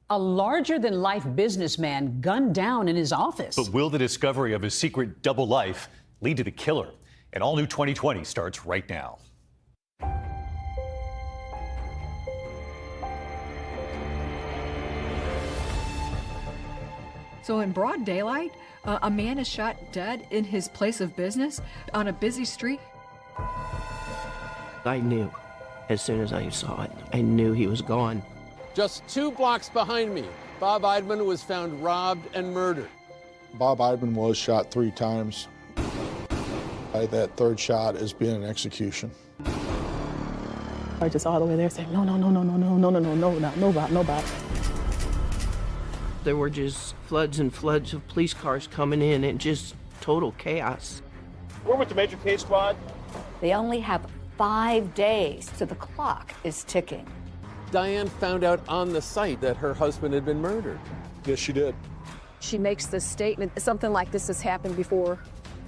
A larger-than-life businessman gunned down in his office. But will the discovery of his secret double life lead to the killer? An all-new 2020 starts right now. So in broad daylight, a man is shot dead in his place of business on a busy street. I knew as soon as I saw it. I knew he was gone. Just 2 blocks behind me, Bob Eidman was found robbed and murdered. Bob Eidman was shot 3 times. That 3rd shot is being an execution. I just all the way there saying, no, not Bob. There were just floods and floods of police cars coming in and just total chaos. We're with the Major Case Squad. They only have 5 days, so the clock is ticking. Diane found out on the site that her husband had been murdered. Yes, she did. She makes this statement, something like this has happened before.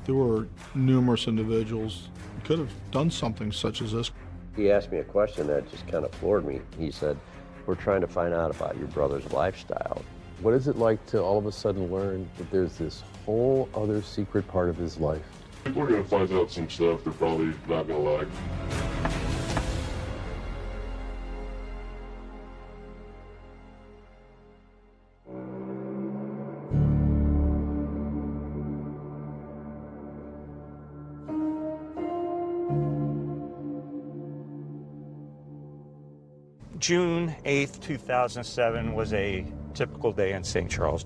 There were numerous individuals who could have done something such as this. He asked me a question that just kind of floored me. He said, "We're trying to find out about your brother's lifestyle." What is it like to all of a sudden learn that there's this whole other secret part of his life? People are going to find out some stuff they're probably not going to like. June 8th, 2007 was a typical day in St. Charles.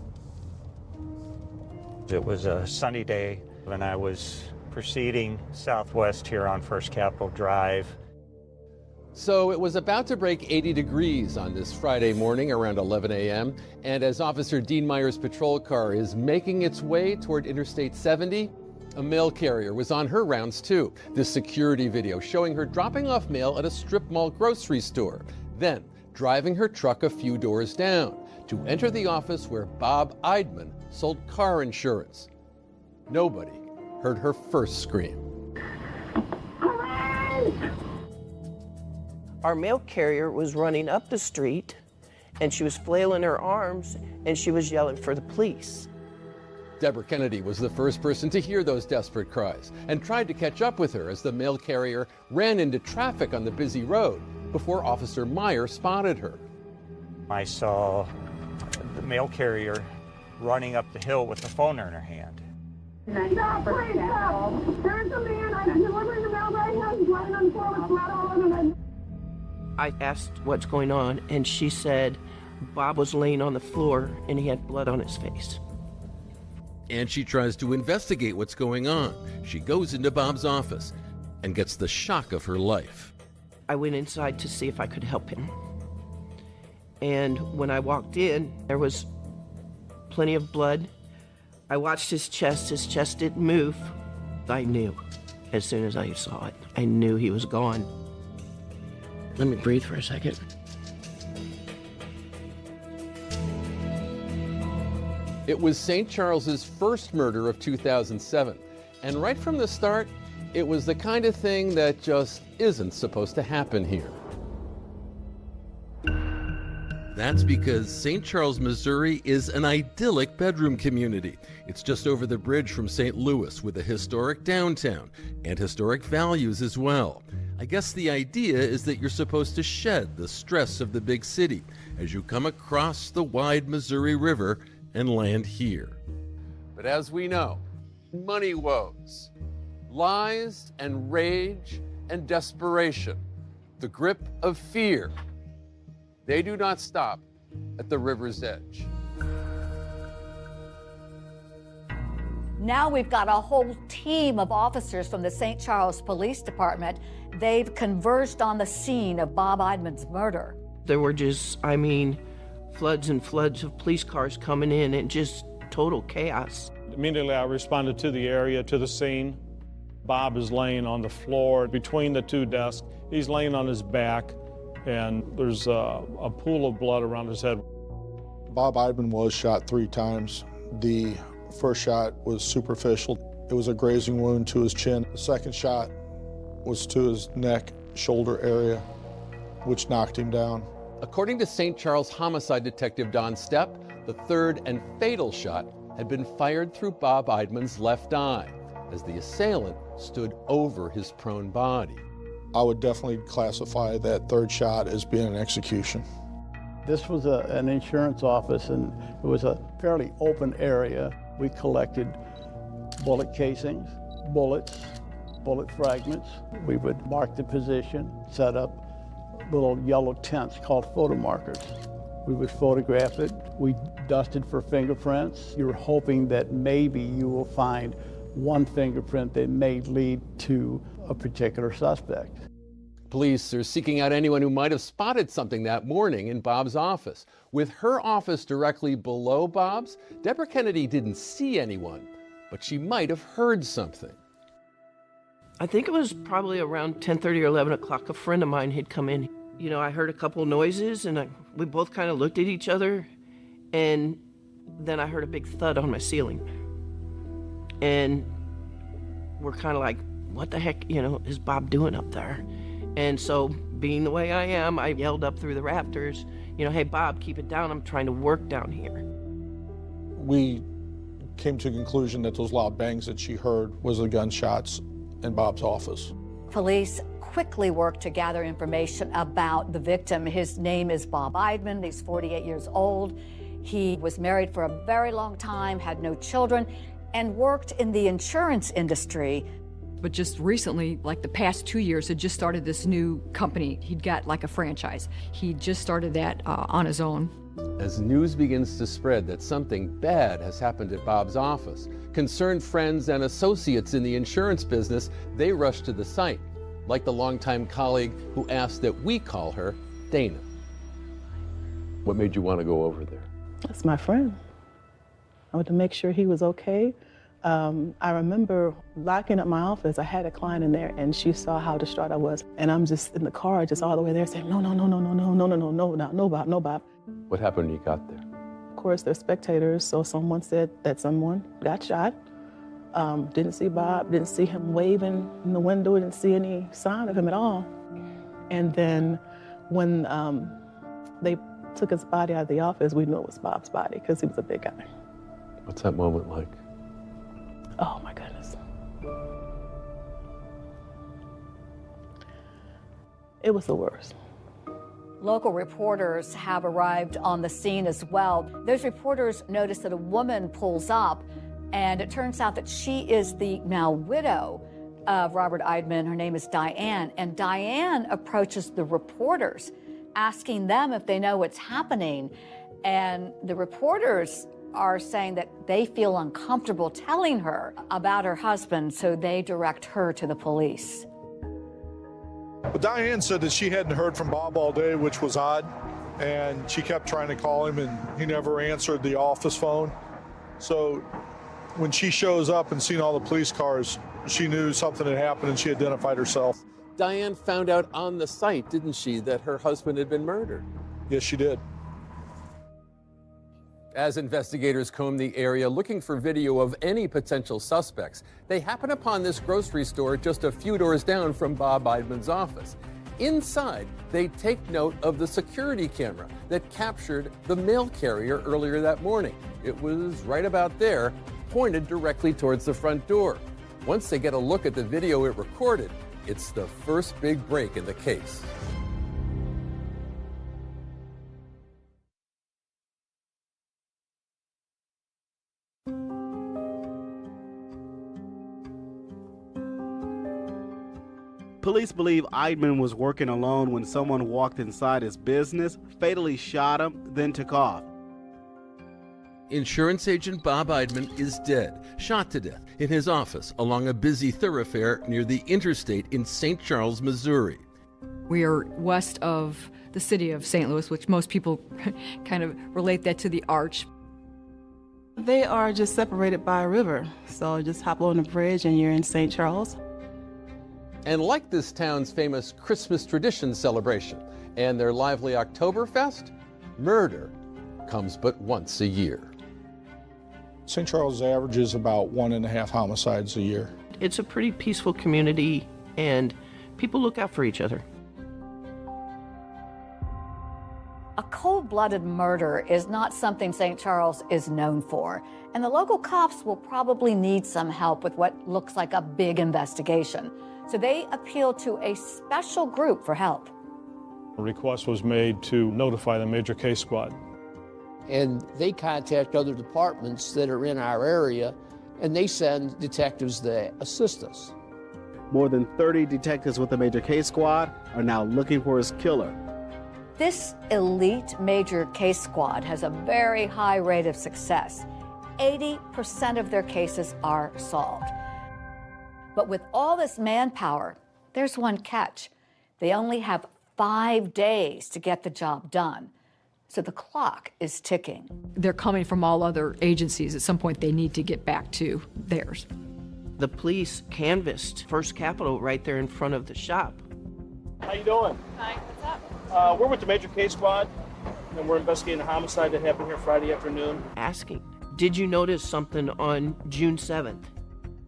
It was a sunny day when I was proceeding southwest here on First Capitol Drive. So it was about to break 80 degrees on this Friday morning around 11 a.m. And as Officer Dean Meyer's patrol car is making its way toward Interstate 70, a mail carrier was on her rounds too. This security video showing her dropping off mail at a strip mall grocery store, then driving her truck a few doors down to enter the office where Bob Eidman sold car insurance. Nobody heard her first scream. Our mail carrier was running up the street, and she was flailing her arms, and she was yelling for the police. Deborah Kennedy was the first person to hear those desperate cries and tried to catch up with her as the mail carrier ran into traffic on the busy road before Officer Meyer spotted her. I saw the mail carrier running up the hill with the phone in her hand. Stop, please, stop. There's a man, I'm delivering the mail right now, he's lying on the floor with blood all over him. I asked what's going on, and she said Bob was laying on the floor and he had blood on his face. And she tries to investigate what's going on. She goes into Bob's office and gets the shock of her life. I went inside to see if I could help him. And when I walked in, there was plenty of blood. I watched his chest didn't move. I knew as soon as I saw it. I knew he was gone. Let me breathe for a second. It was St. Charles's first murder of 2007. And right from the start, it was the kind of thing that just isn't supposed to happen here. That's because St. Charles, Missouri is an idyllic bedroom community. It's just over the bridge from St. Louis with a historic downtown and historic values as well. I guess the idea is that you're supposed to shed the stress of the big city as you come across the wide Missouri River and land here. But as we know, money woes, lies and rage and desperation, the grip of fear, they do not stop at the river's edge. Now we've got a whole team of officers from the St. Charles Police Department. They've converged on the scene of Bob Eidman's murder. There were just, floods and floods of police cars coming in and just total chaos. Immediately I responded to the area, to the scene. Bob is laying on the floor between the 2 desks. He's laying on his back, and there's a pool of blood around his head. Bob Eidman was shot 3 times. The first shot was superficial. It was a grazing wound to his chin. The second shot was to his neck, shoulder area, which knocked him down. According to St. Charles homicide detective Don Stepp, the third and fatal shot had been fired through Bob Eidman's left eye as the assailant stood over his prone body. I would definitely classify that third shot as being an execution. This was an insurance office, and it was a fairly open area. We collected bullet casings, bullets, bullet fragments. We would mark the position, set up little yellow tents called photo markers. We would photograph it. We dusted for fingerprints. You're hoping that maybe you will find one fingerprint that may lead to a particular suspect. Police are seeking out anyone who might have spotted something that morning in Bob's office. With her office directly below Bob's, Deborah Kennedy didn't see anyone, but she might have heard something. I think it was probably around 10:30 or 11 o'clock. A friend of mine had come in. You know, I heard a couple noises, and we both kind of looked at each other, and then I heard a big thud on my ceiling. And we're kind of like, what the heck, is Bob doing up there? And so, being the way I am, I yelled up through the rafters, hey, Bob, keep it down. I'm trying to work down here. We came to the conclusion that those loud bangs that she heard was the gunshots in Bob's office. Police quickly worked to gather information about the victim. His name is Bob Eidman. He's 48 years old. He was married for a very long time, had no children, and worked in the insurance industry. But just recently, like the past 2 years, had just started this new company. He'd got like a franchise. He just started that on his own. As news begins to spread that something bad has happened at Bob's office, concerned friends and associates in the insurance business, they rush to the site, like the longtime colleague who asked that we call her Dana. What made you want to go over there? That's my friend. I wanted to make sure he was okay. I remember locking up my office. I had a client in there, and she saw how distraught I was. And I'm just in the car, just all the way there, saying, no, Bob. What happened when you got there? Of course, they're spectators, so someone said that someone got shot. Didn't see Bob, didn't see him waving in the window, didn't see any sign of him at all. And then when they took his body out of the office, we knew it was Bob's body because he was a big guy. What's that moment like? Oh my goodness. It was the worst. Local reporters have arrived on the scene as well. Those reporters notice that a woman pulls up, and it turns out that she is the now widow of Robert Eidman. Her name is Diane, and Diane approaches the reporters, asking them if they know what's happening. And the reporters are saying that they feel uncomfortable telling her about her husband, so they direct her to the police. But Diane said that she hadn't heard from Bob all day, which was odd, and she kept trying to call him, and he never answered the office phone. So when she shows up and seen all the police cars, she knew something had happened, and she identified herself. Diane found out on the site, didn't she, that her husband had been murdered? Yes, she did. As investigators comb the area looking for video of any potential suspects, they happen upon this grocery store just a few doors down from Bob Eidman's office. Inside, they take note of the security camera that captured the mail carrier earlier that morning. It was right about there, pointed directly towards the front door. Once they get a look at the video it recorded, it's the first big break in the case. Police believe Eidman was working alone when someone walked inside his business, fatally shot him, then took off. Insurance agent Bob Eidman is dead, shot to death in his office along a busy thoroughfare near the interstate in St. Charles, Missouri. We are west of the city of St. Louis, which most people kind of relate that to the arch. They are just separated by a river, so just hop on the bridge and you're in St. Charles. And like this town's famous Christmas tradition celebration and their lively Oktoberfest, murder comes but once a year. St. Charles averages about 1.5 homicides a year. It's a pretty peaceful community, and people look out for each other. A cold-blooded murder is not something St. Charles is known for, and the local cops will probably need some help with what looks like a big investigation. So they appeal to a special group for help. A request was made to notify the Major Case Squad. And they contact other departments that are in our area, and they send detectives to assist us. More than 30 detectives with the Major Case Squad are now looking for his killer. This elite Major Case Squad has a very high rate of success. 80% of their cases are solved. But with all this manpower, there's one catch. They only have 5 days to get the job done. So the clock is ticking. They're coming from all other agencies. At some point, they need to get back to theirs. The police canvassed First Capital right there in front of the shop. How you doing? Hi, what's up? We're with the Major Case Squad, and we're investigating a homicide that happened here Friday afternoon. Asking, did you notice something on June 7th?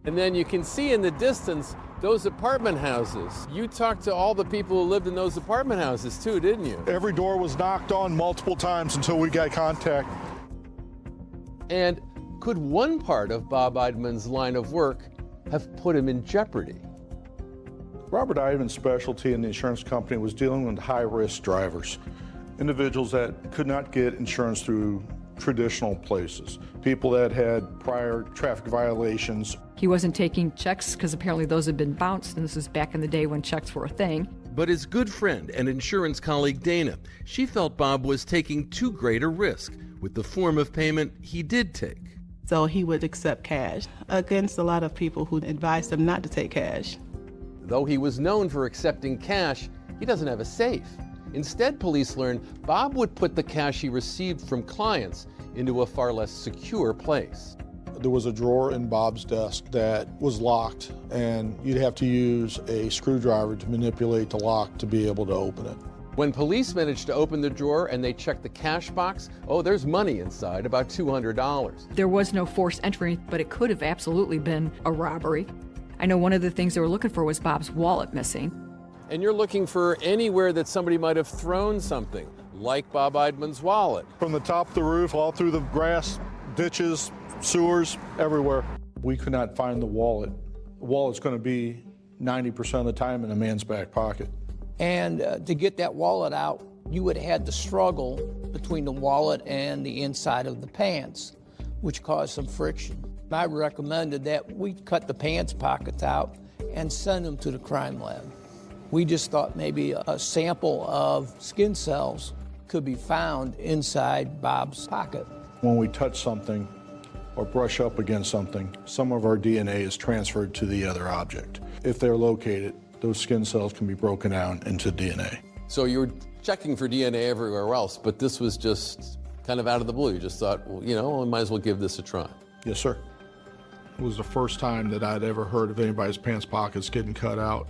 And then you can see in the distance those apartment houses. You talked to all the people who lived in those apartment houses too, didn't you? Every door was knocked on multiple times until we got contact. And could one part of Bob Eidman's line of work have put him in jeopardy? Robert Eidman's specialty in the insurance company was dealing with high-risk drivers, individuals that could not get insurance through traditional places, people that had prior traffic violations. He wasn't taking checks because apparently those had been bounced, and this is back in the day when checks were a thing. But his good friend and insurance colleague Dana, she felt Bob was taking too great a risk with the form of payment he did take. So he would accept cash against a lot of people who advised him not to take cash. Though he was known for accepting cash, he doesn't have a safe. Instead, police learned Bob would put the cash he received from clients into a far less secure place. There was a drawer in Bob's desk that was locked, and you'd have to use a screwdriver to manipulate the lock to be able to open it. When police managed to open the drawer and they checked the cash box, oh, there's money inside, about $200. There was no forced entry, but it could have absolutely been a robbery. I know one of the things they were looking for was Bob's wallet missing. And you're looking for anywhere that somebody might have thrown something, like Bob Eidman's wallet. From the top of the roof, all through the grass, ditches, sewers, everywhere. We could not find the wallet. The wallet's going to be 90% of the time in a man's back pocket. And to get that wallet out, you would have had to struggle between the wallet and the inside of the pants, which caused some friction. I recommended that we cut the pants pockets out and send them to the crime lab. We just thought maybe a sample of skin cells could be found inside Bob's pocket. When we touch something or brush up against something, some of our DNA is transferred to the other object. If they're located, those skin cells can be broken down into DNA. So you were checking for DNA everywhere else, but this was just kind of out of the blue. You just thought, well, you know, we might as well give this a try. Yes, sir. It was the first time that I'd ever heard of anybody's pants pockets getting cut out.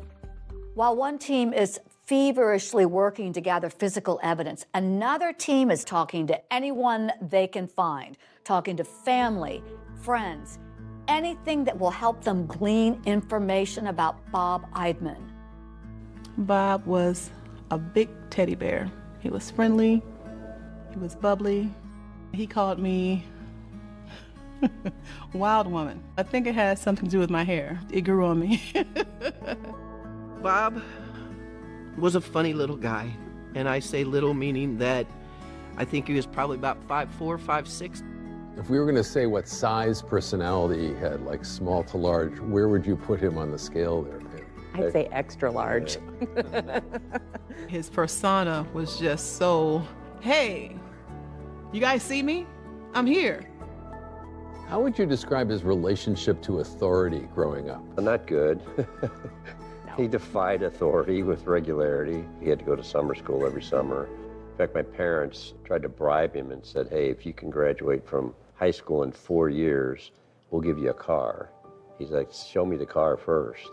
While one team is feverishly working to gather physical evidence, another team is talking to anyone they can find, talking to family, friends, anything that will help them glean information about Bob Eidman. Bob was a big teddy bear. He was friendly, he was bubbly. He called me wild woman. I think it has something to do with my hair. It grew on me. Bob was a funny little guy, and I say little meaning that I think he was probably about 5'4", 5'6". If we were going to say what size personality he had, like small to large, where would you put him on the scale there, Pam? I'd say extra large. His persona was just so, hey, you guys see me? I'm here. How would you describe his relationship to authority growing up? Not good. He defied authority with regularity. He had to go to summer school every summer. In fact, my parents tried to bribe him and said, hey, if you can graduate from high school in 4 years, we'll give you a car. He's like, show me the car first.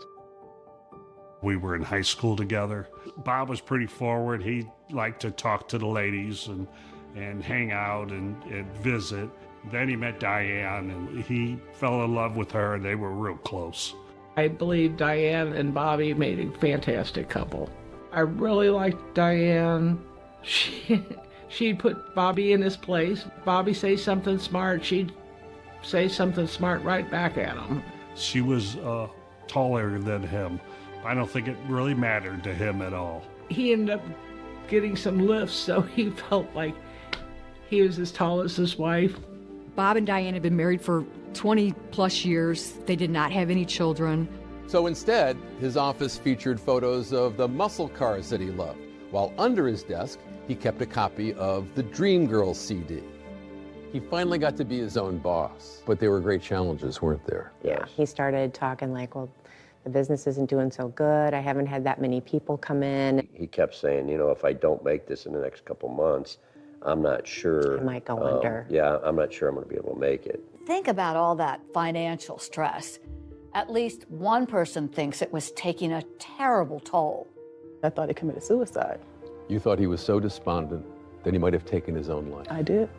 We were in high school together. Bob was pretty forward. He liked to talk to the ladies and hang out and visit. Then he met Diane, and he fell in love with her, and they were real close. I believe Diane and Bobby made a fantastic couple. I really liked Diane. She'd put Bobby in his place. Bobby say something smart, she'd say something smart right back at him. She was taller than him. I don't think it really mattered to him at all. He ended up getting some lifts, so he felt like he was as tall as his wife. Bob and Diane had been married for 20 plus years. They did not have any children. So instead, his office featured photos of the muscle cars that he loved, while under his desk, he kept a copy of the Dream Girls CD. He finally got to be his own boss, but there were great challenges, weren't there? Yeah, he started talking like, well, the business isn't doing so good. I haven't had that many people come in. He kept saying, you know, if I don't make this in the next couple months, I'm not sure. I might go under. Yeah, I'm not sure I'm going to be able to make it. Think about all that financial stress. At least one person thinks it was taking a terrible toll. I thought he committed suicide. You thought he was so despondent that he might have taken his own life. I did.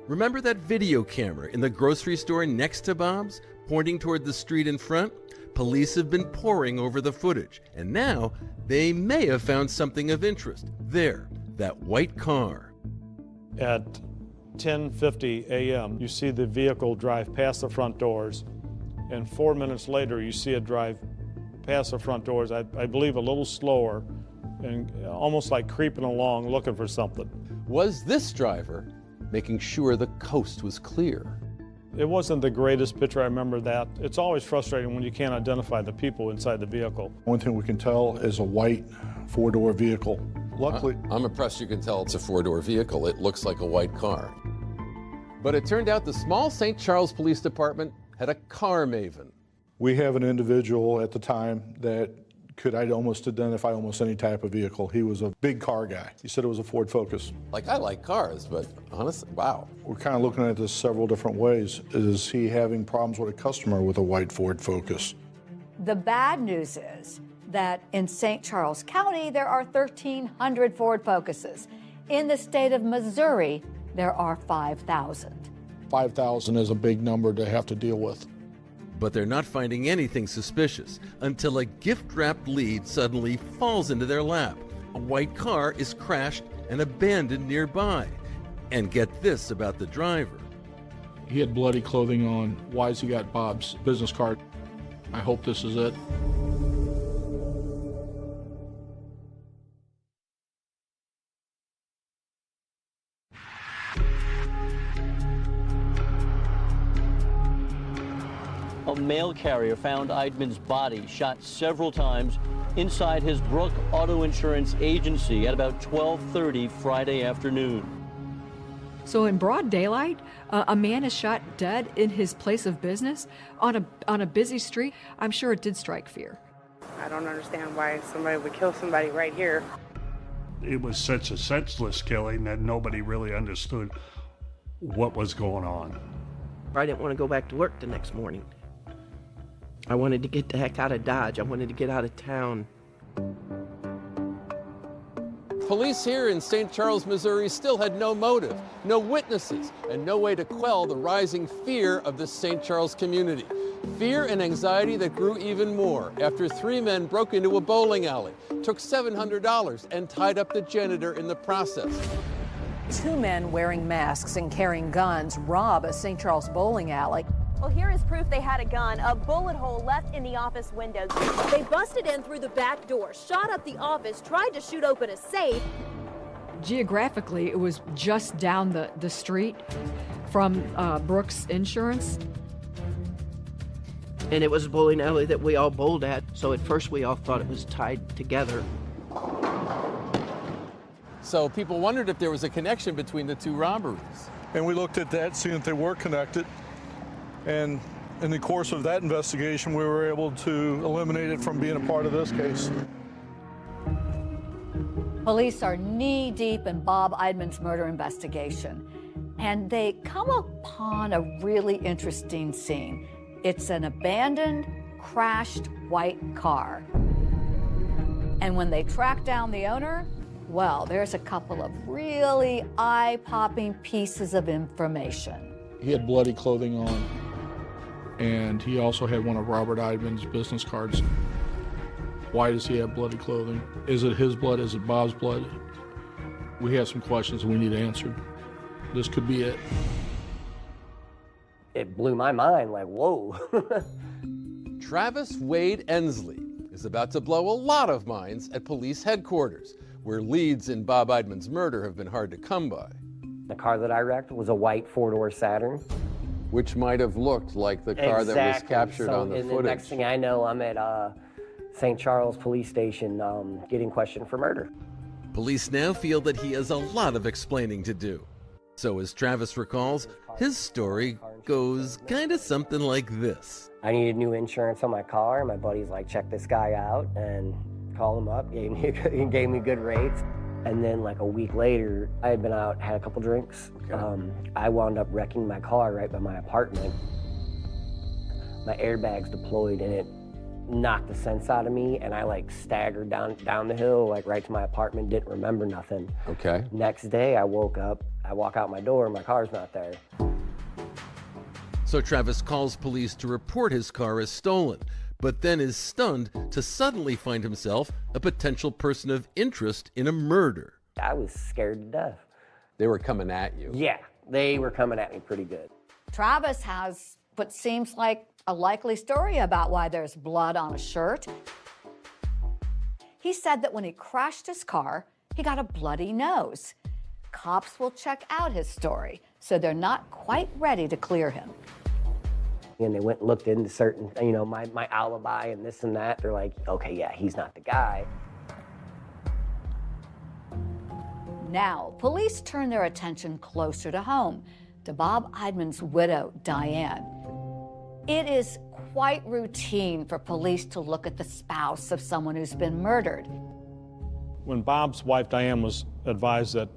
Remember that video camera in the grocery store next to Bob's, pointing toward the street in front? Police have been poring over the footage, and now they may have found something of interest. There, that white car. At 10:50 a.m., you see the vehicle drive past the front doors, and 4 minutes later, you see it drive past the front doors, I believe a little slower, and almost like creeping along looking for something. Was this driver making sure the coast was clear? It wasn't the greatest picture, I remember that. It's always frustrating when you can't identify the people inside the vehicle. One thing we can tell is a white four-door vehicle. Luckily, I'm impressed you can tell it's a four-door vehicle. It looks like a white car. But it turned out the small St. Charles Police Department had a car maven. we have an individual at the time that could almost identify almost any type of vehicle. He was a big car guy. He said it was a Ford Focus. Like, I like cars, but honestly, wow. We're kind of looking at this several different ways. Is he having problems with a customer with a white Ford Focus? The bad news is that in St. Charles County, there are 1,300 Ford Focuses. In the state of Missouri, there are 5,000. 5,000 is a big number to have to deal with. But they're not finding anything suspicious until a gift-wrapped lead suddenly falls into their lap. A white car is crashed and abandoned nearby. And get this about the driver. He had bloody clothing on. Why has he got Bob's business card? I hope this is it. A mail carrier found Eidman's body shot several times inside his Brook Auto Insurance agency at about 12:30 Friday afternoon. So in broad daylight, a man is shot dead in his place of business on a busy street. I'm sure it did strike fear. I don't understand why somebody would kill somebody right here. It was such a senseless killing that nobody really understood what was going on. I didn't want to go back to work the next morning. I wanted to get the heck out of Dodge. I wanted to get out of town. Police here in St. Charles, Missouri still had no motive, no witnesses, and no way to quell the rising fear of the St. Charles community. Fear and anxiety that grew even more after 3 men broke into a bowling alley, took $700, and tied up the janitor in the process. 2 men wearing masks and carrying guns rob a St. Charles bowling alley. Well, here is proof they had a gun, a bullet hole left in the office window. They busted in through the back door, shot up the office, tried to shoot open a safe. Geographically, it was just down the street from Brooks Insurance. And it was a bowling alley that we all bowled at, so at first we all thought it was tied together. So people wondered if there was a connection between the 2 robberies. And we looked at that, seeing if they were connected. And in the course of that investigation, we were able to eliminate it from being a part of this case. Police are knee-deep in Bob Eidman's murder investigation, and they come upon a really interesting scene. It's an abandoned, crashed white car. And when they track down the owner, well, there's a couple of really eye-popping pieces of information. He had bloody clothing on, and he also had one of Robert Eidman's business cards. Why does he have bloody clothing? Is it his blood? Is it Bob's blood? We have some questions we need answered. This could be it. It blew my mind, like, whoa. Travis Wade Ensley is about to blow a lot of minds at police headquarters, where leads in Bob Eidman's murder have been hard to come by. The car that I wrecked was a white four-door Saturn. Which might have looked like the car that was captured on the footage. The next thing I know, I'm at St. Charles Police Station getting questioned for murder. Police now feel that he has a lot of explaining to do. So as Travis recalls, his story goes kind of something like this. I needed new insurance on my car. My buddy's like, check this guy out, and called him up, he gave me good rates. And then like a week later, I had been out, had a couple drinks. Okay. I wound up wrecking my car right by my apartment. My airbags deployed and it knocked the sense out of me, and I like staggered down the hill, like right to my apartment, didn't remember nothing. Okay. Next day, I woke up, I walk out my door, my car's not there. So Travis calls police to report his car as stolen, but then is stunned to suddenly find himself a potential person of interest in a murder. I was scared to death. They were coming at you. Yeah, they were coming at me pretty good. Travis has what seems like a likely story about why there's blood on a shirt. He said that when he crashed his car, he got a bloody nose. Cops will check out his story, so they're not quite ready to clear him. And they went and looked into certain, my alibi and this and that. They're like, okay, yeah, he's not the guy. Now, police turn their attention closer to home, to Bob Eidman's widow, Diane. It is quite routine for police to look at the spouse of someone who's been murdered. When Bob's wife, Diane, was advised that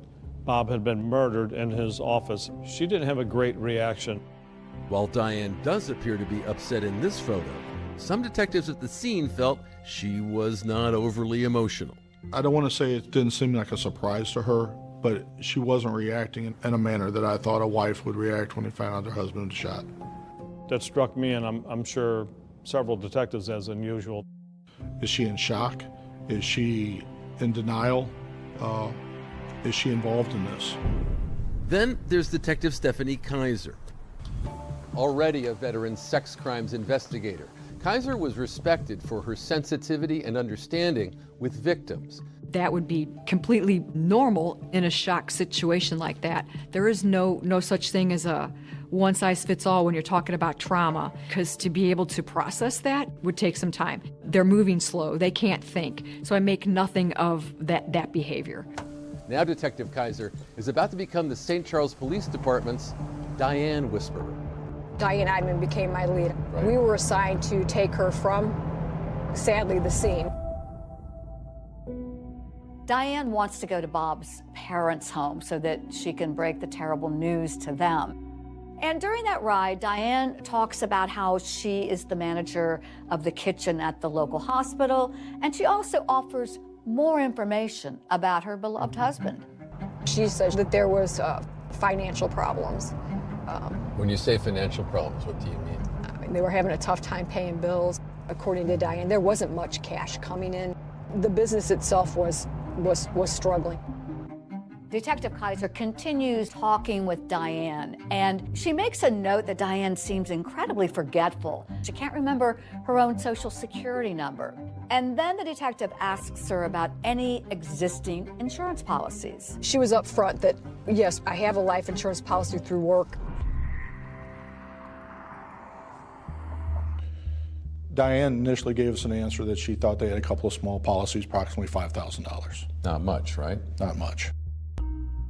Bob had been murdered in his office, she didn't have a great reaction. While Diane does appear to be upset in this photo, some detectives at the scene felt she was not overly emotional. I don't want to say it didn't seem like a surprise to her, but she wasn't reacting in a manner that I thought a wife would react when they found out her husband was shot. That struck me, and I'm sure several detectives, as unusual. Is she in shock? Is she in denial? Is she involved in this? Then there's Detective Stephanie Kaiser. Already a veteran sex crimes investigator, Kaiser was respected for her sensitivity and understanding with victims. That would be completely normal in a shock situation like that. There is no such thing as a one-size-fits-all when you're talking about trauma, because to be able to process that would take some time. They're moving slow, they can't think, so I make nothing of that behavior. Now Detective Kaiser is about to become the St. Charles Police Department's Diane Whisperer. Diane Eidman became my lead. Right. We were assigned to take her from, sadly, the scene. Diane wants to go to Bob's parents' home so that she can break the terrible news to them. And during that ride, Diane talks about how she is the manager of the kitchen at the local hospital, and she also offers more information about her beloved husband. She said that there was financial problems. When you say financial problems, what do you mean? I mean, they were having a tough time paying bills. According to Diane, there wasn't much cash coming in. The business itself was struggling. Detective Kaiser continues talking with Diane, and she makes a note that Diane seems incredibly forgetful. She can't remember her own Social Security number. And then the detective asks her about any existing insurance policies. She was upfront that, yes, I have a life insurance policy through work. Diane initially gave us an answer that she thought they had a couple of small policies, approximately $5,000. Not much, right? Not much.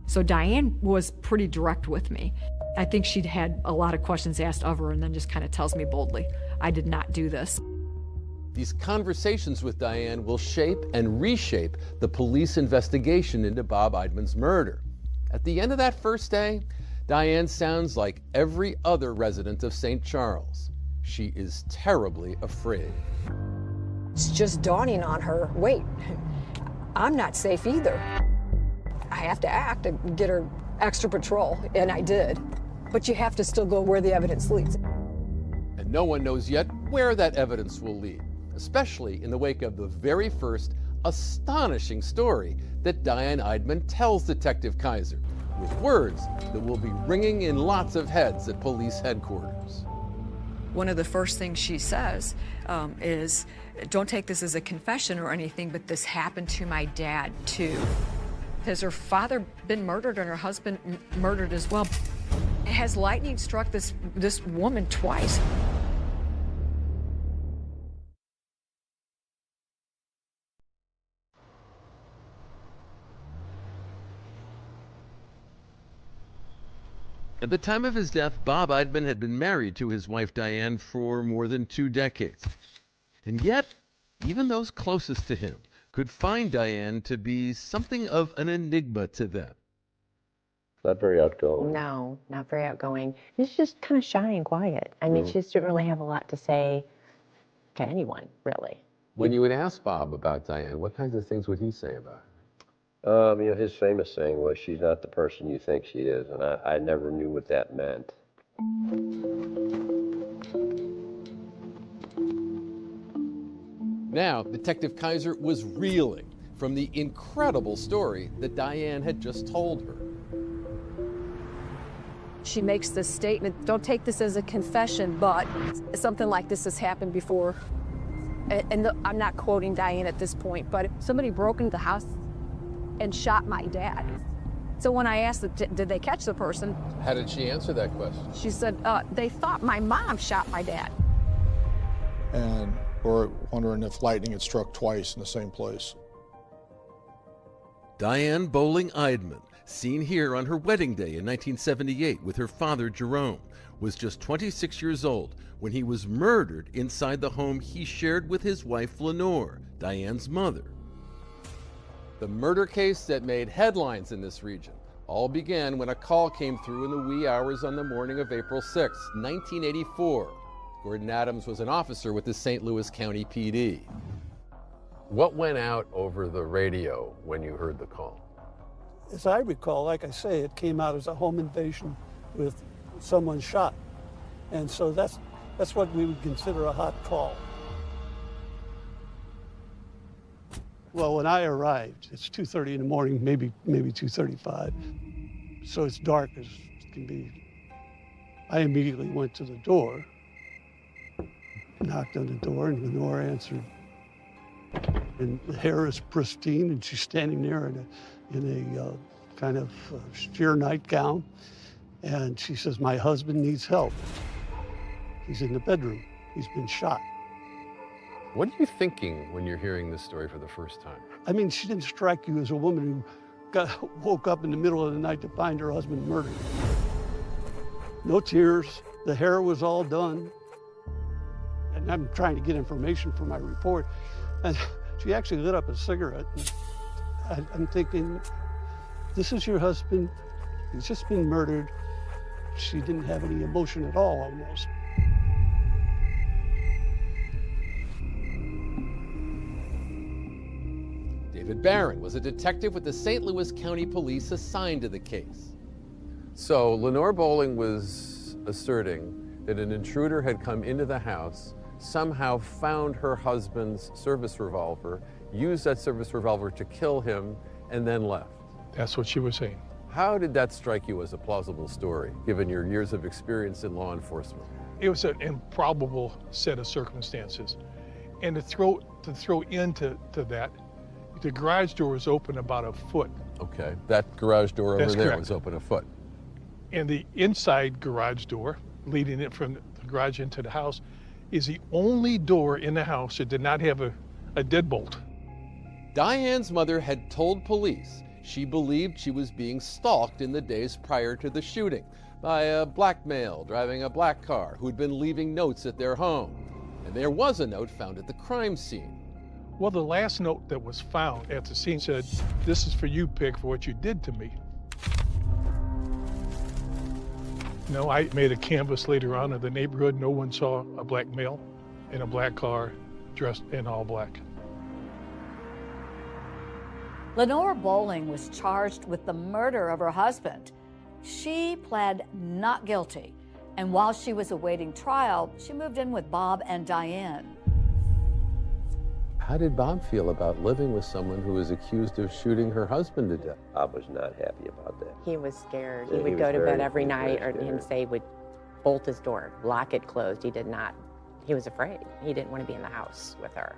So Diane was pretty direct with me. I think she'd had a lot of questions asked of her and then just kind of tells me boldly, I did not do this. These conversations with Diane will shape and reshape the police investigation into Bob Eidman's murder. At the end of that first day, Diane sounds like every other resident of St. Charles. She is terribly afraid. It's just dawning on her, wait, I'm not safe either. I have to act and get her extra patrol, and I did. But you have to still go where the evidence leads. And no one knows yet where that evidence will lead, especially in the wake of the very first astonishing story that Diane Eidman tells Detective Kaiser, with words that will be ringing in lots of heads at police headquarters. One of the first things she says is, don't take this as a confession or anything, but this happened to my dad too. Has her father been murdered and her husband murdered as well? Has lightning struck this woman twice? At the time of his death, Bob Eidman had been married to his wife Diane for more than 2 decades. And yet, even those closest to him could find Diane to be something of an enigma to them. Not very outgoing. No, not very outgoing. She's just kind of shy and quiet. I mean, she just didn't really have a lot to say to anyone, really. When you would ask Bob about Diane, what kinds of things would he say about her? His famous saying was, "She's not the person you think she is," and I never knew what that meant. Now, Detective Kaiser was reeling from the incredible story that Diane had just told her. She makes this statement, don't take this as a confession, but something like this has happened before. And I'm not quoting Diane at this point, but somebody broke into the house and shot my dad. So when I asked, did they catch the person? How did she answer that question? She said, they thought my mom shot my dad. And we're wondering if lightning had struck twice in the same place. Diane Bowling Eidman, seen here on her wedding day in 1978 with her father Jerome, was just 26 years old when he was murdered inside the home he shared with his wife Lenore, Diane's mother. The murder case that made headlines in this region all began when a call came through in the wee hours on the morning of April 6, 1984. Gordon Adams was an officer with the St. Louis County PD. What went out over the radio when you heard the call? As I recall, like I say, it came out as a home invasion with someone shot. And so that's what we would consider a hot call. Well, when I arrived, it's 2:30 in the morning, maybe 2:35. So it's dark as can be. I immediately went to the door, knocked on the door, and Lenore answered. And the hair is pristine, and she's standing there in a kind of sheer nightgown. And she says, "My husband needs help. He's in the bedroom. He's been shot." What are you thinking when you're hearing this story for the first time? I mean, she didn't strike you as a woman who woke up in the middle of the night to find her husband murdered. No tears. The hair was all done. And I'm trying to get information for my report. And she actually lit up a cigarette. And I'm thinking, this is your husband. He's just been murdered. She didn't have any emotion at all, almost. David Barron was a detective with the St. Louis County Police assigned to the case. So Lenore Bowling was asserting that an intruder had come into the house, somehow found her husband's service revolver, used that service revolver to kill him, and then left. That's what she was saying. How did that strike you as a plausible story, given your years of experience in law enforcement? It was an improbable set of circumstances. And to throw into that, the garage door was open about a foot. Okay, that garage door over there correct. was open a foot. And the inside garage door, leading it from the garage into the house, is the only door in the house that did not have a deadbolt. Diane's mother had told police she believed she was being stalked in the days prior to the shooting by a black male driving a black car who'd been leaving notes at their home. And there was a note found at the crime scene. Well, the last note that was found at the scene said, "This is for you, pig, for what you did to me." No, I made a canvas later on of the neighborhood. No one saw a black male in a black car dressed in all black. Lenore Bowling was charged with the murder of her husband. She pled not guilty, and while she was awaiting trial, she moved in with Bob and Diane. How did Bob feel about living with someone who was accused of shooting her husband to death? Bob was not happy about that. He was scared. Yeah, He would he go was to very- bed every he was night very and scared. say he would bolt his door, lock it closed. He did not, he was afraid. He didn't want to be in the house with her.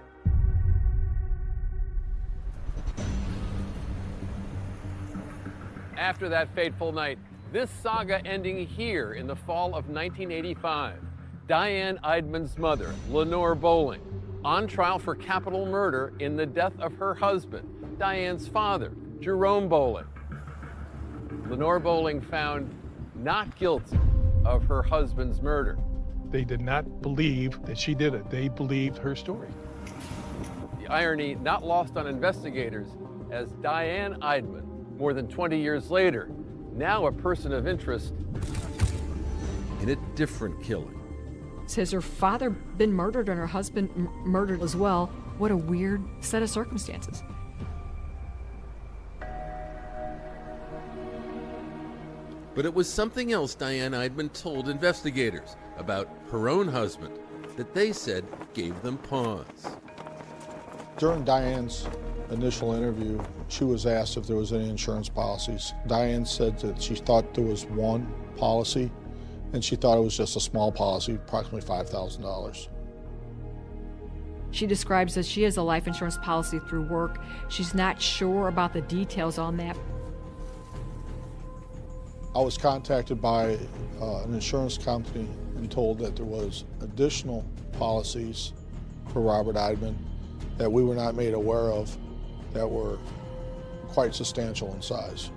After that fateful night, this saga ending here in the fall of 1985. Diane Eidman's mother, Lenore Bowling, on trial for capital murder in the death of her husband, Diane's father, Jerome Bowling. Lenore Bowling found not guilty of her husband's murder. They did not believe that she did it. They believed her story. The irony not lost on investigators as Diane Eidman, more than 20 years later, now a person of interest In a different killing. Has her father been murdered and her husband murdered as well? What a weird set of circumstances. But it was something else Diane Eidman told investigators about her own husband that they said gave them pause. During Diane's initial interview, she was asked if there was any insurance policies. Diane said that she thought there was one policy, and she thought it was just a small policy, approximately $5,000. She describes that she has a life insurance policy through work. She's not sure about the details on that. I was contacted by an insurance company and told that there was additional policies for Robert Eidman that we were not made aware of that were quite substantial in size.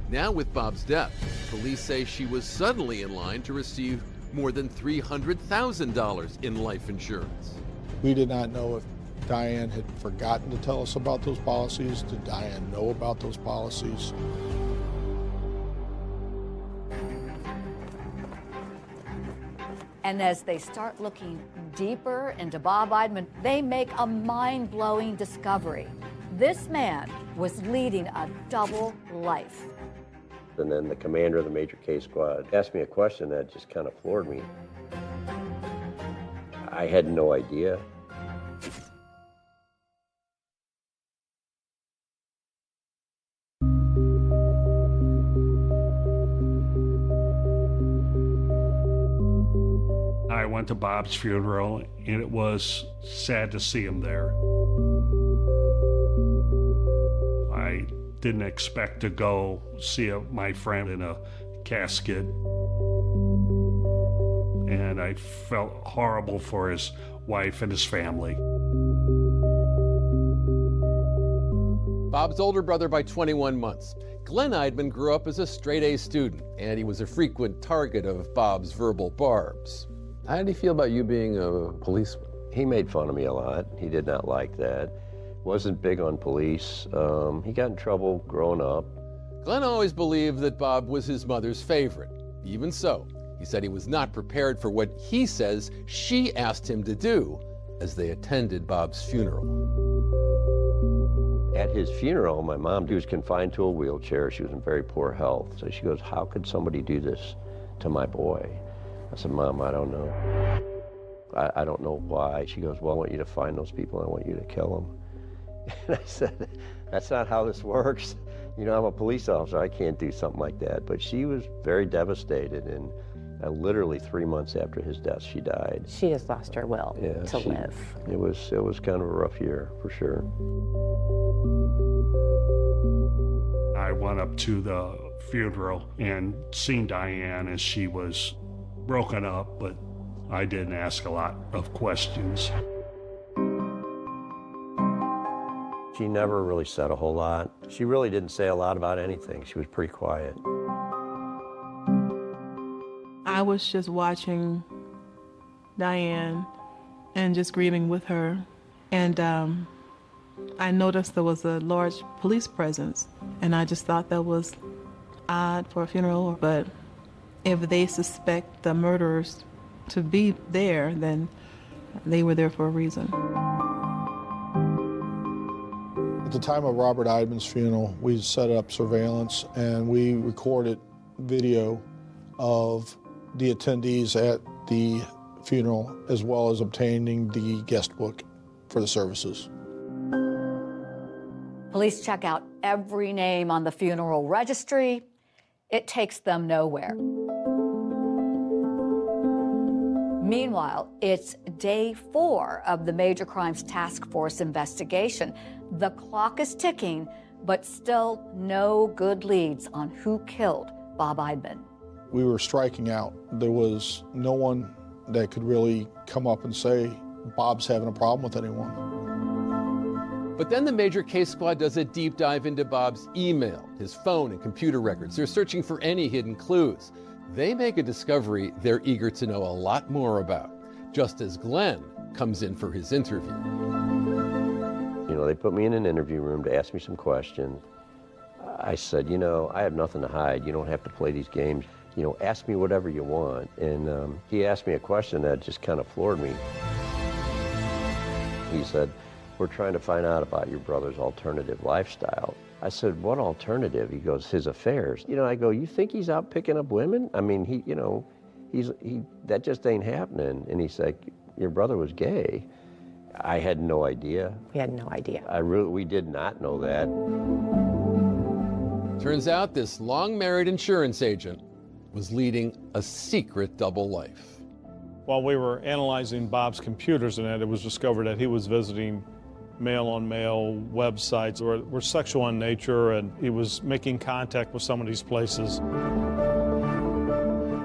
Now with Bob's death, police say she was suddenly in line to receive more than $300,000 in life insurance. We did not know if Diane had forgotten to tell us about those policies. Did Diane know about those policies? And as they start looking deeper into Bob Eidman, they make a mind-blowing discovery. This man was leading a double life. And then the commander of the major case squad asked me a question that just kind of floored me. I had no idea. I went to Bob's funeral, and it was sad to see him there. I didn't expect to go see my friend in a casket, and I felt horrible for his wife and his family. Bob's older brother by 21 months. Glenn Eidman grew up as a straight-A student, and he was a frequent target of Bob's verbal barbs. How did he feel about you being a policeman? He made fun of me a lot. He did not like that. Wasn't big on police. He got in trouble growing up. Glenn always believed that Bob was his mother's favorite. Even so, he said he was not prepared for what he says she asked him to do as they attended Bob's funeral. At his funeral, my mom, she was confined to a wheelchair. She was in very poor health. So she goes, "How could somebody do this to my boy?" I said, "Mom, I don't know. I don't know why." She goes, "Well, I want you to find those people. I want you to kill them." And I said, "That's not how this works. You know, I'm a police officer. I can't do something like that." But she was very devastated, and literally 3 months after his death, she died. She has lost her will to live. It was kind of a rough year, for sure. I went up to the funeral and seen Diane as she was broken up, but I didn't ask a lot of questions. She never really said a whole lot. She really didn't say a lot about anything. She was pretty quiet. I was just watching Diane and just grieving with her. And I noticed there was a large police presence. And I just thought that was odd for a funeral. But if they suspect the murderers to be there, then they were there for a reason. At the time of Robert Eidman's funeral, we set up surveillance and we recorded video of the attendees at the funeral, as well as obtaining the guest book. for the services. Police check out every name on the funeral registry. It takes them nowhere. Meanwhile, it's day 4 of the Major Crimes Task Force investigation. The clock is ticking, but still no good leads on who killed Bob Eidman. We were striking out. There was no one that could really come up and say, Bob's having a problem with anyone. But then the Major Case Squad does a deep dive into Bob's email, his phone, and computer records. They're searching for any hidden clues. They make a discovery they're eager to know a lot more about, just as Glenn comes in for his interview. You know, they put me in an interview room to ask me some questions. I said, you know, I have nothing to hide. You don't have to play these games. You know, ask me whatever you want. And he asked me a question that just kind of floored me. He said, we're trying to find out about your brother's alternative lifestyle. I said, what alternative? He goes, his affairs. You know, I go, you think he's out picking up women? I mean, he, you know, that just ain't happening. And he's like, your brother was gay. I had no idea. We had no idea. We did not know that. Turns out this long-married insurance agent was leading a secret double life. While we were analyzing Bob's computers and it was discovered that he was visiting male-on-male websites were sexual in nature, and he was making contact with some of these places.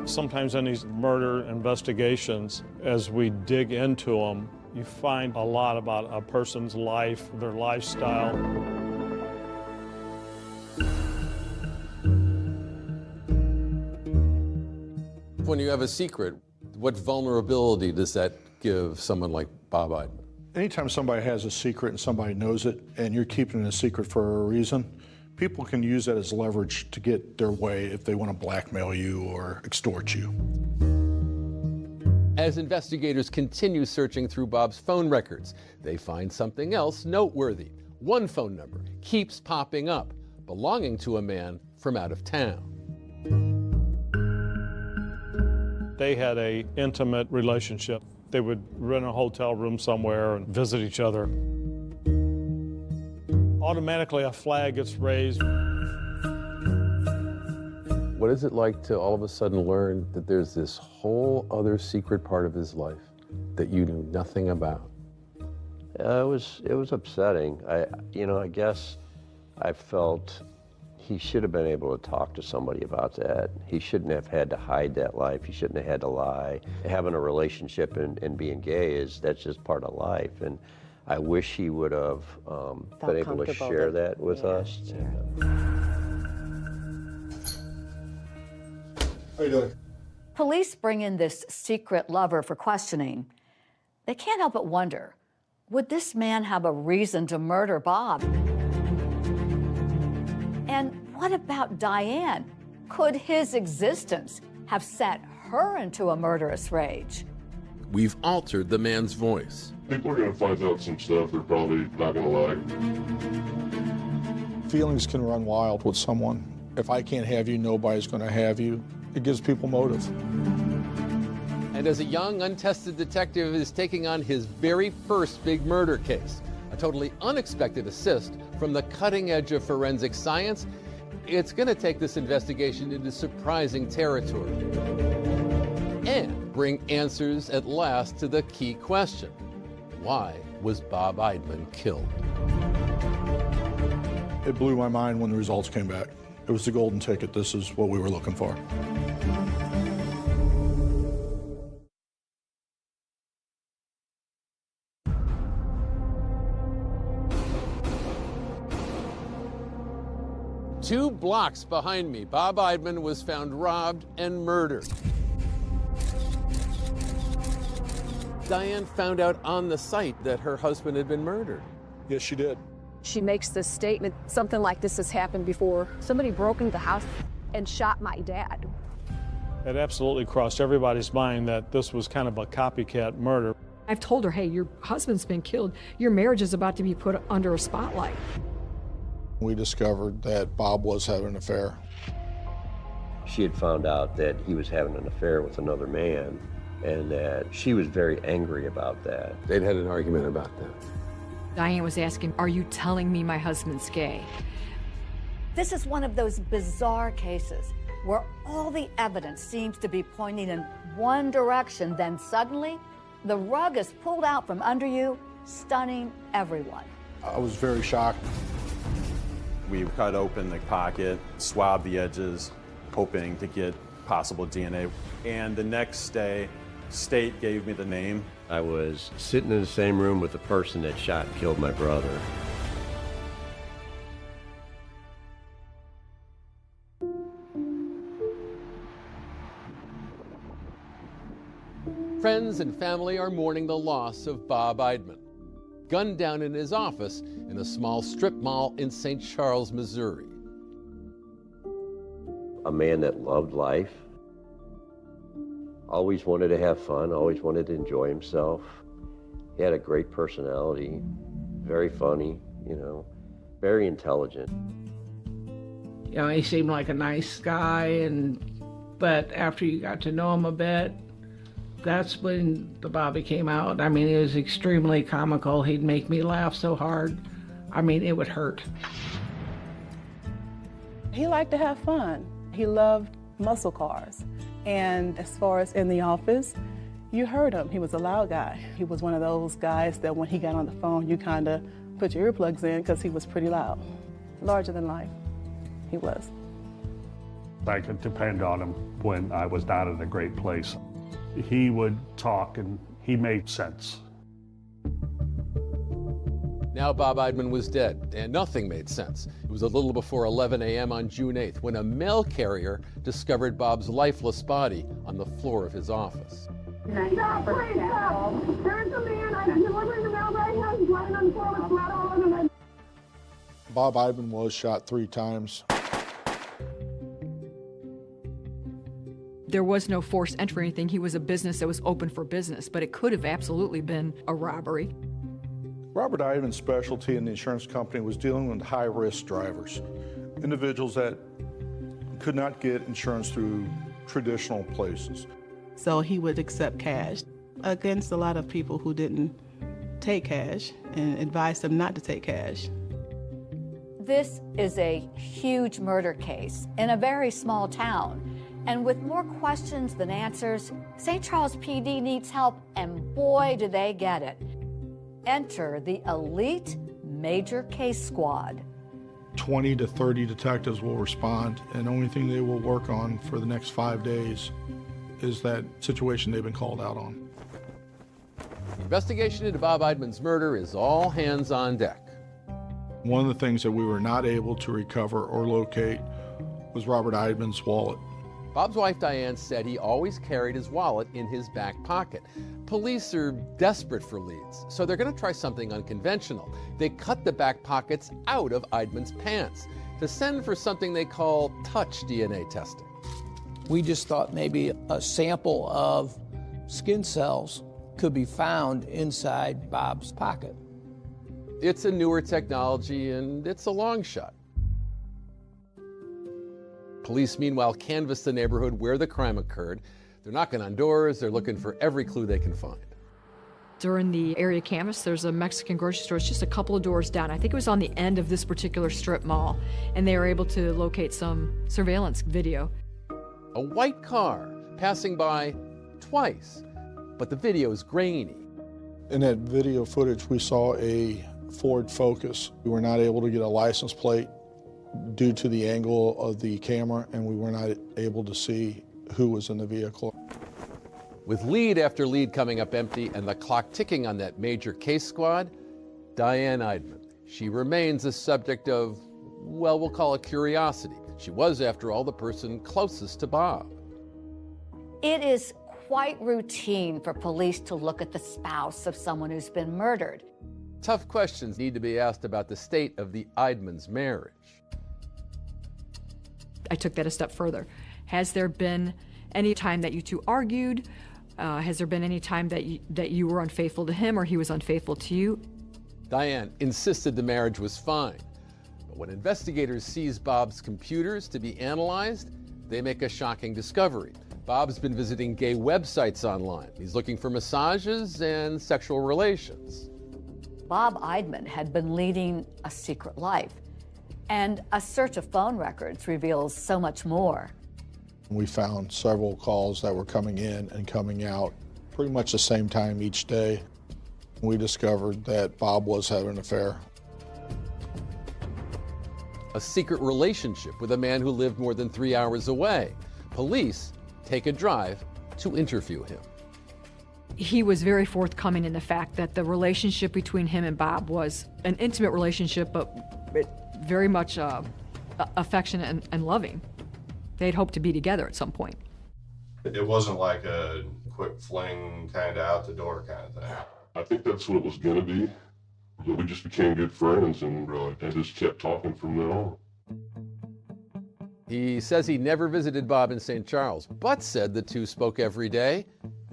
Sometimes in these murder investigations, as we dig into them, you find a lot about a person's life, their lifestyle. When you have a secret, what vulnerability does that give someone like Bob Eidman? Anytime somebody has a secret and somebody knows it, and you're keeping it a secret for a reason, people can use that as leverage to get their way if they want to blackmail you or extort you. As investigators continue searching through Bob's phone records, they find something else noteworthy. One phone number keeps popping up, belonging to a man from out of town. They had an intimate relationship. They would rent a hotel room somewhere and visit each other. Automatically, a flag gets raised. What is it like to all of a sudden learn that there's this whole other secret part of his life that you knew nothing about? It was upsetting. I guess I felt he should have been able to talk to somebody about that. He shouldn't have had to hide that life. He shouldn't have had to lie. Having a relationship and being gay that's just part of life. And I wish he would have been able to share that with us. Yeah. How you doing? Police bring in this secret lover for questioning. They can't help but wonder, would this man have a reason to murder Bob? And what about Diane? Could his existence have set her into a murderous rage? We've altered the man's voice. People are going to find out some stuff they're probably not going to like. Feelings can run wild with someone. If I can't have you, nobody's going to have you. It gives people motive. And as a young, untested detective is taking on his very first big murder case, a totally unexpected assist from the cutting edge of forensic science, it's going to take this investigation into surprising territory and bring answers at last to the key question: why was Bob Eidman killed? It blew my mind when the results came back. It was the golden ticket. This is what we were looking for. Two blocks behind me, Bob Eidman was found robbed and murdered. Diane found out on the site that her husband had been murdered. Yes, she did. She makes this statement, something like this has happened before. Somebody broke into the house and shot my dad. It absolutely crossed everybody's mind that this was kind of a copycat murder. I've told her, hey, your husband's been killed. Your marriage is about to be put under a spotlight. We discovered that Bob was having an affair. She had found out that he was having an affair with another man, and that she was very angry about that. They'd had an argument about that. Diane was asking, are you telling me my husband's gay? This is one of those bizarre cases where all the evidence seems to be pointing in one direction, then suddenly the rug is pulled out from under you, stunning everyone. I was very shocked. We cut open the pocket, swabbed the edges, hoping to get possible DNA. And the next day, state gave me the name. I was sitting in the same room with the person that shot and killed my brother. Friends and family are mourning the loss of Bob Eidman, gunned down in his office in a small strip mall in St. Charles, Missouri. A man that loved life, always wanted to have fun, always wanted to enjoy himself. He had a great personality, very funny, you know, very intelligent. You know, he seemed like a nice guy, but after you got to know him a bit, that's when the Bobby came out. I mean, it was extremely comical. He'd make me laugh so hard. I mean, it would hurt. He liked to have fun. He loved muscle cars. And as far as in the office, you heard him. He was a loud guy. He was one of those guys that when he got on the phone, you kind of put your earplugs in because he was pretty loud. Larger than life, he was. I could depend on him when I was not in a great place. He would talk and he made sense. Now Bob Eidman was dead, and nothing made sense. It was a little before 11 a.m. on June 8th when a mail carrier discovered Bob's lifeless body on the floor of his office. Stop, please, stop. There's a man, I'm delivering the mail right now, he's lying on the floor with blood all over him. Bob Eidman was shot 3 times. There was no forced entry or anything. He was a business that was open for business, but it could have absolutely been a robbery. Robert Eidman's specialty in the insurance company was dealing with high-risk drivers, individuals that could not get insurance through traditional places. So he would accept cash against a lot of people who didn't take cash and advised them not to take cash. This is a huge murder case in a very small town. And with more questions than answers, St. Charles PD needs help, and boy, do they get it. Enter the elite major case squad. 20 to 30 detectives will respond, and the only thing they will work on for the next 5 days is that situation they've been called out on. The investigation into Bob Eidman's murder is all hands on deck. One of the things that we were not able to recover or locate was Robert Eidman's wallet. Bob's wife Diane said he always carried his wallet in his back pocket. Police are desperate for leads, so they're going to try something unconventional. They cut the back pockets out of Eidman's pants to send for something they call touch DNA testing. We just thought maybe a sample of skin cells could be found inside Bob's pocket. It's a newer technology and it's a long shot. Police, meanwhile, canvassed the neighborhood where the crime occurred. They're knocking on doors. They're looking for every clue they can find. During the area canvass, there's a Mexican grocery store. It's just a couple of doors down. I think it was on the end of this particular strip mall, and they were able to locate some surveillance video. A white car passing by twice, but the video is grainy. In that video footage, we saw a Ford Focus. We were not able to get a license plate due to the angle of the camera, and we were not able to see who was in the vehicle. With lead after lead coming up empty and the clock ticking on that major case squad, Diane Eidman. She remains a subject of, well, we'll call it curiosity. She was, after all, the person closest to Bob. It is quite routine for police to look at the spouse of someone who's been murdered. Tough questions need to be asked about the state of the Eidman's marriage. I took that a step further. Has there been any time that you two argued? Has there been any time that you were unfaithful to him or he was unfaithful to you? Diane insisted the marriage was fine. But when investigators seize Bob's computers to be analyzed, they make a shocking discovery. Bob's been visiting gay websites online. He's looking for massages and sexual relations. Bob Eidman had been leading a secret life, and a search of phone records reveals so much more. We found several calls that were coming in and coming out pretty much the same time each day. We discovered that Bob was having an affair. A secret relationship with a man who lived more than 3 hours away. Police take a drive to interview him. He was very forthcoming in the fact that the relationship between him and Bob was an intimate relationship, but very much affectionate and loving. They'd hoped to be together at some point. It wasn't like a quick fling, kind of out the door kind of thing. I think that's what it was going to be. We just became good friends and just kept talking from then on. He says he never visited Bob in St. Charles, but said the two spoke every day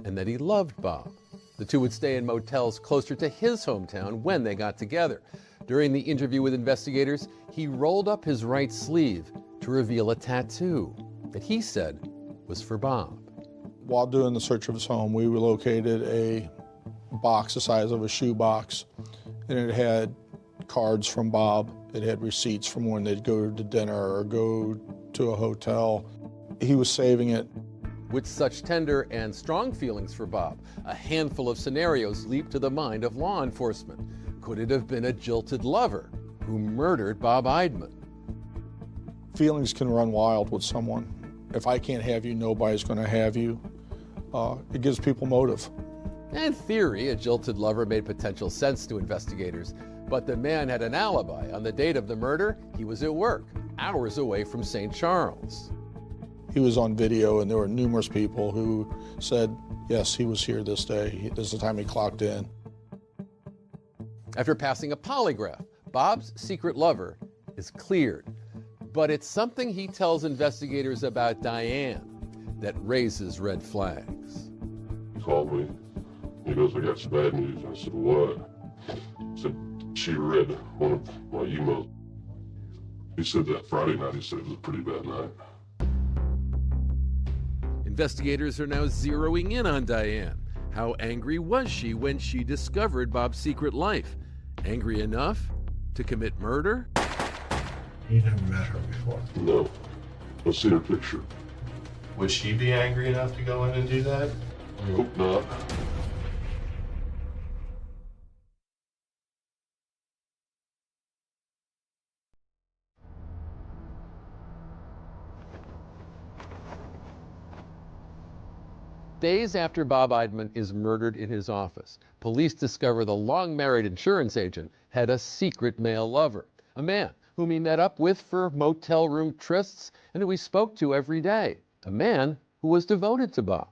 and that he loved Bob. The two would stay in motels closer to his hometown when they got together. During the interview with investigators, he rolled up his right sleeve to reveal a tattoo that he said was for Bob. While doing the search of his home, we located a box the size of a shoebox, and it had cards from Bob. It had receipts from when they'd go to dinner or go to a hotel. He was saving it. With such tender and strong feelings for Bob, a handful of scenarios leap to the mind of law enforcement. Could it have been a jilted lover who murdered Bob Eidman? Feelings can run wild with someone. If I can't have you, nobody's going to have you. It gives people motive. In theory, a jilted lover made potential sense to investigators, but the man had an alibi. On the date of the murder, he was at work, hours away from St. Charles. He was on video, and there were numerous people who said, yes, he was here this day. This is the time he clocked in. After passing a polygraph, Bob's secret lover is cleared. But it's something he tells investigators about Diane that raises red flags. He called me. He goes, I got some bad news. I said, what? He said, she read one of my emails. He said that Friday night, he said it was a pretty bad night. Investigators are now zeroing in on Diane. How angry was she when she discovered Bob's secret life? Angry enough to commit murder? You never met her before? No. I've seen her picture. Would she be angry enough to go in and do that? I hope not. Days after Bob Eidman is murdered in his office, police discover the long-married insurance agent had a secret male lover, a man whom he met up with for motel room trysts and who he spoke to every day, a man who was devoted to Bob.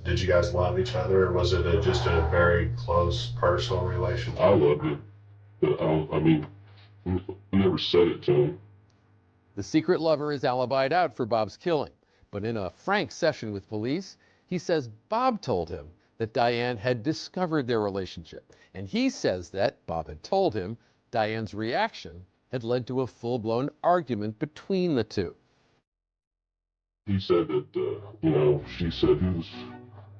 Did you guys love each other, or was it just a very close, personal relationship? I loved it. But I never said it to him. The secret lover is alibied out for Bob's killing, but in a frank session with police, he says Bob told him that Diane had discovered their relationship, and he says that Bob had told him Diane's reaction had led to a full-blown argument between the two. He said that, she said, who's,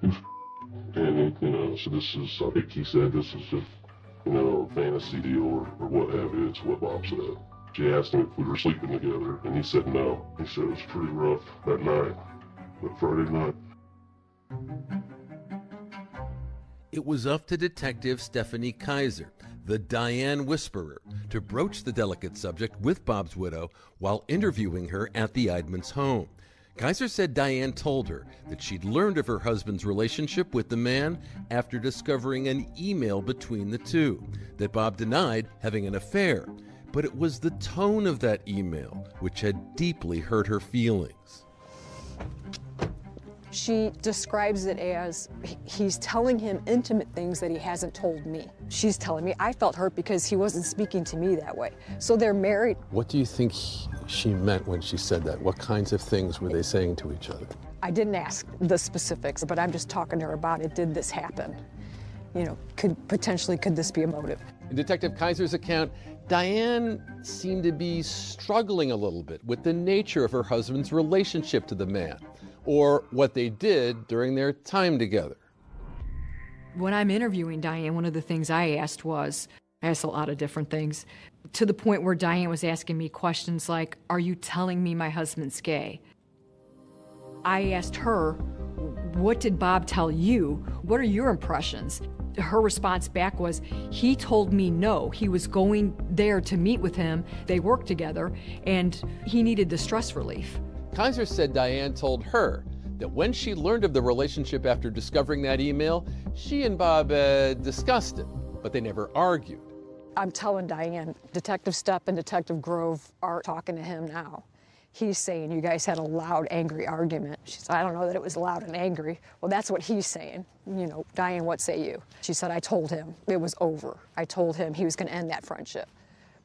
and, so this is, I think he said this is just, a fantasy deal or what have you. It's what Bob said. She asked him if we were sleeping together, and he said no. He said it was pretty rough that night, but Friday night. It was up to Detective Stephanie Kaiser, the Diane Whisperer, to broach the delicate subject with Bob's widow while interviewing her at the Eidman's home. Kaiser said Diane told her that she'd learned of her husband's relationship with the man after discovering an email between the two, that Bob denied having an affair, but it was the tone of that email which had deeply hurt her feelings. She describes it as he's telling him intimate things that he hasn't told me. She's telling me I felt hurt because he wasn't speaking to me that way. So they're married. What do you think she meant when she said that? What kinds of things were they saying to each other? I didn't ask the specifics, but I'm just talking to her about it. Did this happen? Could this be a motive? In Detective Kaiser's account, Diane seemed to be struggling a little bit with the nature of her husband's relationship to the man. or what they did during their time together. When I'm interviewing Diane, one of the things I asked a lot of different things, to the point where Diane was asking me questions like, are you telling me my husband's gay? I asked her, what did Bob tell you? What are your impressions? Her response back was, he told me no. He was going there to meet with him. They worked together, and he needed the stress relief. Kaiser said Diane told her that when she learned of the relationship after discovering that email, she and Bob discussed it, but they never argued. I'm telling Diane, Detective Stepp and Detective Grove are talking to him now. He's saying you guys had a loud, angry argument. She said, I don't know that it was loud and angry. Well, that's what he's saying. You know, Diane, what say you? She said, I told him it was over. I told him he was going to end that friendship.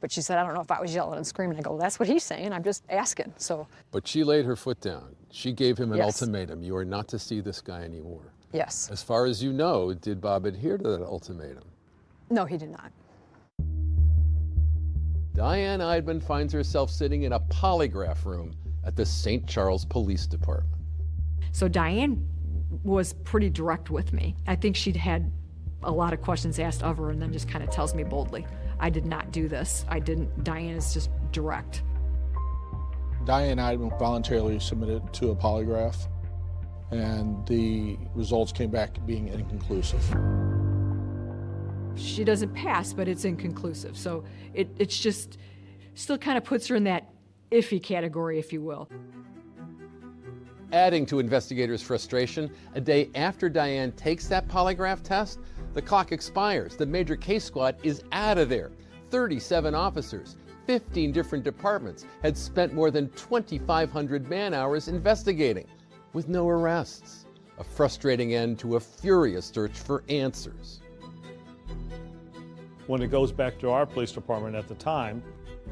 But she said, I don't know if I was yelling and screaming. I go, that's what he's saying. I'm just asking. So. But she laid her foot down. She gave him an Yes. ultimatum. You are not to see this guy anymore. Yes. As far as you know, did Bob adhere to that ultimatum? No, he did not. Diane Eidman finds herself sitting in a polygraph room at the St. Charles Police Department. So Diane was pretty direct with me. I think she'd had a lot of questions asked of her and then just kind of tells me boldly, I did not do this. I didn't. Diane is just direct. Diane Eidman voluntarily submitted to a polygraph, and the results came back being inconclusive. She doesn't pass, but it's inconclusive. So it's just still kind of puts her in that iffy category, if you will. Adding to investigators' frustration, a day after Diane takes that polygraph test, the clock expires. The major case squad is out of there. 37 officers, 15 different departments had spent more than 2,500 man-hours investigating, with no arrests. A frustrating end to a furious search for answers. When it goes back to our police department at the time,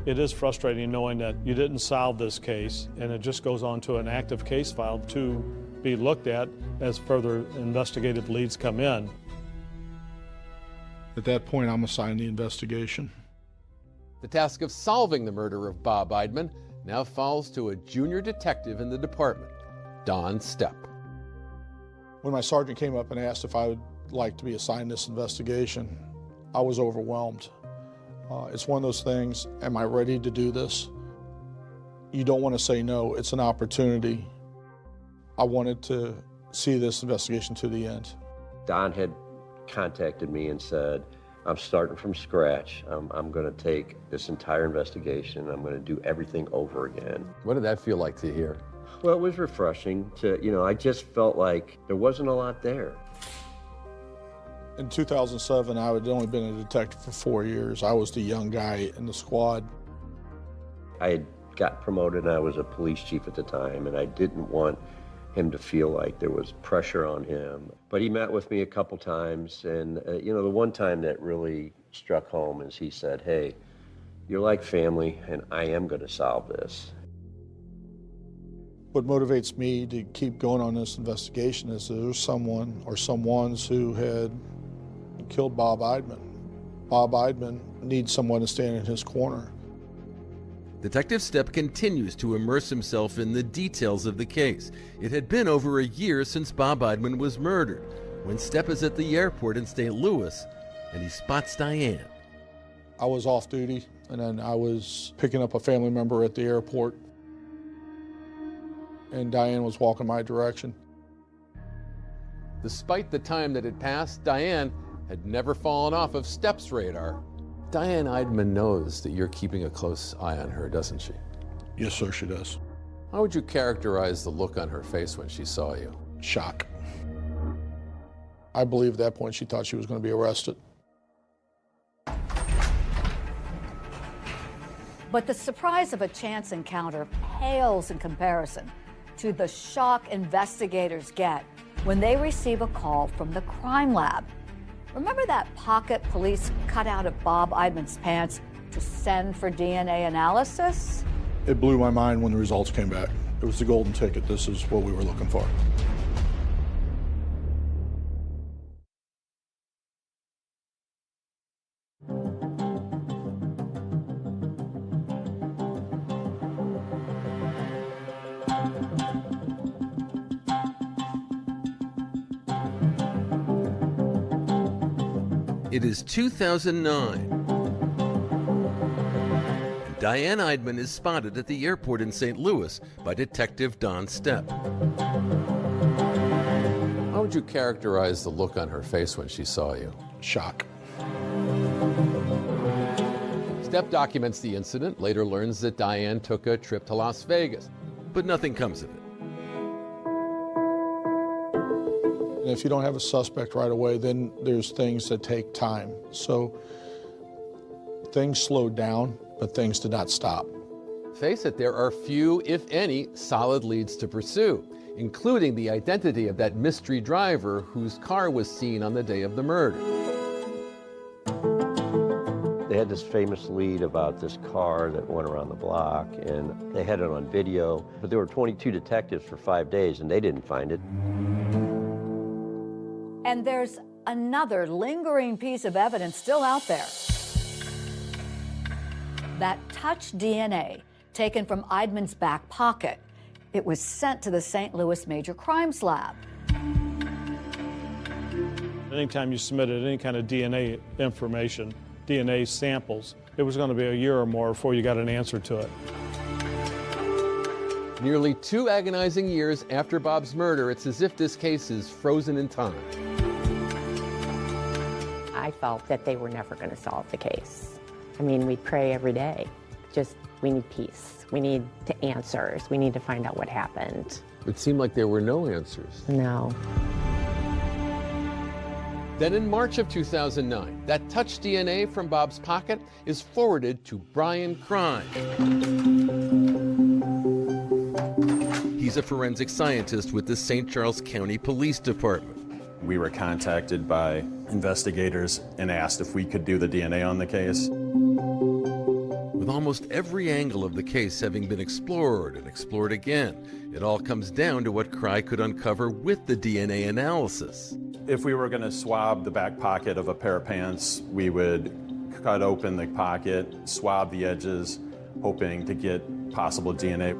it is frustrating knowing that you didn't solve this case and it just goes on to an active case file to be looked at as further investigative leads come in. At that point, I'm assigned the investigation. The task of solving the murder of Bob Eidman now falls to a junior detective in the department, Don Stepp. When my sergeant came up and asked if I would like to be assigned this investigation, I was overwhelmed. It's one of those things, am I ready to do this? You don't want to say no, it's an opportunity. I wanted to see this investigation to the end. Don had contacted me and said, I'm starting from scratch. I'm going to take this entire investigation. I'm going to do everything over again. What did that feel like to hear? Well, it was refreshing to, I just felt like there wasn't a lot there. In 2007, I had only been a detective for 4 years. I was the young guy in the squad. I had got promoted and I was a police chief at the time, and I didn't want him to feel like there was pressure on him. But he met with me a couple times, and the one time that really struck home is he said, hey, you're like family, and I am going to solve this. What motivates me to keep going on this investigation is there's someone or someones who had killed Bob Eidman. Bob Eidman needs someone to stand in his corner. Detective Stepp continues to immerse himself in the details of the case. It had been over a year since Bob Eidman was murdered, when Stepp is at the airport in St. Louis, and he spots Diane. I was off duty, and then I was picking up a family member at the airport, and Diane was walking my direction. Despite the time that had passed, Diane had never fallen off of Stepp's radar. Diane Eidman knows that you're keeping a close eye on her, doesn't she? Yes, sir, she does. How would you characterize the look on her face when she saw you? Shock. I believe at that point she thought she was going to be arrested. But the surprise of a chance encounter pales in comparison to the shock investigators get when they receive a call from the crime lab. Remember that pocket police cutout of Bob Eidman's pants to send for DNA analysis? It blew my mind when the results came back. It was the golden ticket. This is what we were looking for. It is 2009. And Diane Eidman is spotted at the airport in St. Louis by Detective Don Stepp. How would you characterize the look on her face when she saw you? Shock. Stepp documents the incident, later learns that Diane took a trip to Las Vegas. But nothing comes of it. And if you don't have a suspect right away, then there's things that take time. So things slowed down, but things did not stop. Face it, there are few, if any, solid leads to pursue, including the identity of that mystery driver whose car was seen on the day of the murder. They had this famous lead about this car that went around the block, and they had it on video, but there were 22 detectives for 5 days, and they didn't find it. And there's another lingering piece of evidence still out there. That touch DNA taken from Eidman's back pocket. It was sent to the St. Louis Major Crimes Lab. Anytime you submitted any kind of DNA information, DNA samples, it was going to be a year or more before you got an answer to it. Nearly 2 agonizing years after Bob's murder, it's as if this case is frozen in time. I felt that they were never going to solve the case. I mean, we pray every day. Just, we need peace. We need answers. We need to find out what happened. It seemed like there were no answers. No. Then in March of 2009, that touch DNA from Bob's pocket is forwarded to Brian Crine. He's a forensic scientist with the St. Charles County Police Department. We were contacted by investigators and asked if we could do the DNA on the case. With almost every angle of the case having been explored and explored again, it all comes down to what Crye could uncover with the DNA analysis. If we were going to swab the back pocket of a pair of pants, we would cut open the pocket, swab the edges, hoping to get possible DNA.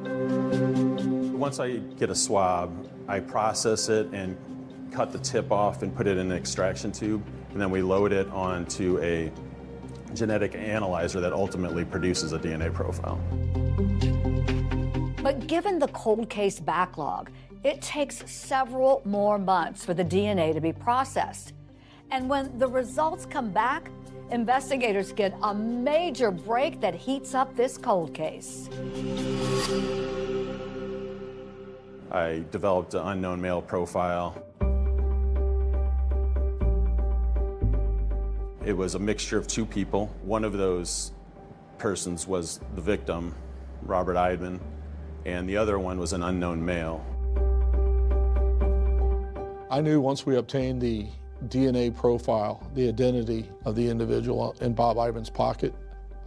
Once I get a swab, I process it and cut the tip off and put it in an extraction tube, and then we load it onto a genetic analyzer that ultimately produces a DNA profile. But given the cold case backlog, it takes several more months for the DNA to be processed. And when the results come back, investigators get a major break that heats up this cold case. I developed an unknown male profile. It was a mixture of 2 people. One of those persons was the victim, Robert Eidman, and the other one was an unknown male. I knew once we obtained the DNA profile, the identity of the individual in Bob Eidman's pocket,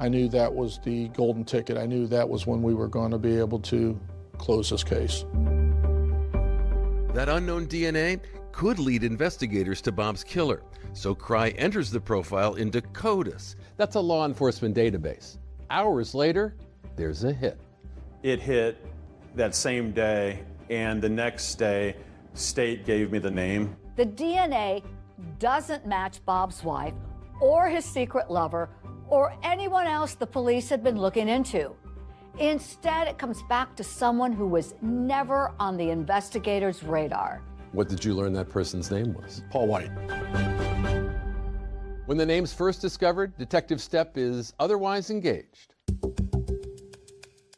I knew that was the golden ticket. I knew that was when we were going to be able to close this case. That unknown DNA could lead investigators to Bob's killer, so Crye enters the profile into CODIS. That's a law enforcement database. Hours later, there's a hit. It hit that same day, and the next day, state gave me the name. The DNA doesn't match Bob's wife or his secret lover or anyone else the police had been looking into. Instead, it comes back to someone who was never on the investigators' radar. What did you learn that person's name was? Paul White. When the name's first discovered, Detective Stepp is otherwise engaged.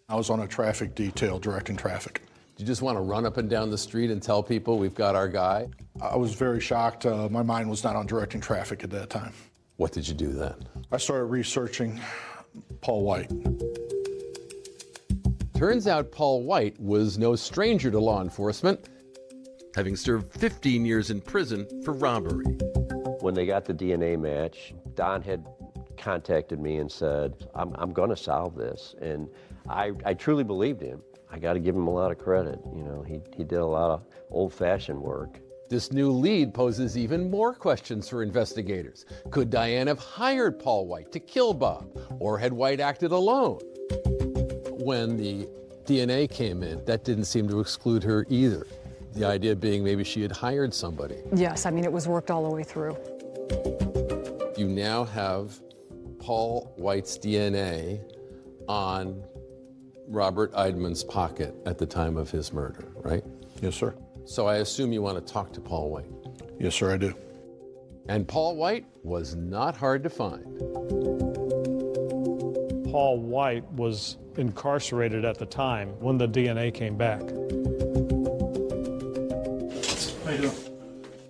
I was on a traffic detail directing traffic. Did you just want to run up and down the street and tell people we've got our guy? I was very shocked. My mind was not on directing traffic at that time. What did you do then? I started researching Paul White. Turns out Paul White was no stranger to law enforcement, having served 15 years in prison for robbery. When they got the DNA match, Don had contacted me and said, I'm going to solve this. And I truly believed him. I got to give him a lot of credit. You know, he did a lot of old-fashioned work. This new lead poses even more questions for investigators. Could Diane have hired Paul White to kill Bob, or had White acted alone? When the DNA came in, that didn't seem to exclude her either. The idea being maybe she had hired somebody. Yes, I mean, it was worked all the way through. You you now have Paul White's DNA on Robert Eidman's pocket at the time of his murder, right? Yes, sir. So I assume you want to talk to Paul White. Yes, sir, I do. And Paul White was not hard to find. Paul White was incarcerated at the time when the DNA came back. How you doing?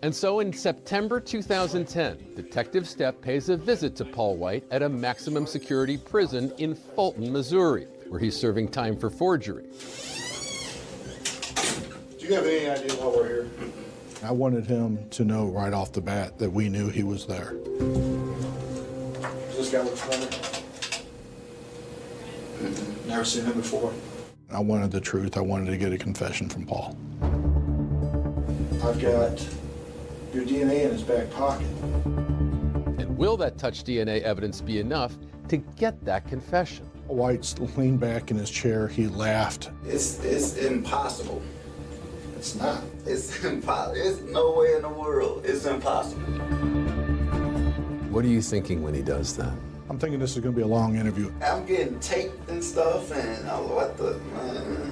And so in September 2010, Detective Stepp pays a visit to Paul White at a maximum security prison in Fulton, Missouri, where he's serving time for forgery. Do you have any idea why we're here? I wanted him to know right off the bat that we knew he was there. Does this guy look familiar? Never seen him before. I wanted the truth. I wanted to get a confession from Paul. I've got your DNA in his back pocket. And will that touch DNA evidence be enough to get that confession? White leaned back in his chair. He laughed. It's impossible. It's not. It's impossible. It's no way in the world. It's impossible. What are you thinking when he does that? I'm thinking this is going to be a long interview. I'm getting taped and stuff, and what the, man.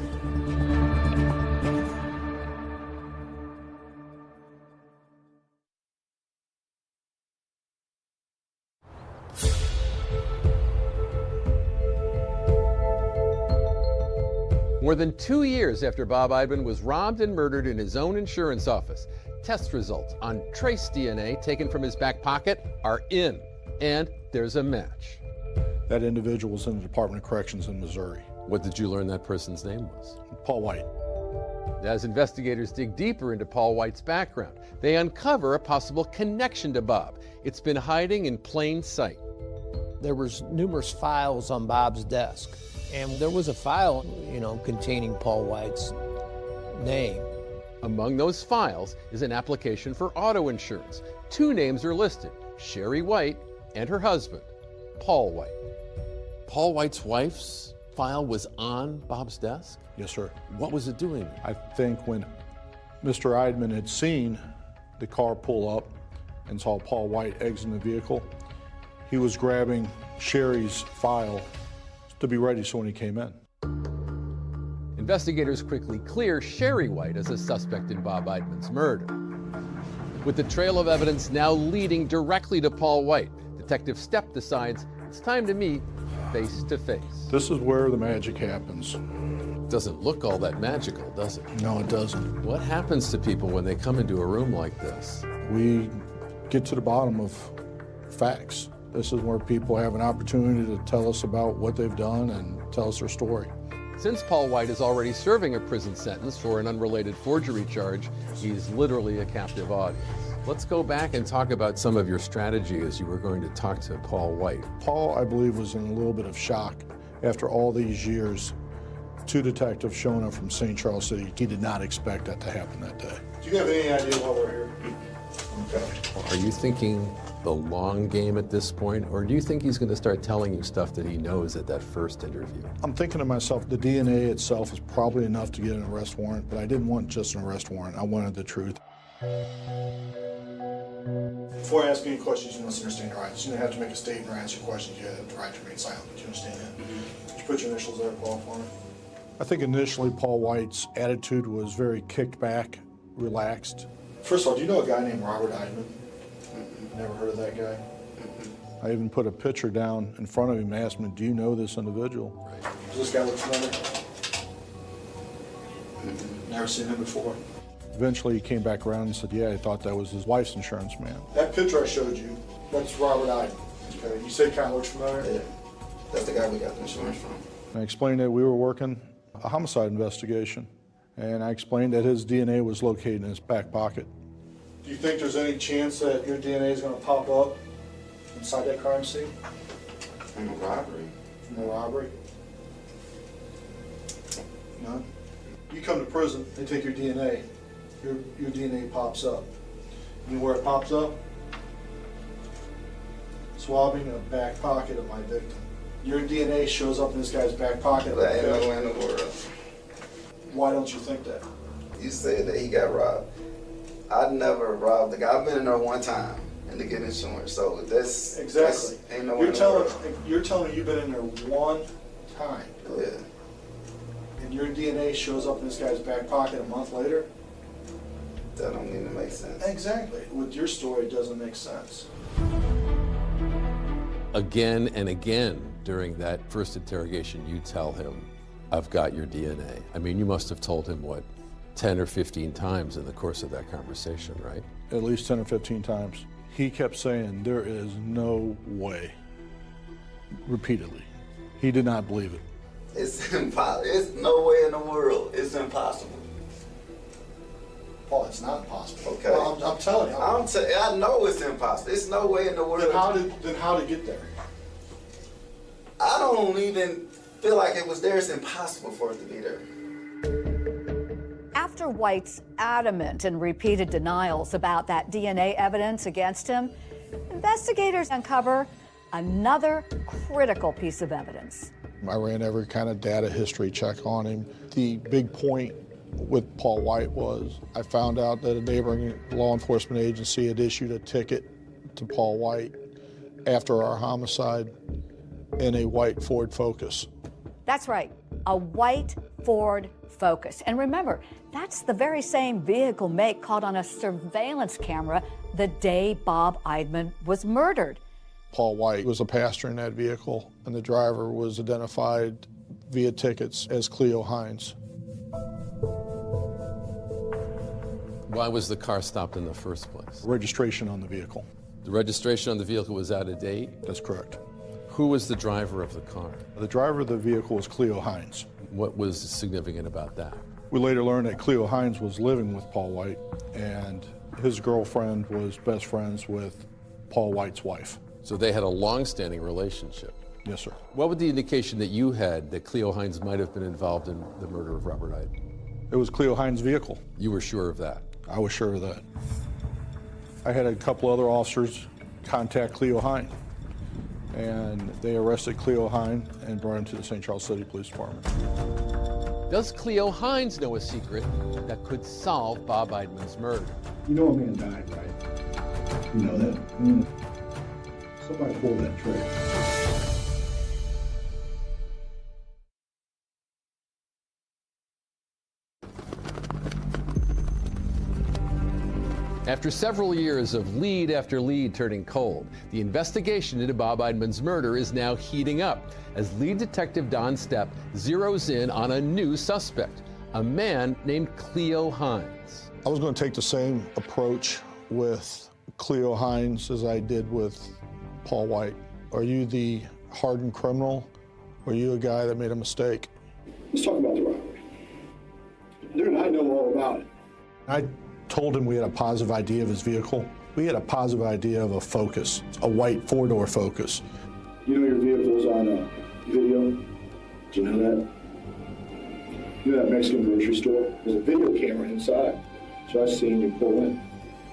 More than 2 years after Bob Eidman was robbed and murdered in his own insurance office, test results on trace DNA taken from his back pocket are in, and there's a match. That individual was in the Department of Corrections in Missouri. What did you learn that person's name was? Paul White. As investigators dig deeper into Paul White's background, they uncover a possible connection to Bob. It's been hiding in plain sight. There was numerous files on Bob's desk, and there was a file, containing Paul White's name. Among those files is an application for auto insurance. 2 names are listed, Sherry White and her husband, Paul White. Paul White's wife's file was on Bob's desk? Yes, sir. What was it doing? I think when Mr. Eidman had seen the car pull up and saw Paul White exit the vehicle, he was grabbing Sherry's file to be ready so when he came in. Investigators quickly clear Sherry White as a suspect in Bob Eidman's murder. With the trail of evidence now leading directly to Paul White, Detective Stepp decides it's time to meet face to face. This is where the magic happens. Doesn't look all that magical, does it? No, it doesn't. What happens to people when they come into a room like this? We get to the bottom of facts. This is where people have an opportunity to tell us about what they've done and tell us their story. Since Paul White is already serving a prison sentence for an unrelated forgery charge, he's literally a captive audience. Let's go back and talk about some of your strategy as you were going to talk to Paul White. Paul, I believe, was in a little bit of shock after all these years. 2 detectives showing up from St. Charles City. He did not expect that to happen that day. Do you have any idea why we're here? Okay. Are you thinking the long game at this point, or do you think he's going to start telling you stuff that he knows at that first interview? I'm thinking to myself, the DNA itself is probably enough to get an arrest warrant, but I didn't want just an arrest warrant. I wanted the truth. Before I ask any questions, you must understand your rights. You don't have to make a statement or answer questions. You have the right to remain silent. Do you understand that? Could you put your initials there, Paul, for me? I think initially Paul White's attitude was very kicked back, relaxed. First of all, do you know a guy named Robert Eidman? Never heard of that guy? I even put a picture down in front of him and asked him, do you know this individual? Does this guy look familiar? Never seen him before. Eventually he came back around and said, yeah, I thought that was his wife's insurance man. That picture I showed you, that's Robert Eidman. Okay, you say kind of looks familiar? Yeah, that's the guy we got the insurance from. I explained that we were working a homicide investigation, and I explained that his DNA was located in his back pocket. Do you think there's any chance that your DNA is going to pop up inside that crime scene? From a robbery. From a robbery? None? You come to prison, they take your DNA. Your DNA pops up. You know where it pops up? Swabbing a back pocket of my victim. Your DNA shows up in this guy's back pocket. That ain't nowhere in the world. Why don't you think that? You said that he got robbed. I never robbed the guy. I've been in there one time, and to get insurance. So that's Exactly. That's, ain't no You're telling me you've been in there one time. Yeah. And your DNA shows up in this guy's back pocket a month later? That don't even make sense. Exactly. With your story, it doesn't make sense. Again and again during that first interrogation, you tell him, I've got your DNA. I mean, you must have told him, what, 10 or 15 times in the course of that conversation, right? At least 10 or 15 times. He kept saying, there is no way. Repeatedly. He did not believe it. It's impossible. It's no way in the world. It's impossible. Paul, it's not impossible. Okay. Well, I'm telling you. I know it's impossible. It's no way in the world. Then how to get there? I don't even feel like it was there. It's impossible for it to be there. After White's adamant and repeated denials about that DNA evidence against him, investigators uncover another critical piece of evidence. I ran every kind of data history check on him. The big point with Paul White was I found out that a neighboring law enforcement agency had issued a ticket to Paul White after our homicide in a white Ford Focus. That's right, a white Ford Focus. And remember, that's the very same vehicle make caught on a surveillance camera the day Bob Eidman was murdered. Paul White was a passenger in that vehicle, and the driver was identified via tickets as Cleo Hines. Why was the car stopped in the first place? Registration on the vehicle. The registration on the vehicle was out of date? That's correct. Who was the driver of the car? The driver of the vehicle was Cleo Hines. What was significant about that? We later learned that Cleo Hines was living with Paul White, and his girlfriend was best friends with Paul White's wife. So they had a long-standing relationship? Yes, sir. What was the indication that you had that Cleo Hines might have been involved in the murder of Robert Eidman? It was Cleo Hines' vehicle. You were sure of that? I was sure of that. I had a couple other officers contact Cleo Hines, and they arrested Cleo Hines and brought him to the St. Charles City Police Department. Does Cleo Hines know a secret that could solve Bob Eidman's murder? You know a man died, right? You know that? Somebody pulled that trigger. After several years of lead after lead turning cold, the investigation into Bob Eidman's murder is now heating up as lead detective Don Stepp zeroes in on a new suspect, a man named Cleo Hines. I was going to take the same approach with Cleo Hines as I did with Paul White. Are you the hardened criminal, or are you a guy that made a mistake? Let's talk about the robbery. Dude, I know all about it. I told him we had a positive idea of his vehicle. We had a positive idea of a Focus, a white four-door Focus. You know your vehicle's on a video? Do you know that? You know that Mexican grocery store? There's a video camera inside. So I seen you pull in.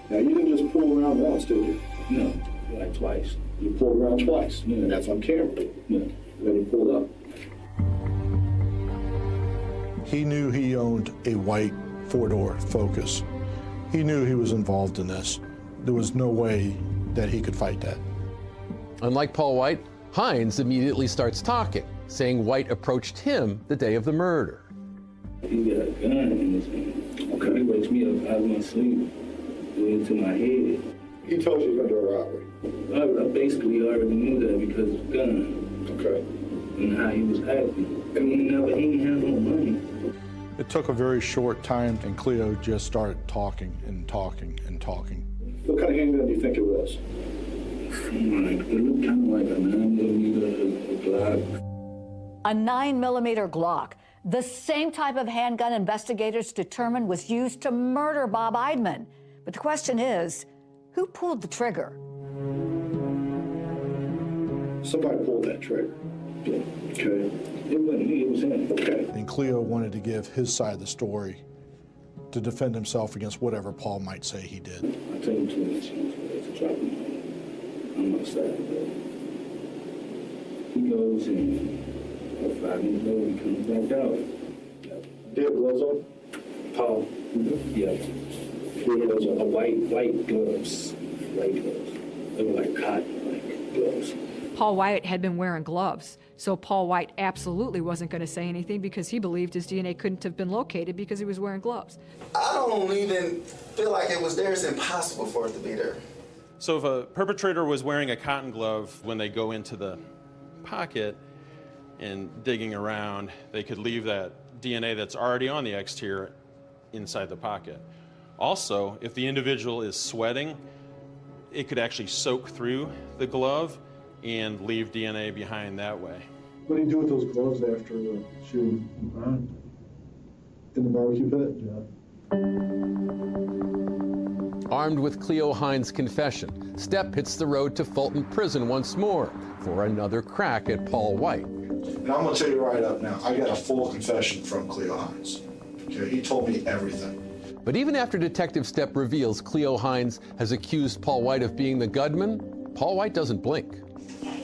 Now, you didn't just pull around once, did you? No, like twice. You pulled around twice, and that's on camera. Yeah. Then you pulled up. He knew he owned a white four-door Focus. He knew he was involved in this. There was no way that he could fight that. Unlike Paul White, Hines immediately starts talking, saying White approached him the day of the murder. He got a gun in his hand. Okay. He wakes me up out of my sleep, into my head. He told you he was going to do a robbery. I basically already knew that because of the gun. Okay. And how he was acting. I mean, he didn't have no money. It took a very short time, and Cleo just started talking and talking and talking. What kind of handgun do you think it was? It looked kind of like a 9mm Glock. A 9mm Glock, the same type of handgun investigators determined was used to murder Bob Eidman. But the question is, who pulled the trigger? Somebody pulled that trigger. Okay. It wasn't me, it was him. Okay. And Cleo wanted to give his side of the story to defend himself against whatever Paul might say he did. I told him too much to drop him. I'm outside. He goes and about 5 minutes later he comes back out. Did he have gloves on? Paul? Yeah. He had gloves on. White gloves. White gloves. They were like cotton, like gloves. Paul White had been wearing gloves, so Paul White absolutely wasn't going to say anything because he believed his DNA couldn't have been located because he was wearing gloves. I don't even feel like it was there. It's impossible for it to be there. So if a perpetrator was wearing a cotton glove when they go into the pocket and digging around, they could leave that DNA that's already on the exterior inside the pocket. Also, if the individual is sweating, it could actually soak through the glove and leave DNA behind that way. What do you do with those gloves after the shooting? In the barbecue pit? Yeah. Armed with Cleo Hines' confession, Stepp hits the road to Fulton Prison once more for another crack at Paul White. And I'm gonna tell you right up now, I got a full confession from Cleo Hines. Okay, he told me everything. But even after Detective Stepp reveals Cleo Hines has accused Paul White of being the gunman, Paul White doesn't blink.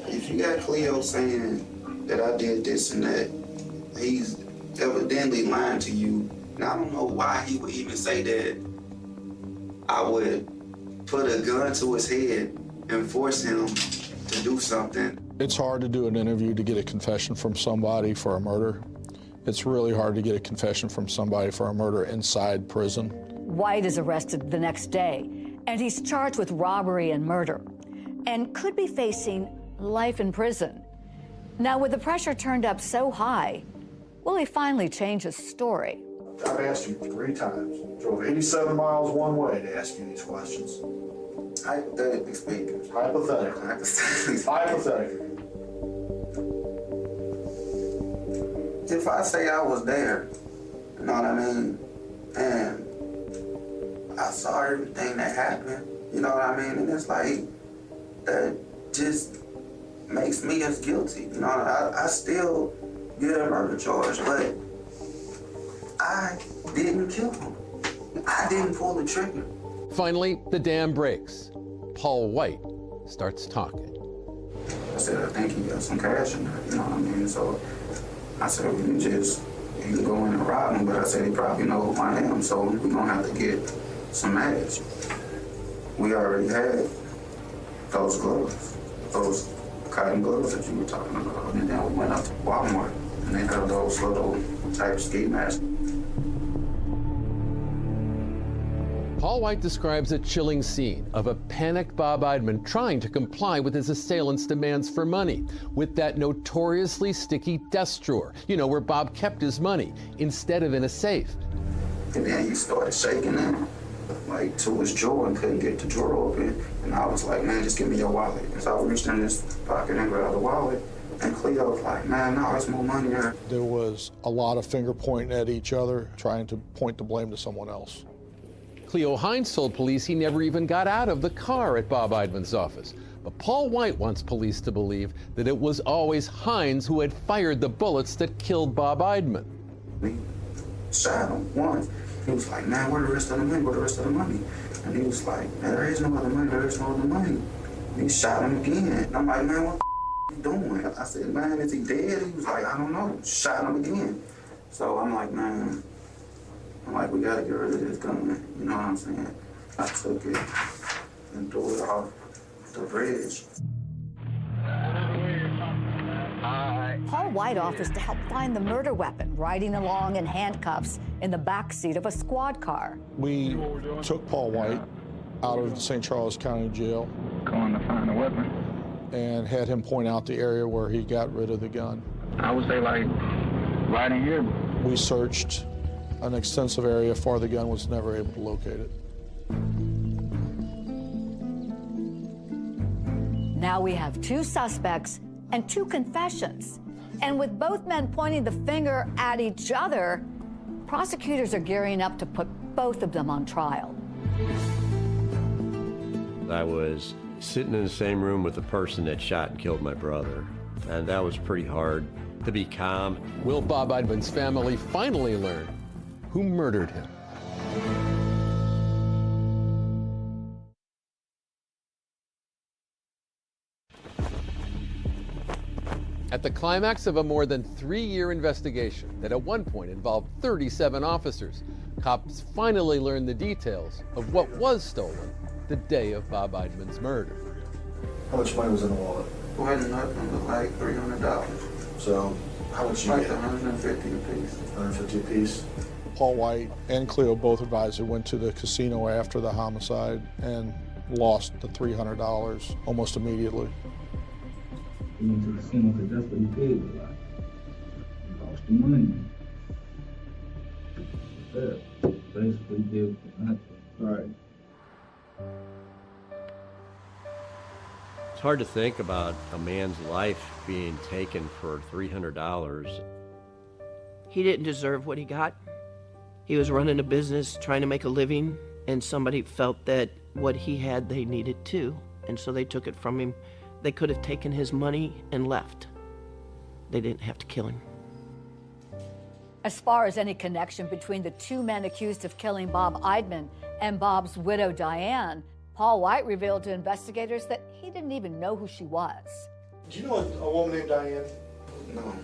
If you got Cleo saying that I did this and that, he's evidently lying to you. And I don't know why he would even say that I would put a gun to his head and force him to do something. It's hard to do an interview to get a confession from somebody for a murder. It's really hard to get a confession from somebody for a murder inside prison. White is arrested the next day, and he's charged with robbery and murder, and could be facing life in prison. Now, with the pressure turned up so high, will he finally change his story? I've asked you 3 times. Drove 87 miles one way to ask you these questions. Hypothetically speaking. Hypothetically. Hypothetically. If I say I was there, you know what I mean, and I saw everything that happened, you know what I mean, and it's like, that just makes me as guilty. You know, I still get a murder charge, but I didn't kill him. I didn't pull the trigger. Finally, the dam breaks. Paul White starts talking. I said, I think he got some cash in there, you know what I mean? So I said, you can go in and rob him, but I said, he probably know who I am, so we're gonna have to get some match. We already had those gloves, those cotton gloves that you were talking about. And then we went up to Walmart and they had those little type ski masks. Paul White describes a chilling scene of a panicked Bob Eidman trying to comply with his assailant's demands for money with that notoriously sticky desk drawer, you know, where Bob kept his money, instead of in a safe. And then he started shaking him, like, to his drawer and couldn't get the drawer open. And I was like, man, just give me your wallet. And so I reached in his pocket and grabbed the wallet. And Cleo was like, man, no, there's more money there. There was a lot of finger pointing at each other, trying to point the blame to someone else. Cleo Hines told police he never even got out of the car at Bob Eidman's office. But Paul White wants police to believe that it was always Hines who had fired the bullets that killed Bob Eidman. We shot him once. He was like, man, where the rest of the money? Where the rest of the money? And he was like, man, there is no other money. There is no other money. And he shot him again. And I'm like, man, what the you doing? I said, man, is he dead? He was like, I don't know. Shot him again. So I'm like, man, we gotta get rid of this gun. You know what I'm saying? I took it and threw it off the bridge. Paul White offers to help find the murder weapon, riding along in handcuffs in the back seat of a squad car. We took Paul White out of the St. Charles County Jail. Going to find the weapon. And had him point out the area where he got rid of the gun. I would say, like, right in here. We searched an extensive area for the gun, was never able to locate it. Now we have 2 suspects and 2 confessions. And with both men pointing the finger at each other, prosecutors are gearing up to put both of them on trial. I was sitting in the same room with the person that shot and killed my brother, and that was pretty hard to be calm. Will Bob Eidman's family finally learn who murdered him? At the climax of a more than 3-year investigation that at one point involved 37 officers, cops finally learned the details of what was stolen the day of Bob Eidman's murder. How much money was in the wallet? Wasn't nothing but like $300. So, how much you like get? $150 a piece. $150 a piece. Paul White and Cleo both advised they went to the casino after the homicide and lost the $300 almost immediately. He went to the casino because that's what he did with life. He lost the money. Yeah, basically did for nothing. Right. It's hard to think about a man's life being taken for $300. He didn't deserve what he got. He was running a business, trying to make a living, and somebody felt that what he had, they needed too. And so they took it from him. They could have taken his money and left. They didn't have to kill him. As far as any connection between the two men accused of killing Bob Eidman and Bob's widow, Diane, Paul White revealed to investigators that he didn't even know who she was. Do you know a woman named Diane? No.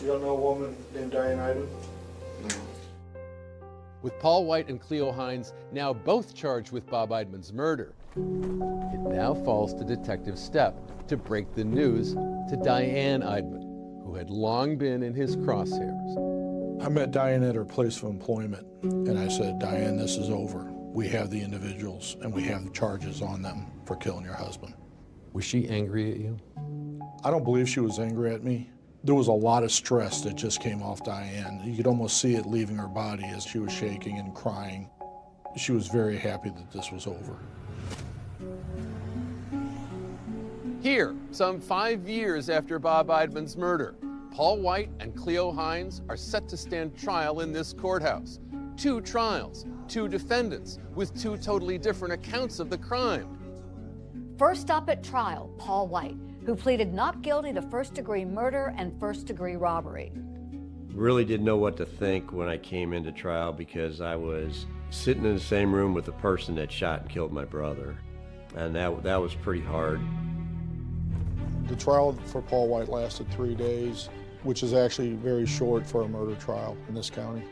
You don't know a woman named Diane Eidman? No. With Paul White and Cleo Hines now both charged with Bob Eidman's murder, it now falls to Detective Stepp to break the news to Diane Eidman, who had long been in his crosshairs. I met Diane at her place of employment, and I said, Diane, this is over. We have the individuals, and we have the charges on them for killing your husband. Was she angry at you? I don't believe she was angry at me. There was a lot of stress that just came off Diane. You could almost see it leaving her body as she was shaking and crying. She was very happy that this was over. Here, some 5 years after Bob Eidman's murder, Paul White and Cleo Hines are set to stand trial in this courthouse. 2 trials, 2 defendants, with 2 totally different accounts of the crime. First up at trial, Paul White, who pleaded not guilty to first-degree murder and first-degree robbery. Really didn't know what to think when I came into trial because I was sitting in the same room with the person that shot and killed my brother. And that was pretty hard. The trial for Paul White lasted 3 days, which is actually very short for a murder trial in this county.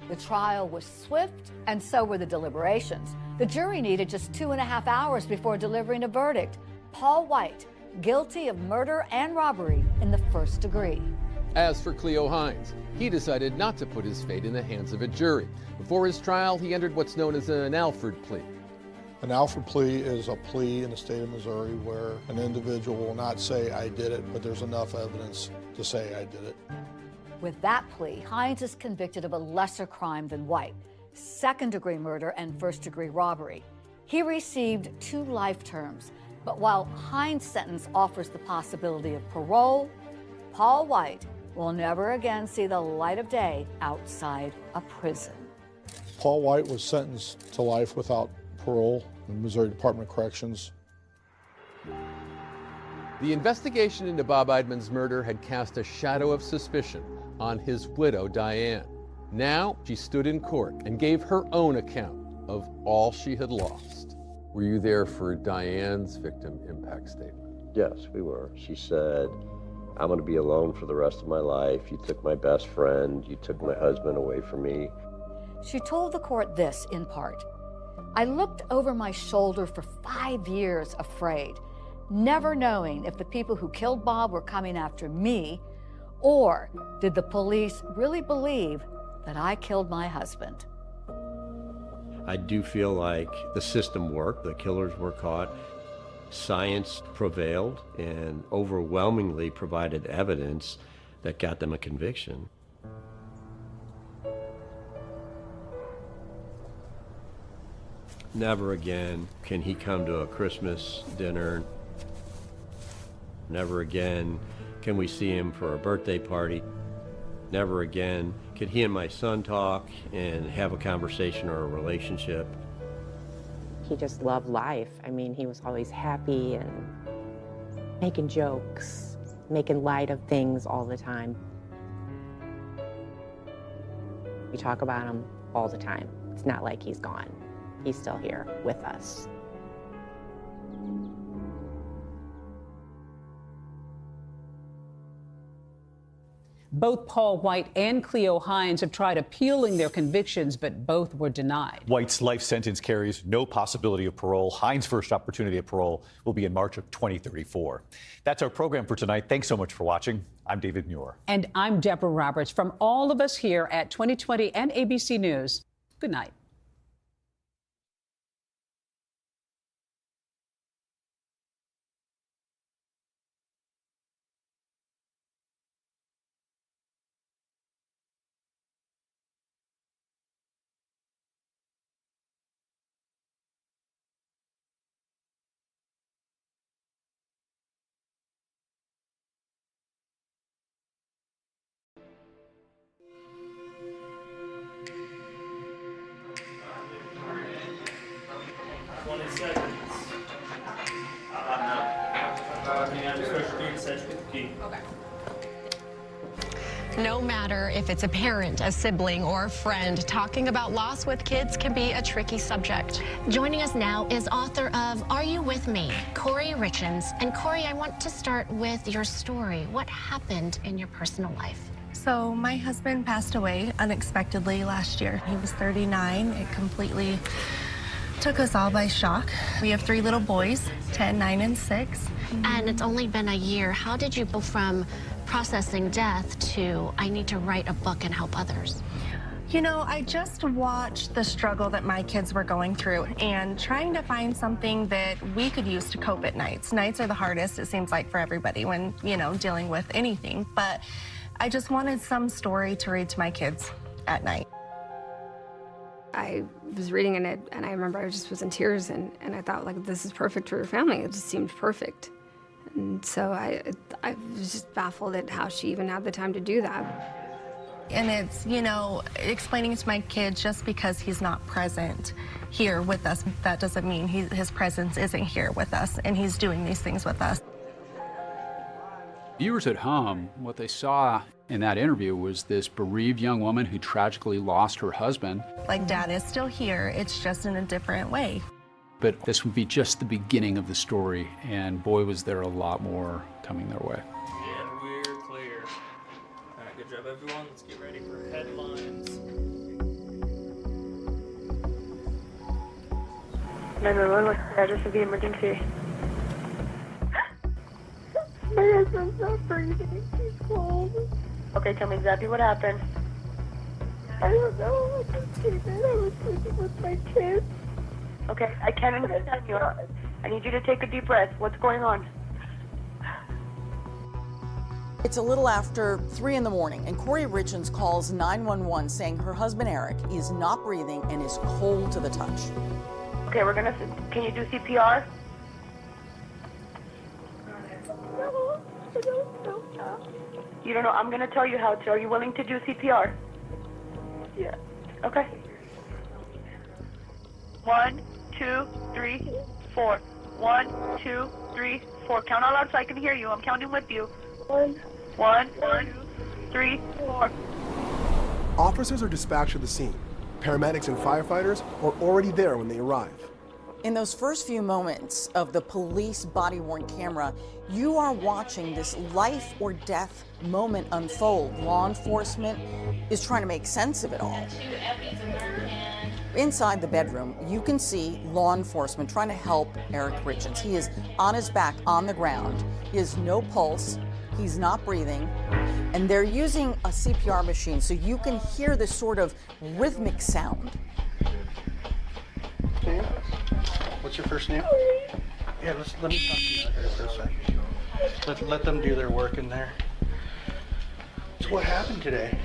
The trial was swift, and so were the deliberations. The jury needed just 2.5 hours before delivering a verdict. Paul White, guilty of murder and robbery in the first degree. As for Cleo Hines, he decided not to put his fate in the hands of a jury. Before his trial, he entered what's known as an Alford plea. An Alford plea is a plea in the state of Missouri where an individual will not say, I did it, but there's enough evidence to say I did it. With that plea, Hines is convicted of a lesser crime than White, second-degree murder and first-degree robbery. He received 2 life terms, but while Hines' sentence offers the possibility of parole, Paul White will never again see the light of day outside a prison. Paul White was sentenced to life without parole in the Missouri Department of Corrections. The investigation into Bob Eidman's murder had cast a shadow of suspicion on his widow, Diane. Now she stood in court and gave her own account of all she had lost. Were you there for Diane's victim impact statement? Yes, we were. She said, I'm going to be alone for the rest of my life. You took my best friend. You took my husband away from me. She told the court this in part. I looked over my shoulder for 5 years afraid, never knowing if the people who killed Bob were coming after me, or did the police really believe that I killed my husband? I do feel like the system worked. The killers were caught. Science prevailed and overwhelmingly provided evidence that got them a conviction. Never again can he come to a Christmas dinner. Never again can we see him for a birthday party. Never again could he and my son talk and have a conversation or a relationship. He just loved life. I mean, he was always happy and making jokes, making light of things all the time. We talk about him all the time. It's not like he's gone. He's still here with us. Both Paul White and Cleo Hines have tried appealing their convictions, but both were denied. White's life sentence carries no possibility of parole. Hines' first opportunity of parole will be in March of 2034. That's our program for tonight. Thanks so much for watching. I'm David Muir. And I'm Deborah Roberts. From all of us here at 2020 and ABC News, good night. No matter if it's a parent, a sibling, or a friend, talking about loss with kids can be a tricky subject. Joining us now is author of Are You With Me?, Kouri Richins. And Kouri, I want to start with your story. What happened in your personal life? So my husband passed away unexpectedly last year. He was 39. It completely took us all by shock. We have 3 little boys, 10, 9, and 6. And it's only been a year. How did you go from processing death to I need to write a book and help others? You know, I just watched the struggle that my kids were going through and trying to find something that we could use to cope at nights. Nights are the hardest, it seems like, for everybody when, you know, dealing with anything. But I just wanted some story to read to my kids at night. I was reading in it, and I remember I just was in tears, and I thought, like, this is perfect for your family. It just seemed perfect. And so I was just baffled at how she even had the time to do that. And it's, you know, explaining to my kids, just because he's not present here with us, that doesn't mean his presence isn't here with us, and he's doing these things with us. Viewers at home, what they saw in that interview was this bereaved young woman who tragically lost her husband. Like, Dad is still here, it's just in a different way. But this would be just the beginning of the story, and boy, was there a lot more coming their way. And we're clear. All right, good job, everyone. Let's get ready for headlines. 911, what's the address of the emergency? My husband's not breathing. He's cold. Okay, tell me exactly what happened. I don't know. I just came in. I was sleeping with my kids. Okay, I can't understand you. I need you to take a deep breath. What's going on? It's a little after 3 in the morning, and Kouri Richins calls 911 saying her husband Eric is not breathing and is cold to the touch. Okay, can you do CPR? No, I don't know how. You don't know, I'm gonna tell you how to. Are you willing to do CPR? Yeah. Okay. 1, 2, 3, 4. 1, 2, 3, 4. Count out loud so I can hear you. I'm counting with you. 1, 2, 3, 4. Officers are dispatched to the scene. Paramedics and firefighters are already there when they arrive. In those first few moments of the police body-worn camera, you are watching this life or death moment unfold. Law enforcement is trying to make sense of it all. Inside the bedroom, you can see law enforcement trying to help Eric Richins. He is on his back on the ground. He has no pulse. He's not breathing. And they're using a CPR machine, so you can hear this sort of rhythmic sound. What's your first name? Yeah, let me talk to you out here for a second. Let them do their work in there. So what happened today?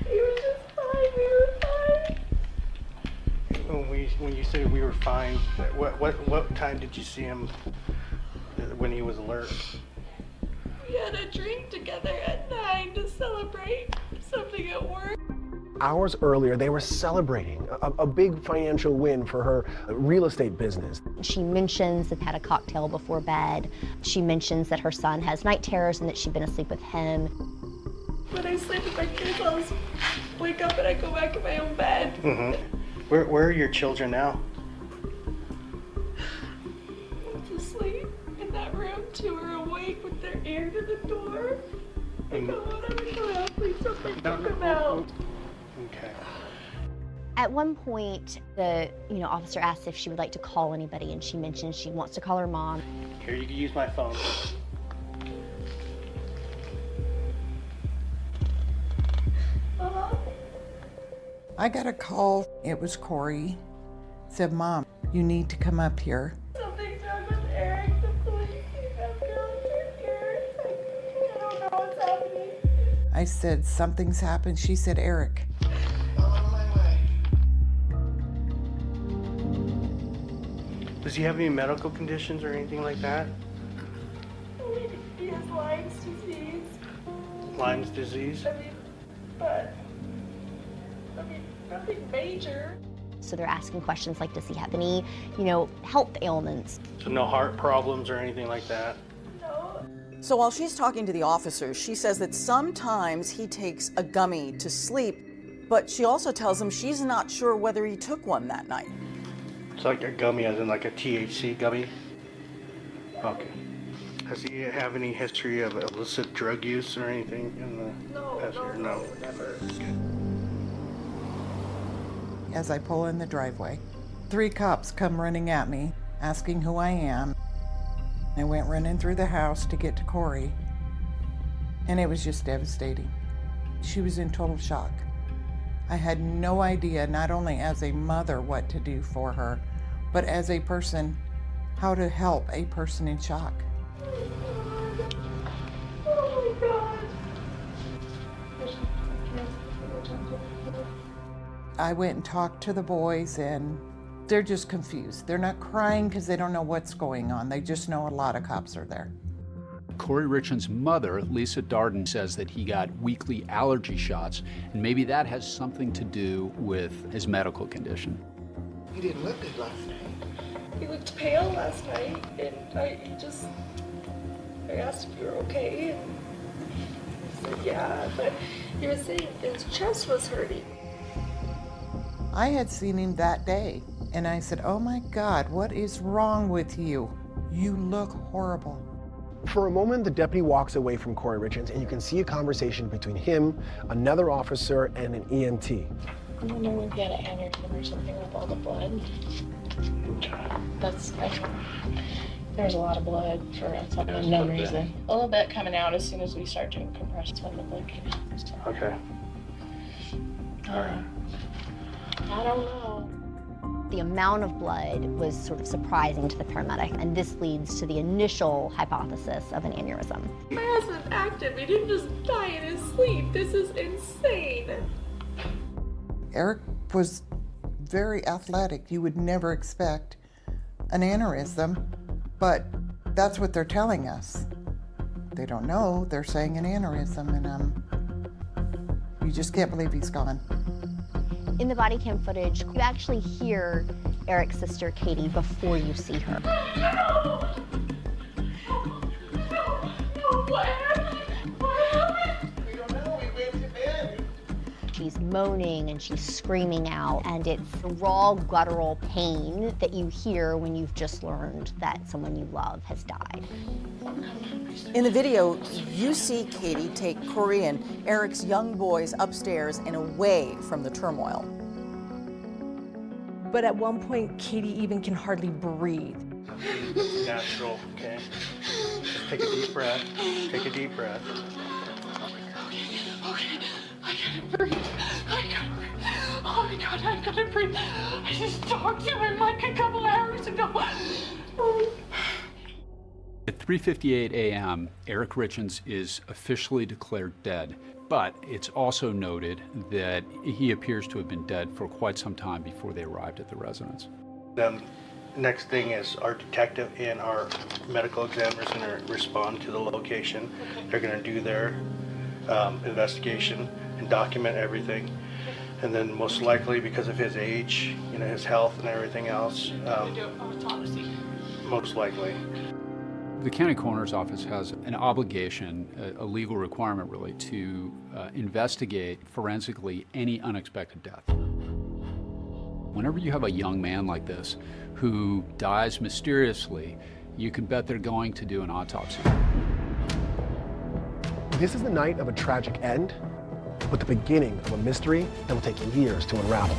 He was just fine. We were fine. When you say we were fine, what time did you see him when he was alert? We had a drink together at 9 to celebrate something at work. Hours earlier, they were celebrating a big financial win for her real estate business. She mentions that had a cocktail before bed. She mentions that her son has night terrors and that she'd been asleep with him. When I sleep with my kids, I'll just wake up and I go back in my own bed. Mm-hmm. Where are your children now? Asleep in that room, 2 are awake. ear to the door. Come on, please don't come out. Okay. At one point, the officer asked if she would like to call anybody, and she mentioned she wants to call her mom. Here, you can use my phone. I got a call. It was Kouri. Said, Mom, you need to come up here. Something's wrong with Eric. The police. I'm so scared. I don't know what's happening. I said, something's happened. She said, Eric. Does he have any medical conditions or anything like that? He has Lyme's disease. Lyme's disease? Nothing major. So they're asking questions like, does he have any, health ailments? So no heart problems or anything like that? So while she's talking to the officers, she says that sometimes he takes a gummy to sleep, but she also tells them she's not sure whether he took one that night. It's like a gummy, as in like a THC gummy? Okay. Does he have any history of illicit drug use or anything in the past year? No, never. As I pull in the driveway, 3 cops come running at me, asking who I am. I went running through the house to get to Kouri, and it was just devastating. She was in total shock. I had no idea, not only as a mother, what to do for her, but as a person, how to help a person in shock. Oh my God. I went and talked to the boys, and they're just confused. They're not crying because they don't know what's going on. They just know a lot of cops are there. Kouri Richins' mother, Lisa Darden, says that he got weekly allergy shots, and maybe that has something to do with his medical condition. He didn't look good last night. He looked pale last night, and I asked if you were okay, and he said yeah, but he was saying his chest was hurting. I had seen him that day, and I said, oh my God, what is wrong with you? You look horrible. For a moment, the deputy walks away from Kouri Richins, and you can see a conversation between him, another officer, and an EMT. I'm wondering if he had an aneurysm or something with all the blood. There's a lot of blood for some unknown reason. A little bit coming out as soon as we start doing compressions when the blood came out. So, okay. All right. I don't know. The amount of blood was sort of surprising to the paramedic, and this leads to the initial hypothesis of an aneurysm. My husband's active. He didn't just die in his sleep. This is insane. Eric was very athletic. You would never expect an aneurysm, but that's what they're telling us. They don't know. They're saying an aneurysm, and you just can't believe he's gone. In the body cam footage, you actually hear Eric's sister, Katie, before you see her. What happened? We don't know. We went to bed. She's moaning and she's screaming out, and it's raw guttural pain that you hear when you've just learned that someone you love has died. In the video, you see Katie take Kouri and Eric's young boys upstairs and away from the turmoil. But at one point, Katie even can hardly breathe. Natural, okay? Just take a deep breath. Take a deep breath. Okay. I gotta breathe. Oh my God, I gotta breathe. I just talked to him like a couple hours ago. At 3:58 a.m., Eric Richins is officially declared dead, but it's also noted that he appears to have been dead for quite some time before they arrived at the residence. The next thing is our detective and our medical examiners are going to respond to the location. They're going to do their investigation and document everything. And then most likely, because of his age, his health and everything else, most likely. The county coroner's office has an obligation, a legal requirement really, to investigate forensically any unexpected death. Whenever you have a young man like this who dies mysteriously, you can bet they're going to do an autopsy. This is the night of a tragic end, but the beginning of a mystery that will take years to unravel.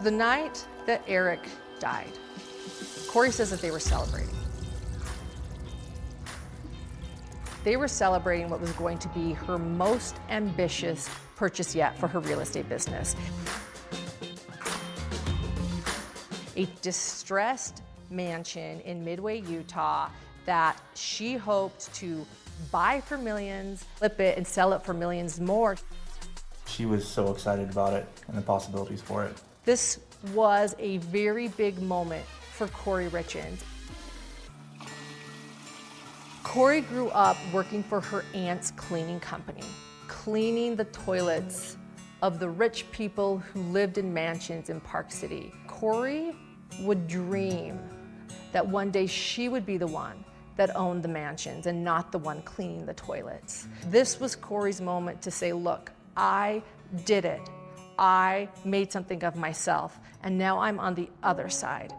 The night that Eric died, Kouri says that they were celebrating. They were celebrating what was going to be her most ambitious purchase yet for her real estate business. A distressed mansion in Midway, Utah that she hoped to buy for millions, flip it, and sell it for millions more. She was so excited about it and the possibilities for it. This was a very big moment for Kouri Richins. Kouri grew up working for her aunt's cleaning company, cleaning the toilets of the rich people who lived in mansions in Park City. Kouri would dream that one day she would be the one that owned the mansions and not the one cleaning the toilets. This was Kouri's moment to say, look, I did it. I made something of myself, and now I'm on the other side.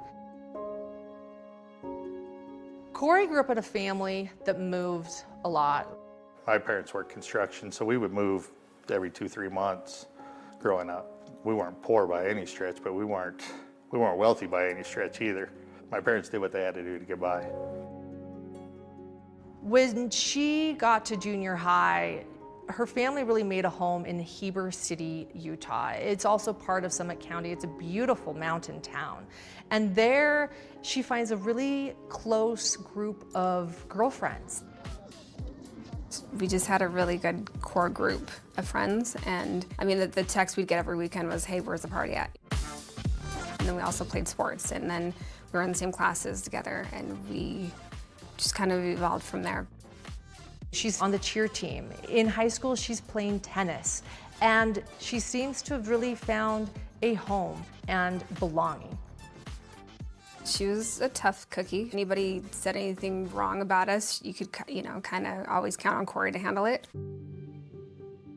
Kouri grew up in a family that moved a lot. My parents worked construction, so we would move every 2-3 months growing up. We weren't poor by any stretch, but we weren't wealthy by any stretch either. My parents did what they had to do to get by. When she got to junior high, her family really made a home in Heber City, Utah. It's also part of Summit County. It's a beautiful mountain town. And there she finds a really close group of girlfriends. We just had a really good core group of friends. And I mean, the text we'd get every weekend was, hey, where's the party at? And then we also played sports. And then we were in the same classes together. And we just kind of evolved from there. She's on the cheer team. In high school, she's playing tennis. And she seems to have really found a home and belonging. She was a tough cookie. Anybody said anything wrong about us, you could, kind of always count on Kouri to handle it.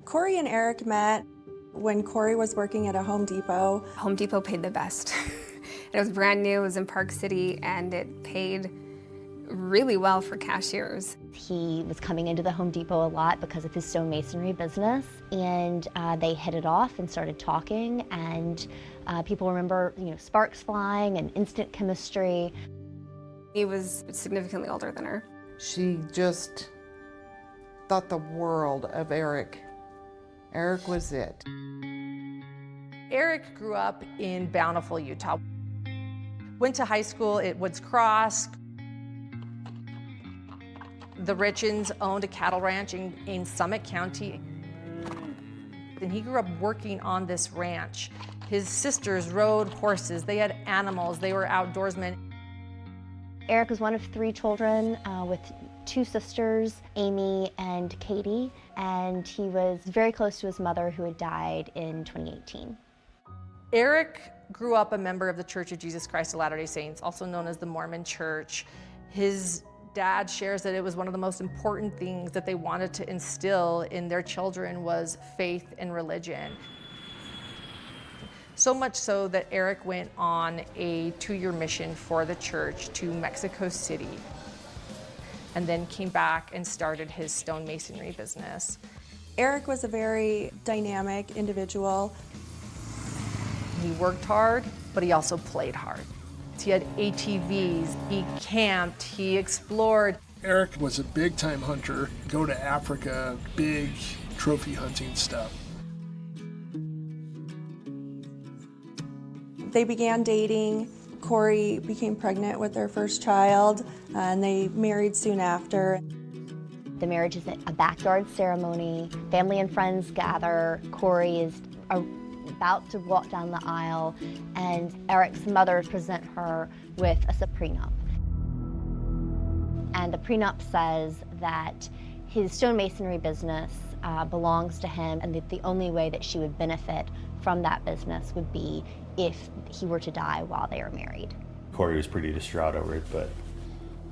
Kouri and Eric met when Kouri was working at a Home Depot. Home Depot paid the best. It was brand new, it was in Park City, and it paid really well for cashiers. He was coming into the Home Depot a lot because of his stonemasonry business, and they hit it off and started talking, and people remember, sparks flying and instant chemistry. He was significantly older than her. She just thought the world of Eric. Eric was it. Eric grew up in Bountiful, Utah. Went to high school at Woods Cross. The Richins owned a cattle ranch in Summit County. And he grew up working on this ranch. His sisters rode horses, they had animals, they were outdoorsmen. Eric was one of 3 children with 2 sisters, Amy and Katie, and he was very close to his mother who had died in 2018. Eric grew up a member of the Church of Jesus Christ of Latter-day Saints, also known as the Mormon Church. His dad shares that it was one of the most important things that they wanted to instill in their children was faith and religion. So much so that Eric went on a 2-year mission for the church to Mexico City and then came back and started his stonemasonry business. Eric was a very dynamic individual. He worked hard, but he also played hard. He had ATVs, he camped, he explored. Eric was a big-time hunter, go to Africa, big trophy hunting stuff. They began dating. Kouri became pregnant with their first child, and they married soon after. The marriage is a backyard ceremony. Family and friends gather. Kouri is about to walk down the aisle, and Eric's mother present her with a prenup. And the prenup says that his stonemasonry business belongs to him, and that the only way that she would benefit from that business would be if he were to die while they are married. Kouri was pretty distraught over it, but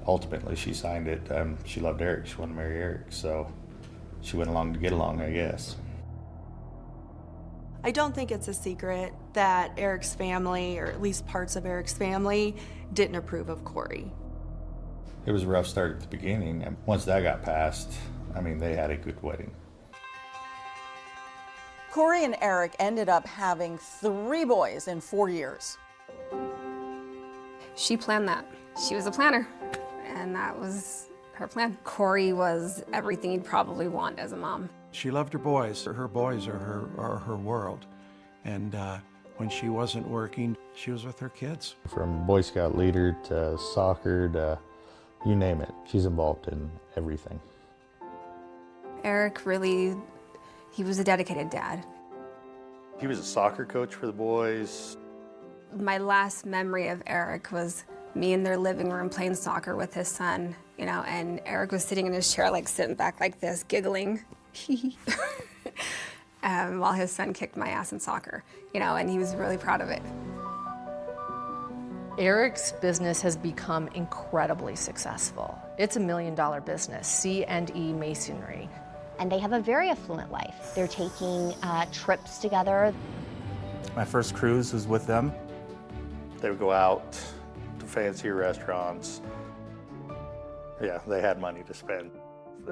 ultimately she signed it. She loved Eric, she wanted to marry Eric, so she went along to get along, I guess. I don't think it's a secret that Eric's family, or at least parts of Eric's family, didn't approve of Kouri. It was a rough start at the beginning, and once that got passed, I mean, they had a good wedding. Kouri and Eric ended up having 3 boys in 4 years. She planned that. She was a planner, and that was her plan. Kouri was everything you'd probably want as a mom. She loved her boys. Her boys are her world. And when she wasn't working, she was with her kids. From Boy Scout leader to soccer to you name it, she's involved in everything. Eric really, he was a dedicated dad. He was a soccer coach for the boys. My last memory of Eric was me in their living room playing soccer with his son, you know, and Eric was sitting in his chair, like sitting back like this, giggling, while his son kicked my ass in soccer, you know, and he was really proud of it. Eric's business has become incredibly successful. It's $1 million business, C&E Masonry. And they have a very affluent life. They're taking trips together. My first cruise was with them. They would go out to fancier restaurants. Yeah, they had money to spend.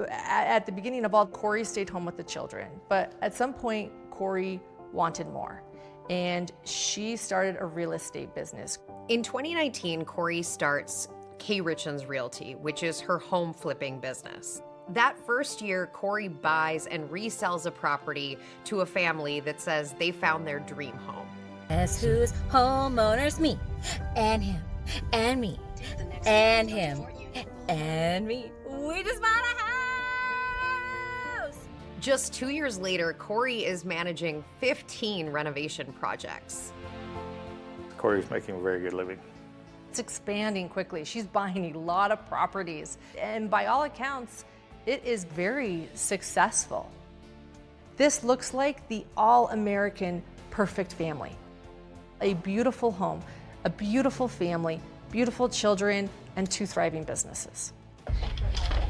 At the beginning of all, Kouri stayed home with the children, but at some point, Kouri wanted more, and she started a real estate business. In 2019, Kouri starts Kouri Richins Realty, which is her home flipping business. That first year, Kouri buys and resells a property to a family that says they found their dream home. Guess who's homeowners? Me, and him, and me, and him, and me. We just bought a house! Just 2 years later, Kouri is managing 15 renovation projects. Kouri's making a very good living. It's expanding quickly. She's buying a lot of properties, and by all accounts, it is very successful. This looks like the all-American perfect family. A beautiful home, a beautiful family, beautiful children, and 2 thriving businesses.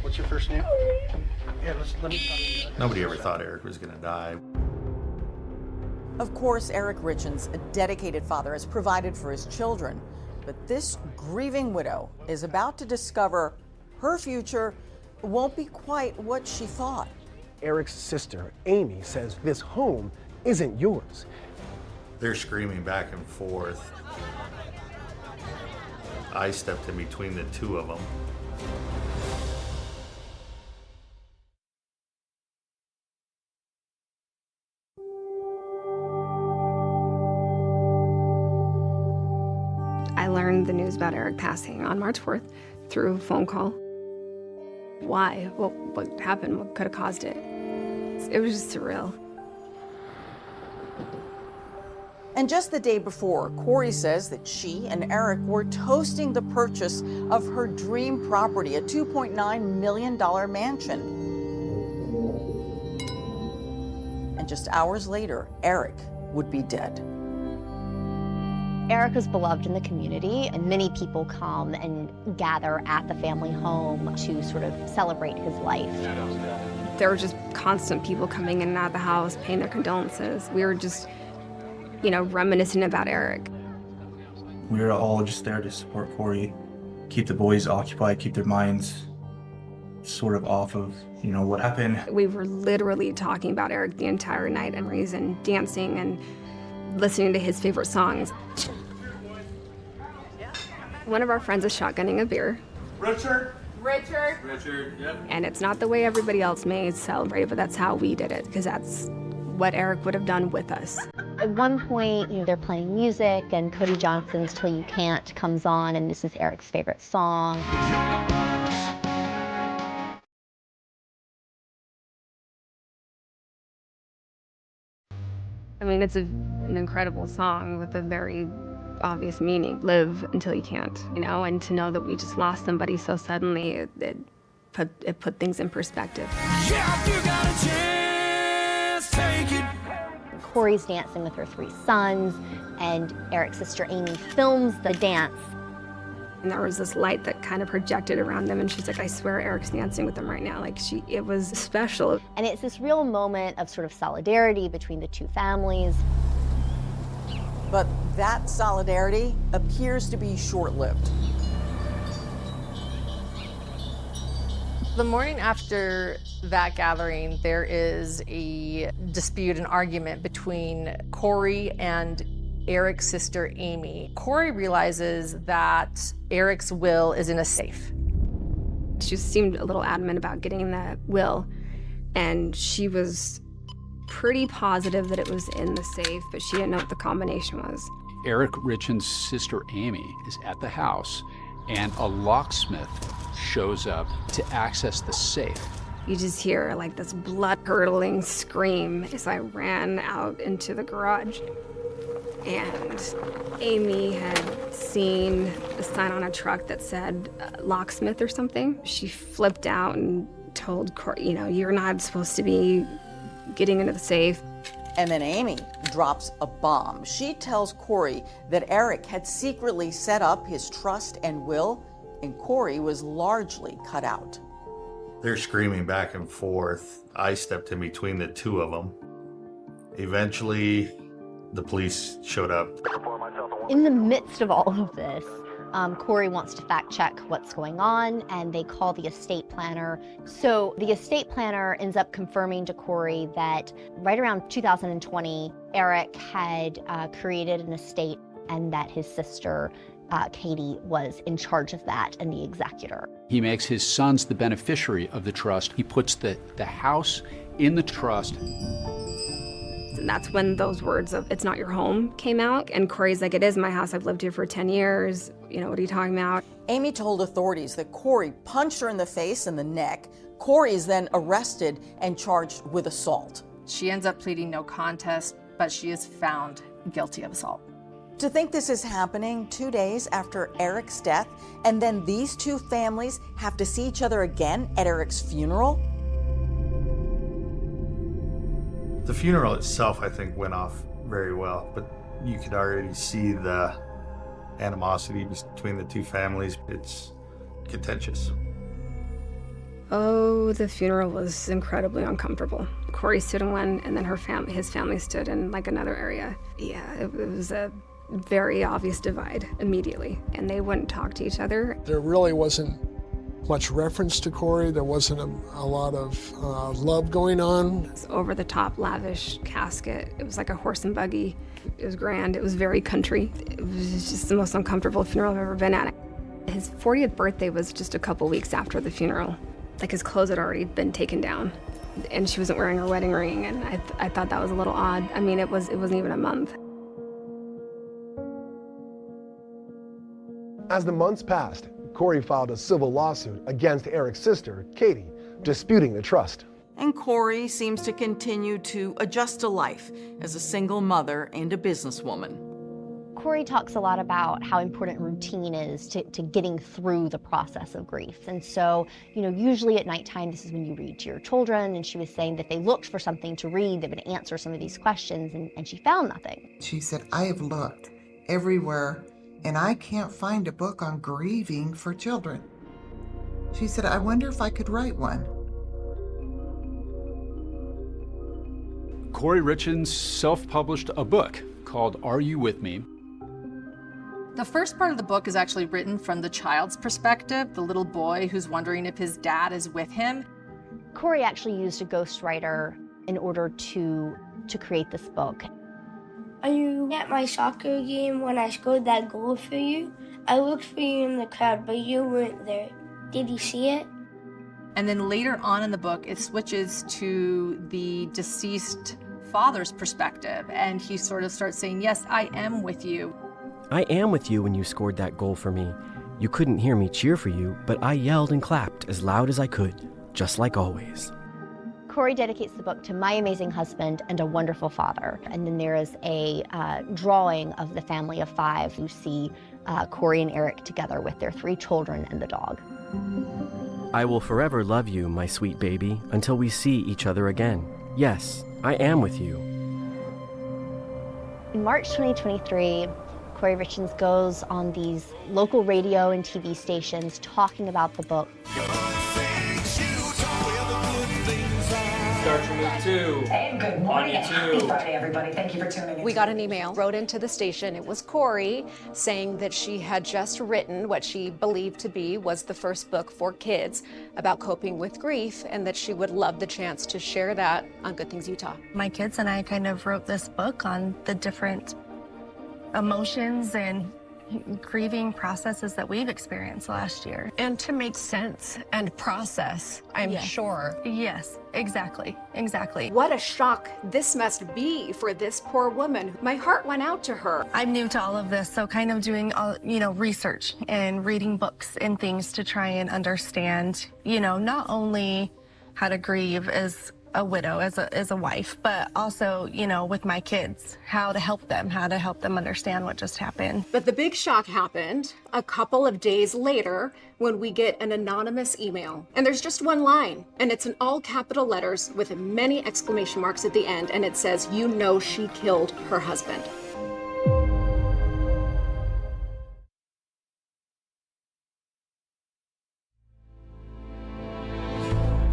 What's your first name? Yeah, let me talk to you. Nobody ever thought Eric was going to die. Of course, Eric Richins, a dedicated father, has provided for his children. But this grieving widow is about to discover her future won't be quite what she thought. Eric's sister, Amy, says this home isn't yours. They're screaming back and forth. I stepped in between the 2 of them. I learned the news about Eric passing on March 4th through a phone call. Why? What happened? What could have caused it? It was just surreal. And just the day before, Kouri says that she and Eric were toasting the purchase of her dream property, a $2.9 million mansion. And just hours later, Eric would be dead. Eric was beloved in the community, and many people come and gather at the family home to sort of celebrate his life. There were just constant people coming in and out of the house, paying their condolences. We were just, you know, reminiscing about Eric. We were all just there to support Kouri, keep the boys occupied, keep their minds sort of off of, you know, what happened. We were literally talking about Eric the entire night and reason, dancing and listening to his favorite songs. One of our friends is shotgunning a beer. Richard, yep. And it's not the way everybody else may celebrate it, but that's how we did it, because that's what Eric would have done with us. At one point, you know, they're playing music, and Cody Johnson's "Till You Can't" comes on, and this is Eric's favorite song. I mean, it's an incredible song with a very obvious meaning. Live until you can't, you know, and to know that we just lost somebody so suddenly, it put things in perspective. Yeah, you got a chance, take it. Kouri's dancing with her 3 sons, and Eric's sister Amy films the dance. And there was this light that kind of projected around them, and she's like, I swear Eric's dancing with them right now. Like, it was special. And it's this real moment of sort of solidarity between the two families. But that solidarity appears to be short-lived. The morning after that gathering, there is a dispute, an argument between Kouri and Eric's sister, Amy. Kouri realizes that Eric's will is in a safe. She seemed a little adamant about getting the will, and she was pretty positive that it was in the safe, but she didn't know what the combination was. Eric Richins' sister, Amy, is at the house, and a locksmith shows up to access the safe. You just hear like this blood-curdling scream as I ran out into the garage. And Amy had seen a sign on a truck that said locksmith or something. She flipped out and told Kouri, you know, you're not supposed to be getting into the safe. And then Amy drops a bomb. She tells Kouri that Eric had secretly set up his trust and will, and Kouri was largely cut out. They're screaming back and forth. I stepped in between the two of them. Eventually, the police showed up. In the midst of all of this, Kouri wants to fact check what's going on, and they call the estate planner. So the estate planner ends up confirming to Kouri that right around 2020, Eric had created an estate and that his sister, Katie, was in charge of that and the executor. He makes his sons the beneficiary of the trust. He puts the house in the trust. And that's when those words of, it's not your home, came out. And Kouri's like, it is my house. I've lived here for 10 years. You know, what are you talking about? Amy told authorities that Kouri punched her in the face and the neck. Kouri is then arrested and charged with assault. She ends up pleading no contest, but she is found guilty of assault. To think this is happening 2 days after Eric's death, and then these two families have to see each other again at Eric's funeral? The funeral itself, I think, went off very well, but you could already see the animosity between the two families. It's contentious. Oh, the funeral was incredibly uncomfortable. Kouri stood in one, and then his family stood in like another area. Yeah, it was a very obvious divide immediately, and they wouldn't talk to each other. There really wasn't much reference to Kouri. There wasn't a lot of love going on. It was over-the-top, lavish casket. It was like a horse and buggy. It was grand. It was very country. It was just the most uncomfortable funeral I've ever been at. His 40th birthday was just a couple weeks after the funeral. Like, his clothes had already been taken down, and she wasn't wearing her wedding ring, and I thought that was a little odd. I mean, it wasn't even a month. As the months passed, Kouri filed a civil lawsuit against Eric's sister, Katie, disputing the trust. And Kouri seems to continue to adjust to life as a single mother and a businesswoman. Kouri talks a lot about how important routine is to getting through the process of grief. And so, you know, usually at nighttime, this is when you read to your children, and she was saying that they looked for something to read that would answer some of these questions, and she found nothing. She said, I have looked everywhere, and I can't find a book on grieving for children. She said, I wonder if I could write one. Kouri Richins self-published a book called Are You With Me? The first part of the book is actually written from the child's perspective, the little boy who's wondering if his dad is with him. Kouri actually used a ghostwriter in order to create this book. Are you at my soccer game when I scored that goal for you? I looked for you in the crowd, but you weren't there. Did you see it? And then later on in the book, it switches to the deceased father's perspective, and he sort of starts saying, yes, I am with you. I am with you when you scored that goal for me. You couldn't hear me cheer for you, but I yelled and clapped as loud as I could, just like always. Kouri dedicates the book to my amazing husband and a wonderful father. And then there is a drawing of the family of 5. You see Kouri and Eric together with their 3 children and the dog. I will forever love you, my sweet baby, until we see each other again. Yes, I am with you. In March 2023, Kouri Richins goes on these local radio and TV stations talking about the book. Start your move 2. Hey, good morning. On you 2. Happy Friday, everybody. Thank you for tuning in. We got an email, wrote into the station. It was Kouri saying that she had just written what she believed to be was the first book for kids about coping with grief, and that she would love the chance to share that on Good Things Utah. My kids and I kind of wrote this book on the different emotions and grieving processes that we've experienced last year. And to make sense and process, I'm sure. Yes, exactly. What a shock this must be for this poor woman. My heart went out to her. I'm new to all of this, so kind of doing all, research and reading books and things to try and understand, not only how to grieve as a widow, as a wife, but also, with my kids, how to help them understand what just happened. But the big shock happened a couple of days later when we get an anonymous email. And there's just one line, and it's in all capital letters with many exclamation marks at the end, and it says, she killed her husband.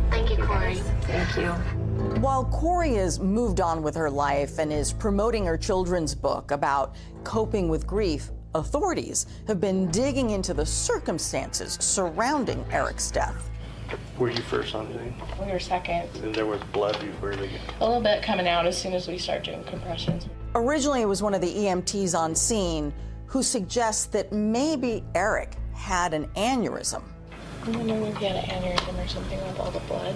Thank you, Kouri. Thank you. While Kouri has moved on with her life and is promoting her children's book about coping with grief, authorities have been digging into the circumstances surrounding Eric's death. Were you first on scene? We were second. And there was blood before they get... A little bit coming out as soon as we start doing compressions. Originally, it was one of the EMTs on scene who suggests that maybe Eric had an aneurysm. I don't know if he had an aneurysm or something with all the blood.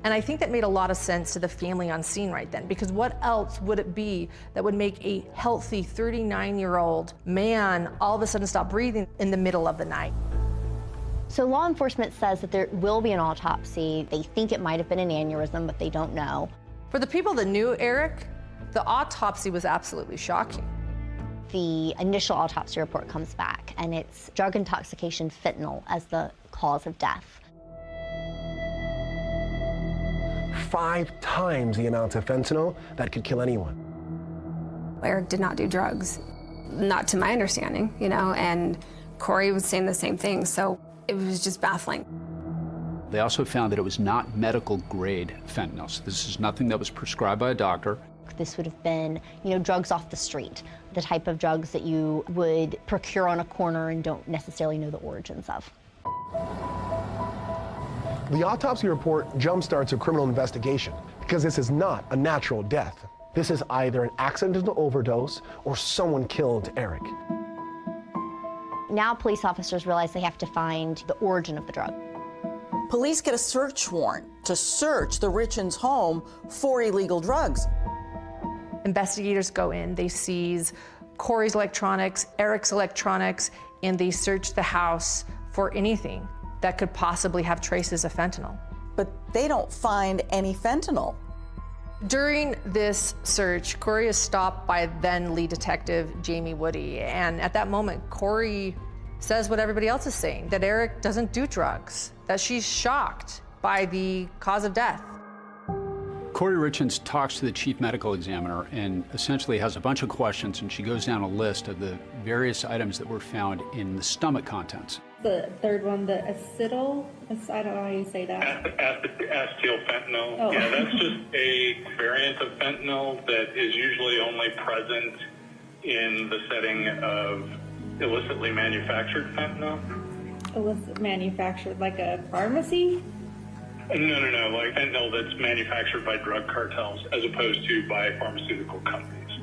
And I think that made a lot of sense to the family on scene right then, because what else would it be that would make a healthy 39-year-old man all of a sudden stop breathing in the middle of the night? So law enforcement says that there will be an autopsy. They think it might have been an aneurysm, but they don't know. For the people that knew Eric, the autopsy was absolutely shocking. The initial autopsy report comes back, and it's drug intoxication, fentanyl, as the cause of death. 5 times the amount of fentanyl that could kill anyone. Eric did not do drugs, not to my understanding, and Kouri was saying the same thing, so it was just baffling. They also found that it was not medical grade fentanyl. So this is nothing that was prescribed by a doctor. This would have been, drugs off the street, the type of drugs that you would procure on a corner and don't necessarily know the origins of. The autopsy report jumpstarts a criminal investigation because this is not a natural death. This is either an accidental overdose or someone killed Eric. Now police officers realize they have to find the origin of the drug. Police get a search warrant to search the Richins' home for illegal drugs. Investigators go in, they seize Kouri's electronics, Eric's electronics, and they search the house for anything that could possibly have traces of fentanyl. But they don't find any fentanyl. During this search, Kouri is stopped by then lead detective Jamie Woody, and at that moment, Kouri says what everybody else is saying, that Eric doesn't do drugs, that she's shocked by the cause of death. Kouri Richins talks to the chief medical examiner and essentially has a bunch of questions, and she goes down a list of the various items that were found in the stomach contents. The third one, the acetyl, I don't know how you say that. Acetylfentanyl. Oh. Yeah, that's just a variant of fentanyl that is usually only present in the setting of illicitly manufactured fentanyl. Illicit manufactured, like a pharmacy? No, like fentanyl that's manufactured by drug cartels as opposed to by pharmaceutical companies.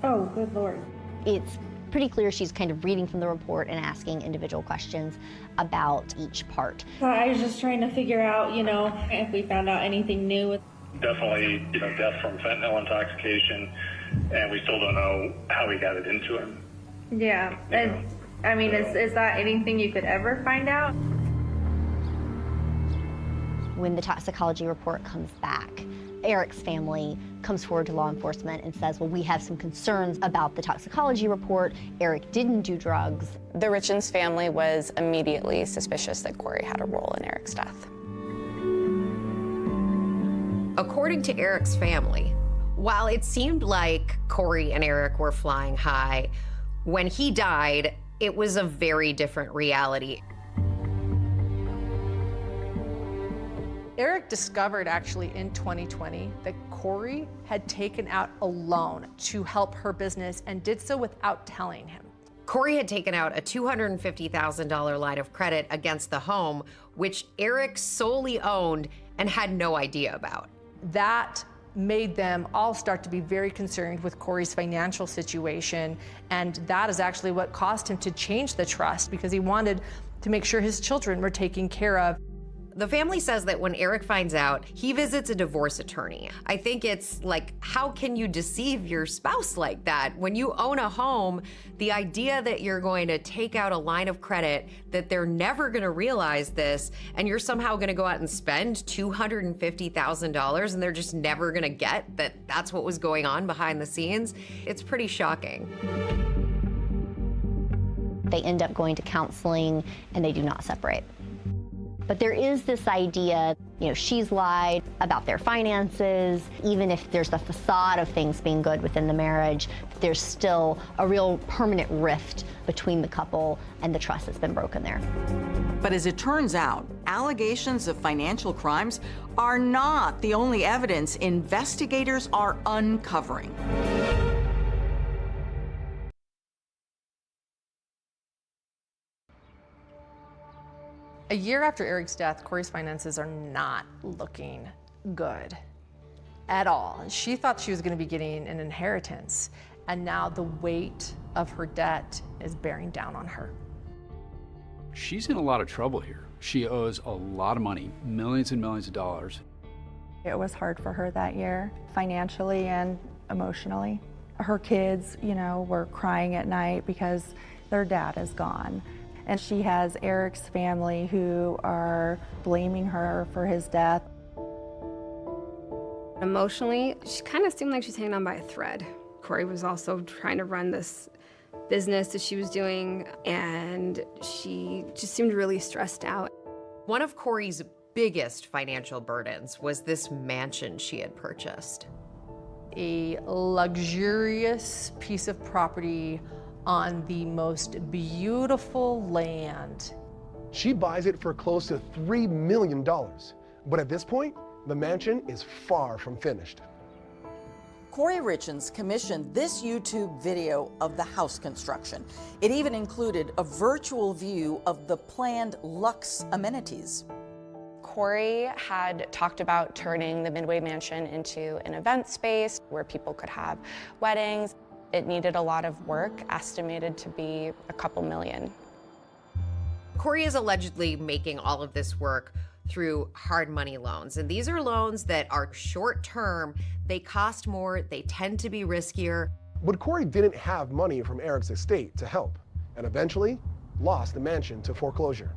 Oh, good Lord. It's pretty clear she's kind of reading from the report and asking individual questions about each part. I was just trying to figure out, if we found out anything new. Definitely, death from fentanyl intoxication, and we still don't know how he got it into him. Yeah, and I mean, is that anything you could ever find out? When the toxicology report comes back, Eric's family comes forward to law enforcement and says, well, we have some concerns about the toxicology report. Eric didn't do drugs. The Richins family was immediately suspicious that Kouri had a role in Eric's death. According to Eric's family, while it seemed like Kouri and Eric were flying high, When he died, it was a very different reality. Eric discovered actually in 2020 that Kouri had taken out a loan to help her business and did so without telling him. Kouri had taken out a $250,000 line of credit against the home, which Eric solely owned and had no idea about. That made them all start to be very concerned with Kouri's financial situation, and that is actually what caused him to change the trust, because he wanted to make sure his children were taken care of. The family says that when Eric finds out, he visits a divorce attorney. I think it's like, how can you deceive your spouse like that? When you own a home, the idea that you're going to take out a line of credit, that they're never gonna realize this, and you're somehow gonna go out and spend $250,000 and they're just never gonna get that that's what was going on behind the scenes, it's pretty shocking. They end up going to counseling and they do not separate. But there is this idea, she's lied about their finances. Even if there's a facade of things being good within the marriage, there's still a real permanent rift between the couple, and the trust has been broken there. But as it turns out, allegations of financial crimes are not the only evidence investigators are uncovering. A year after Eric's death, Kouri's finances are not looking good at all. She thought she was going to be getting an inheritance, and now the weight of her debt is bearing down on her. She's in a lot of trouble here. She owes a lot of money, millions and millions of dollars. It was hard for her that year, financially and emotionally. Her kids, were crying at night because their dad is gone. And she has Eric's family who are blaming her for his death. Emotionally, she kind of seemed like she's hanging on by a thread. Kouri was also trying to run this business that she was doing, and she just seemed really stressed out. One of Kouri's biggest financial burdens was this mansion she had purchased. A luxurious piece of property on the most beautiful land. She buys it for close to $3 million. But at this point, the mansion is far from finished. Kouri Richins commissioned this YouTube video of the house construction. It even included a virtual view of the planned luxe amenities. Kouri had talked about turning the Midway Mansion into an event space where people could have weddings. It needed a lot of work, estimated to be a couple million. Kouri is allegedly making all of this work through hard money loans. And these are loans that are short term, they cost more, they tend to be riskier. But Kouri didn't have money from Eric's estate to help, and eventually lost the mansion to foreclosure.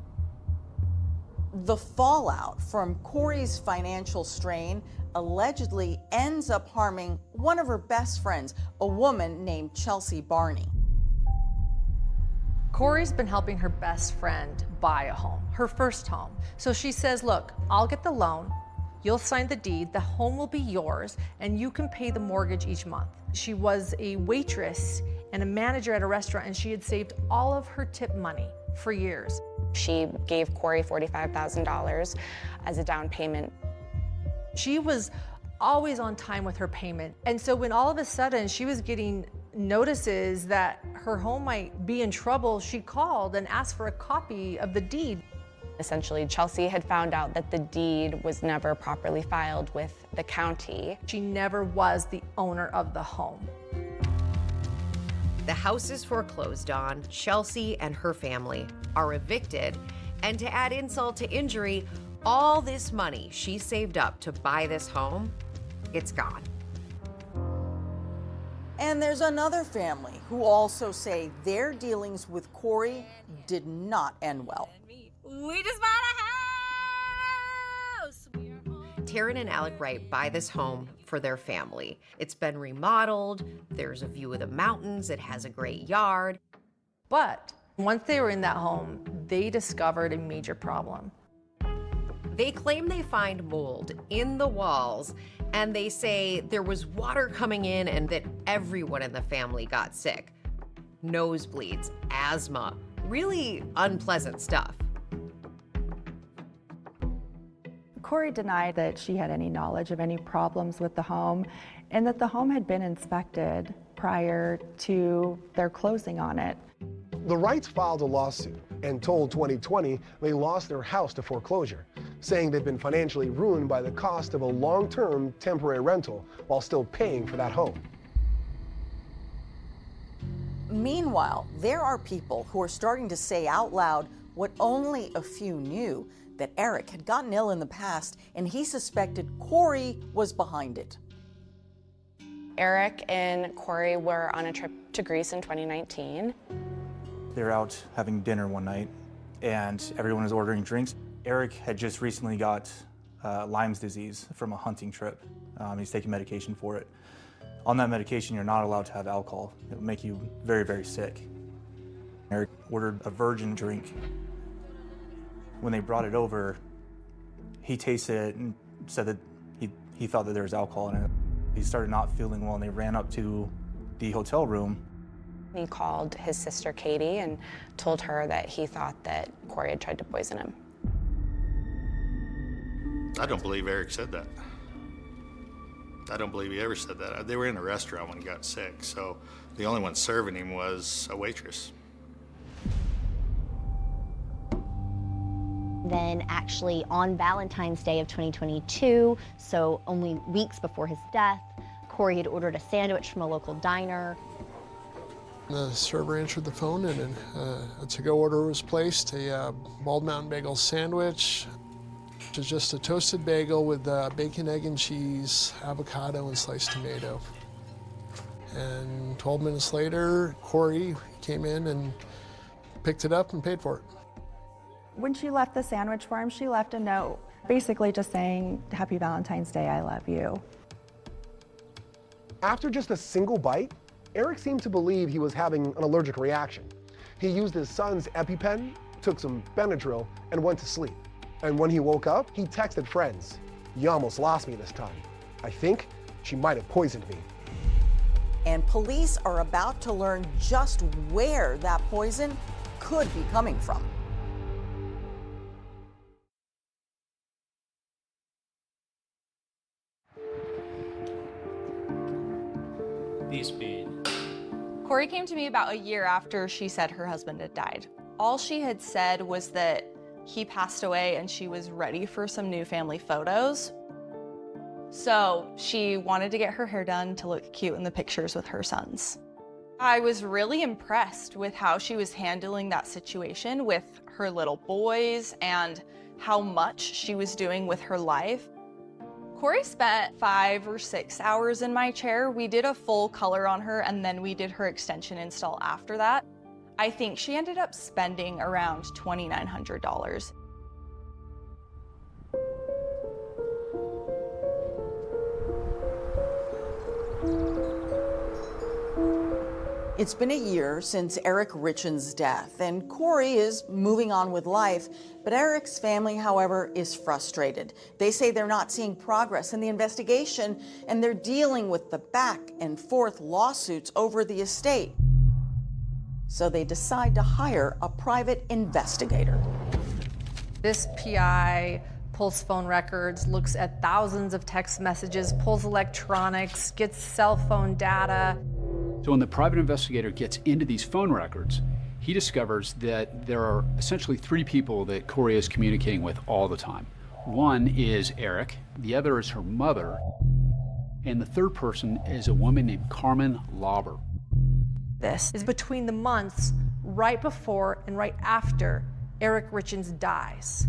The fallout from Kouri's financial strain allegedly ends up harming one of her best friends, a woman named Chelsea Barney. Kouri's been helping her best friend buy a home, her first home. So she says, look, I'll get the loan, you'll sign the deed, the home will be yours, and you can pay the mortgage each month. She was a waitress and a manager at a restaurant, and she had saved all of her tip money for years. She gave Kouri $45,000 as a down payment. She was always on time with her payment. And so when all of a sudden she was getting notices that her home might be in trouble, she called and asked for a copy of the deed. Essentially, Chelsea had found out that the deed was never properly filed with the county. She never was the owner of the home. The house is foreclosed on, Chelsea and her family are evicted, and to add insult to injury, all this money she saved up to buy this home, it's gone. And there's another family who also say their dealings with Kouri did not end well. We just bought a house! Taryn and Alec Wright buy this home for their family. It's been remodeled, there's a view of the mountains, it has a great yard. But once they were in that home, they discovered a major problem. They claim they find mold in the walls, and they say there was water coming in and that everyone in the family got sick. nosebleeds, asthma, really unpleasant stuff. Kouri denied that she had any knowledge of any problems with the home and that the home had been inspected prior to their closing on it. The Wrights filed a lawsuit and told 2020 they lost their house to foreclosure, saying they'd been financially ruined by the cost of a long-term temporary rental while still paying for that home. Meanwhile, there are people who are starting to say out loud what only a few knew, that Eric had gotten ill in the past and he suspected Kouri was behind it. Eric and Kouri were on a trip to Greece in 2019. They were out having dinner one night and everyone was ordering drinks. Eric had just recently got Lyme's disease from a hunting trip. He's taking medication for it. On that medication, you're not allowed to have alcohol. It would make you very, very sick. Eric ordered a virgin drink. When they brought it over, he tasted it and said that he thought that there was alcohol in it. He started not feeling well and they ran up to the hotel room. He called his sister Katie and told her that he thought that Kouri had tried to poison him. I don't believe Eric said that. I don't believe he ever said that. They were in a restaurant when he got sick, so the only one serving him was a waitress. Then actually on Valentine's Day of 2022, so only weeks before his death, Kouri had ordered a sandwich from a local diner. The server answered the phone and a to-go order was placed, a Bald Mountain Bagel sandwich, which is just a toasted bagel with bacon, egg, and cheese, avocado, and sliced tomato. And 12 minutes later, Kouri came in and picked it up and paid for it. When she left the sandwich for him, she left a note, basically just saying, "Happy Valentine's Day, I love you." After just a single bite, Eric seemed to believe he was having an allergic reaction. He used his son's EpiPen, took some Benadryl, and went to sleep. And when he woke up, he texted friends, "You almost lost me this time. I think she might have poisoned me." And police are about to learn just where that poison could be coming from. B-Speed. Kouri came to me about a year after she said her husband had died. All she had said was that he passed away and she was ready for some new family photos. So she wanted to get her hair done to look cute in the pictures with her sons. I was really impressed with how she was handling that situation with her little boys and how much she was doing with her life. Kouri spent 5 or 6 hours in my chair. We did a full color on her and then we did her extension install after that. I think she ended up spending around $2,900. It's been a year since Eric Richins' death, and Kouri is moving on with life. But Eric's family, however, is frustrated. They say they're not seeing progress in the investigation, and they're dealing with the back and forth lawsuits over the estate. So they decide to hire a private investigator. This PI pulls phone records, looks at thousands of text messages, pulls electronics, gets cell phone data. So when the private investigator gets into these phone records, he discovers that there are essentially 3 people that Kouri is communicating with all the time. One is Eric, the other is her mother, and the third person is a woman named Carmen Lauber. This is between the months right before and right after Eric Richins dies.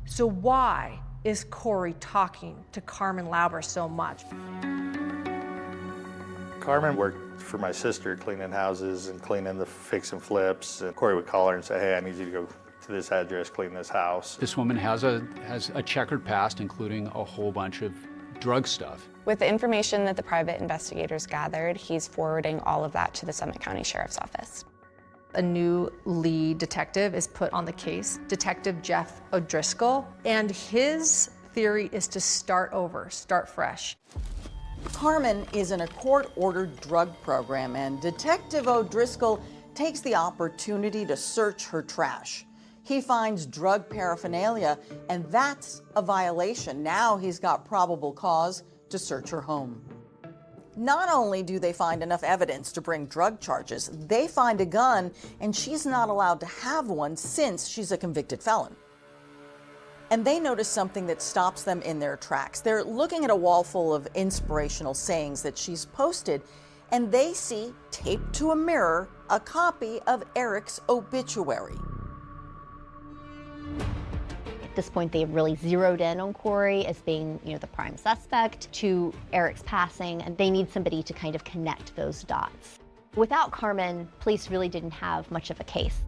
So why is Kouri talking to Carmen Lauber so much? Carmen worked for my sister cleaning houses and cleaning the fix and flips. And Kouri would call her and say, "Hey, I need you to go to this address, clean this house." This woman has a checkered past, including a whole bunch of drug stuff. With the information that the private investigators gathered, he's forwarding all of that to the Summit County Sheriff's Office. A new lead detective is put on the case, Detective Jeff O'Driscoll, and his theory is to start over, start fresh. Carmen is in a court-ordered drug program, and Detective O'Driscoll takes the opportunity to search her trash. He finds drug paraphernalia, and that's a violation. Now he's got probable cause to search her home. Not only do they find enough evidence to bring drug charges, they find a gun, and she's not allowed to have one since she's a convicted felon. And they notice something that stops them in their tracks. They're looking at a wall full of inspirational sayings that she's posted, and they see, taped to a mirror, a copy of Eric's obituary. At this point, they've really zeroed in on Kouri as being, the prime suspect to Eric's passing, and they need somebody to kind of connect those dots. Without Carmen, police really didn't have much of a case.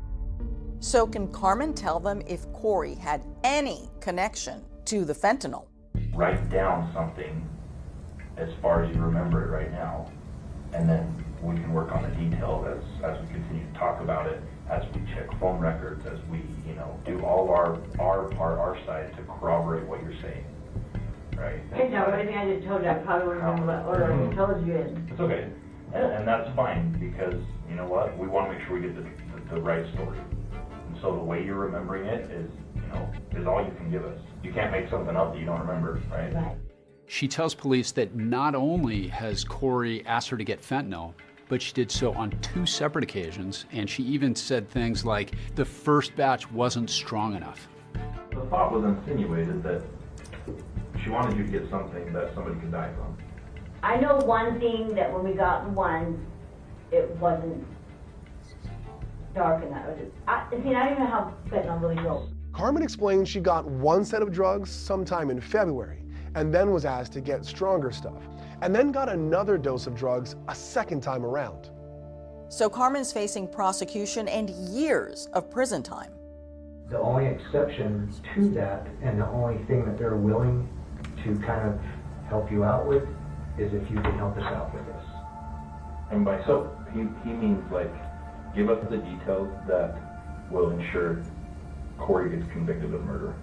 So can Carmen tell them if Kouri had any connection to the fentanyl? Write down something as far as you remember it right now, and then we can work on the details as we continue to talk about it, as we check phone records, as we, do all our part, our side to corroborate what you're saying, right? Hey, now, everything I just told you, I probably remember what order I told you in. It's okay, and that's fine, because you know what? We want to make sure we get the right story. And so the way you're remembering it is, is all you can give us. You can't make something up that you don't remember, right? Right. She tells police that not only has Kouri asked her to get fentanyl, but she did so on 2 separate occasions, and she even said things like, the first batch wasn't strong enough. The thought was insinuated that she wanted you to get something that somebody could die from. I know one thing, that when we got one, it wasn't dark enough. I don't even know how fentanyl really goes. Carmen explained she got one set of drugs sometime in February, and then was asked to get stronger stuff, and then got another dose of drugs a second time around. So Carmen's facing prosecution and years of prison time. The only exception to that, and the only thing that they're willing to kind of help you out with, is if you can help us out with this. And by so, he means like, give us the details that will ensure Kouri gets convicted of murder.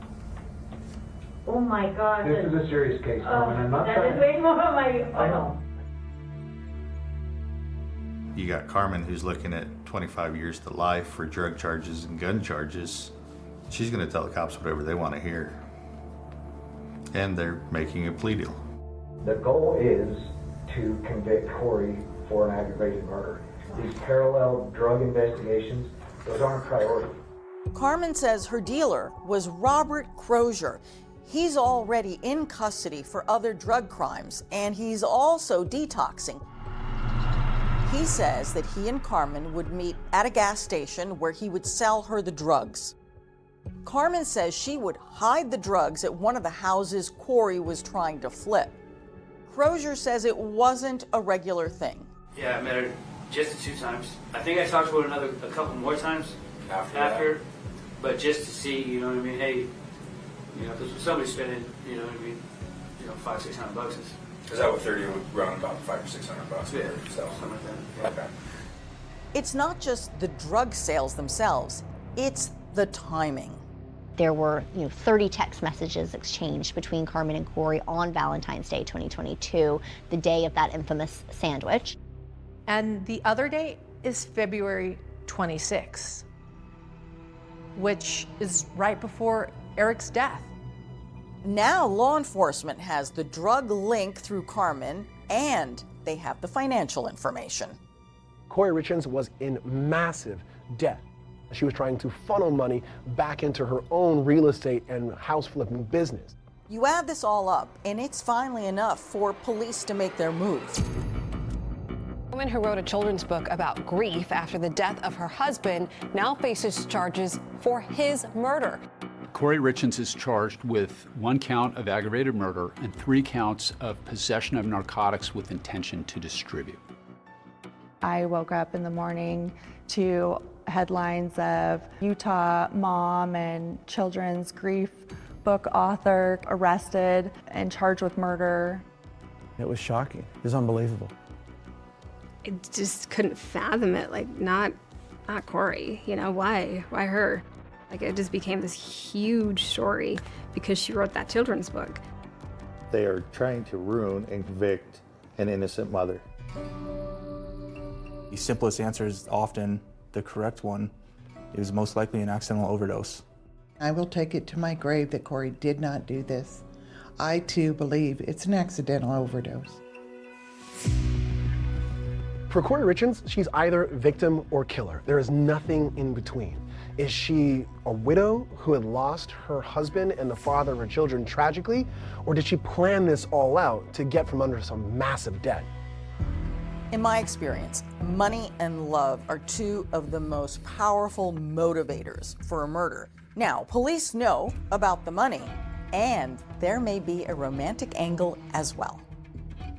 Oh my God. This is a serious case, Carmen. I'm not that trying is way more of my... I know. You got Carmen, who's looking at 25 years to life for drug charges and gun charges. She's going to tell the cops whatever they want to hear. And they're making a plea deal. The goal is to convict Kouri for an aggravated murder. These parallel drug investigations, those aren't a priority. Carmen says her dealer was Robert Crozier. He's already in custody for other drug crimes, and he's also detoxing. He says that he and Carmen would meet at a gas station where he would sell her the drugs. Carmen says she would hide the drugs at one of the houses Kouri was trying to flip. Crozier says it wasn't a regular thing. Yeah, I met her just 2 times. I think I talked to her a couple more times after, but just to see, you know what I mean, hey, because somebody's spending, you know what I mean, $500-600 Is that what 30 would run about $500 or $600? Yeah, something like that. Yeah. Okay. It's not just the drug sales themselves, it's the timing. There were 30 text messages exchanged between Carmen and Kouri on Valentine's Day 2022, the day of that infamous sandwich. And the other date is February 26th, which is right before Eric's death. Now law enforcement has the drug link through Carmen, and they have the financial information. Kouri Richins was in massive debt. She was trying to funnel money back into her own real estate and house flipping business. You add this all up, and it's finally enough for police to make their move. A woman who wrote a children's book about grief after the death of her husband now faces charges for his murder. Kouri Richins is charged with 1 count of aggravated murder and 3 counts of possession of narcotics with intention to distribute. I woke up in the morning to headlines of Utah mom and children's grief book author arrested and charged with murder. It was shocking. It was unbelievable. I just couldn't fathom it. Like, not Kouri. Why her? Like, it just became this huge story because she wrote that children's book. They are trying to ruin and convict an innocent mother. The simplest answer is often the correct one, it was most likely an accidental overdose. I will take it to my grave that Kouri did not do this. I too believe it's an accidental overdose. For Kouri Richins, she's either victim or killer. There is nothing in between. Is she a widow who had lost her husband and the father of her children tragically, or did she plan this all out to get from under some massive debt? In my experience, money and love are two of the most powerful motivators for a murder. Now, police know about the money, and there may be a romantic angle as well.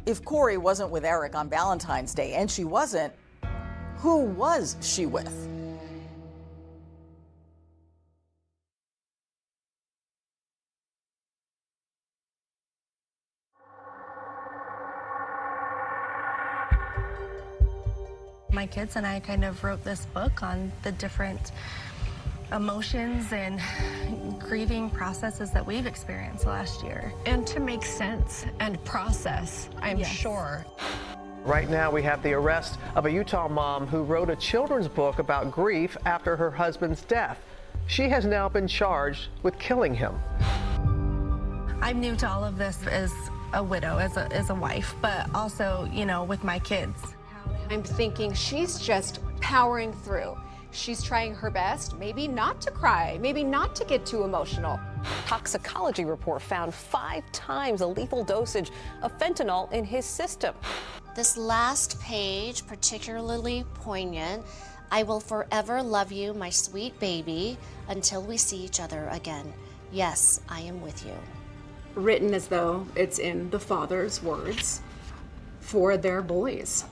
If Kouri wasn't with Eric on Valentine's Day, and she wasn't, who was she with? My kids and I kind of wrote this book on the different emotions and grieving processes that we've experienced last year. And to make sense and process, I'm sure. Right now, we have the arrest of a Utah mom who wrote a children's book about grief after her husband's death. She has now been charged with killing him. I'm new to all of this as a widow, as a wife, but also, you know, with my kids. I'm thinking she's just powering through. She's trying her best, maybe not to cry, maybe not to get too emotional. Toxicology report found 5 times a lethal dosage of fentanyl in his system. This last page, particularly poignant. I will forever love you, my sweet baby, until we see each other again. Yes, I am with you. Written as though it's in the father's words for their boys.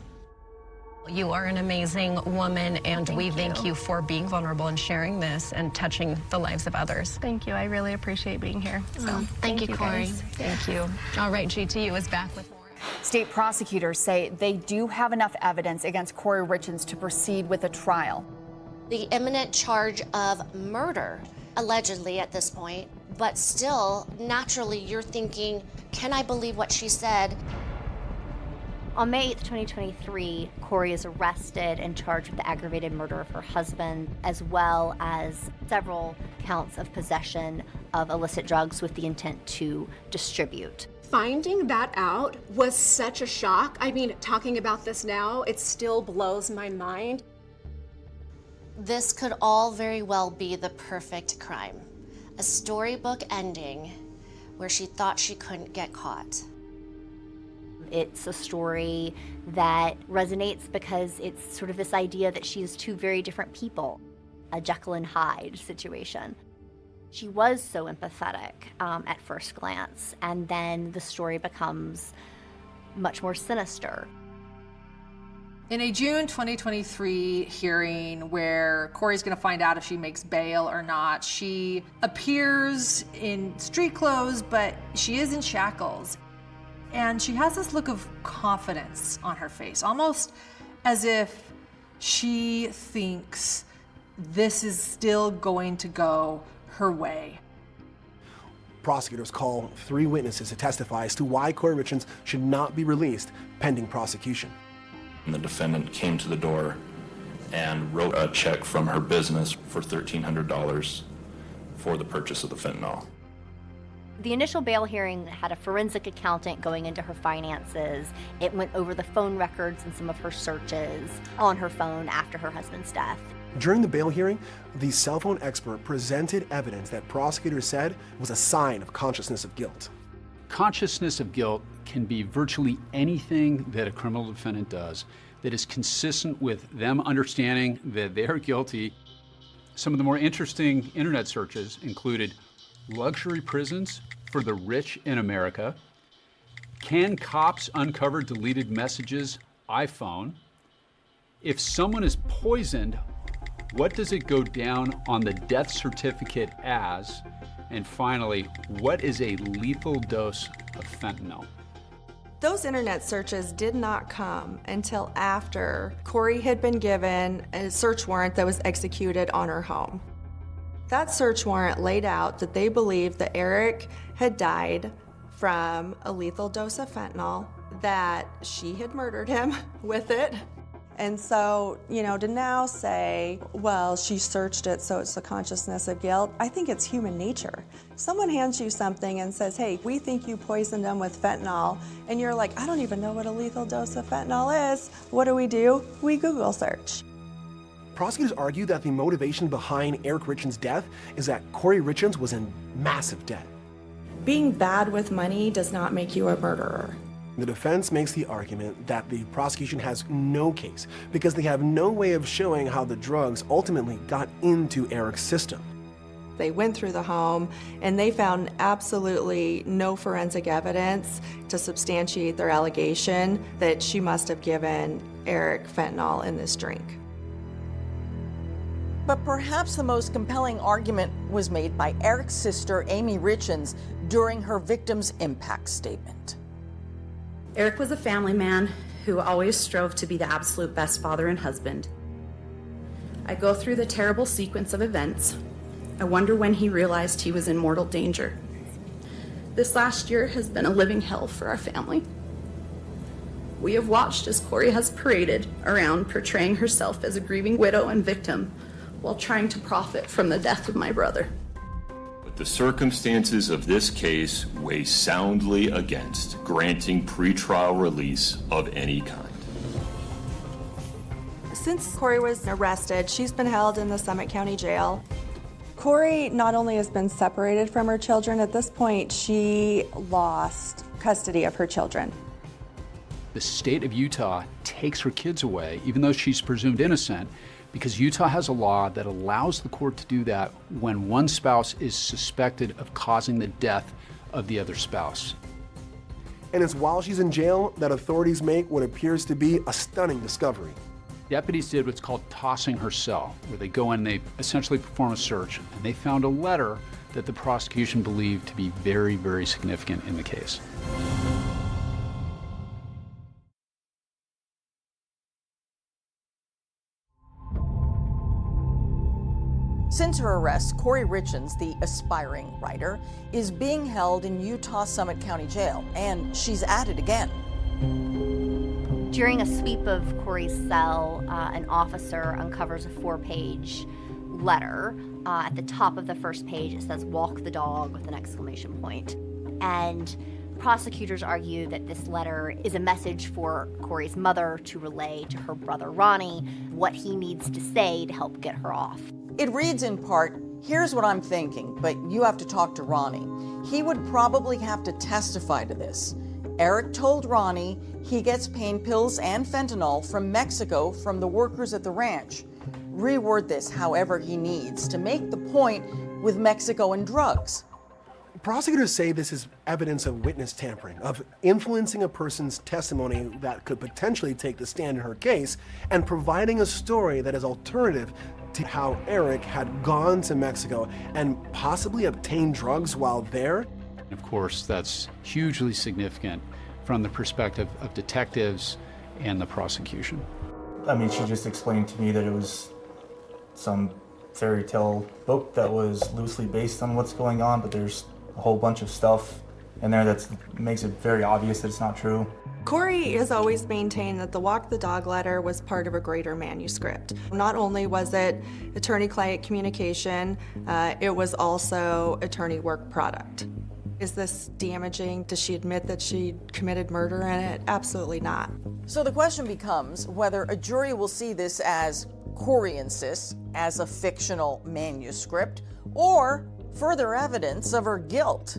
You are an amazing woman, and we thank you for being vulnerable and sharing this and touching the lives of others. Thank you. I really appreciate being here. So thank you, Kouri. guys. Thank you. All right, GTU is back with more. State prosecutors say they do have enough evidence against Kouri Richins to proceed with a trial. The imminent charge of murder, allegedly at this point, but still, naturally, you're thinking, can I believe what she said? On May 8th, 2023, Kouri is arrested and charged with the aggravated murder of her husband, as well as several counts of possession of illicit drugs with the intent to distribute. Finding that out was such a shock. I mean, talking about this now, it still blows my mind. This could all very well be the perfect crime. A storybook ending where she thought she couldn't get caught. It's a story that resonates because it's sort of this idea that she's two very different people, a Jekyll and Hyde situation. She was so empathetic at first glance, and then the story becomes much more sinister. In a June 2023 hearing where Kouri's going to find out if she makes bail or not, she appears in street clothes, but she is in shackles. And she has this look of confidence on her face, almost as if she thinks this is still going to go her way. Prosecutors call 3 witnesses to testify as to why Kouri Richins should not be released pending prosecution. And the defendant came to the door and wrote a check from her business for $1,300 for the purchase of the fentanyl. The initial bail hearing had a forensic accountant going into her finances. It went over the phone records and some of her searches on her phone after her husband's death. During the bail hearing, the cell phone expert presented evidence that prosecutors said was a sign of consciousness of guilt. Consciousness of guilt can be virtually anything that a criminal defendant does that is consistent with them understanding that they are guilty. Some of the more interesting internet searches included luxury prisons for the rich in America, can cops uncover deleted messages, iPhone, if someone is poisoned, what does it go down on the death certificate as? And finally, what is a lethal dose of fentanyl? Those internet searches did not come until after Kouri had been given a search warrant that was executed on her home. That search warrant laid out that they believed that Eric had died from a lethal dose of fentanyl, that she had murdered him with it, And so, to now say, well, she searched it, so it's the consciousness of guilt, I think it's human nature. Someone hands you something and says, hey, we think you poisoned them with fentanyl, and you're like, I don't even know what a lethal dose of fentanyl is. What do? We Google search. Prosecutors argue that the motivation behind Eric Richins' death is that Kouri Richins was in massive debt. Being bad with money does not make you a murderer. The defense makes the argument that the prosecution has no case because they have no way of showing how the drugs ultimately got into Eric's system. They went through the home and they found absolutely no forensic evidence to substantiate their allegation that she must have given Eric fentanyl in this drink. But perhaps the most compelling argument was made by Eric's sister, Amy Richins, during her victim's impact statement. Eric was a family man who always strove to be the absolute best father and husband. I go through the terrible sequence of events. I wonder when he realized he was in mortal danger. This last year has been a living hell for our family. We have watched as Kouri has paraded around portraying herself as a grieving widow and victim while trying to profit from the death of my brother. The circumstances of this case weigh soundly against granting pretrial release of any kind. Since Kouri was arrested, she's been held in the Summit County Jail. Kouri not only has been separated from her children, at this point she lost custody of her children. The state of Utah takes her kids away, even though she's presumed innocent, because Utah has a law that allows the court to do that when one spouse is suspected of causing the death of the other spouse. And it's while she's in jail that authorities make what appears to be a stunning discovery. Deputies did what's called tossing her cell, where they go in, they essentially perform a search, and they found a letter that the prosecution believed to be very, very significant in the case. Since her arrest, Kouri Richins, the aspiring writer, is being held in Utah Summit County Jail, and she's at it again. During a sweep of Kouri's cell, an officer uncovers a 4-page letter. At the top of the first page, it says, "Walk the dog," with an exclamation point. And prosecutors argue that this letter is a message for Kouri's mother to relay to her brother Ronnie what he needs to say to help get her off. It reads in part, "Here's what I'm thinking, but you have to talk to Ronnie. He would probably have to testify to this. Eric told Ronnie he gets pain pills and fentanyl from Mexico from the workers at the ranch. Reword this however he needs to make the point with Mexico and drugs." Prosecutors say this is evidence of witness tampering, of influencing a person's testimony that could potentially take the stand in her case, and providing a story that is alternative to how Eric had gone to Mexico and possibly obtained drugs while there. Of course, that's hugely significant from the perspective of detectives and the prosecution. I mean, she just explained to me that it was some fairy tale book that was loosely based on what's going on, but there's a whole bunch of stuff in there that makes it very obvious that it's not true. Kouri has always maintained that the Walk the Dog letter was part of a greater manuscript. Not only was it attorney-client communication, it was also attorney work product. Is this damaging? Does she admit that she committed murder in it? Absolutely not. So the question becomes whether a jury will see this, as Kouri insists, as a fictional manuscript, or further evidence of her guilt.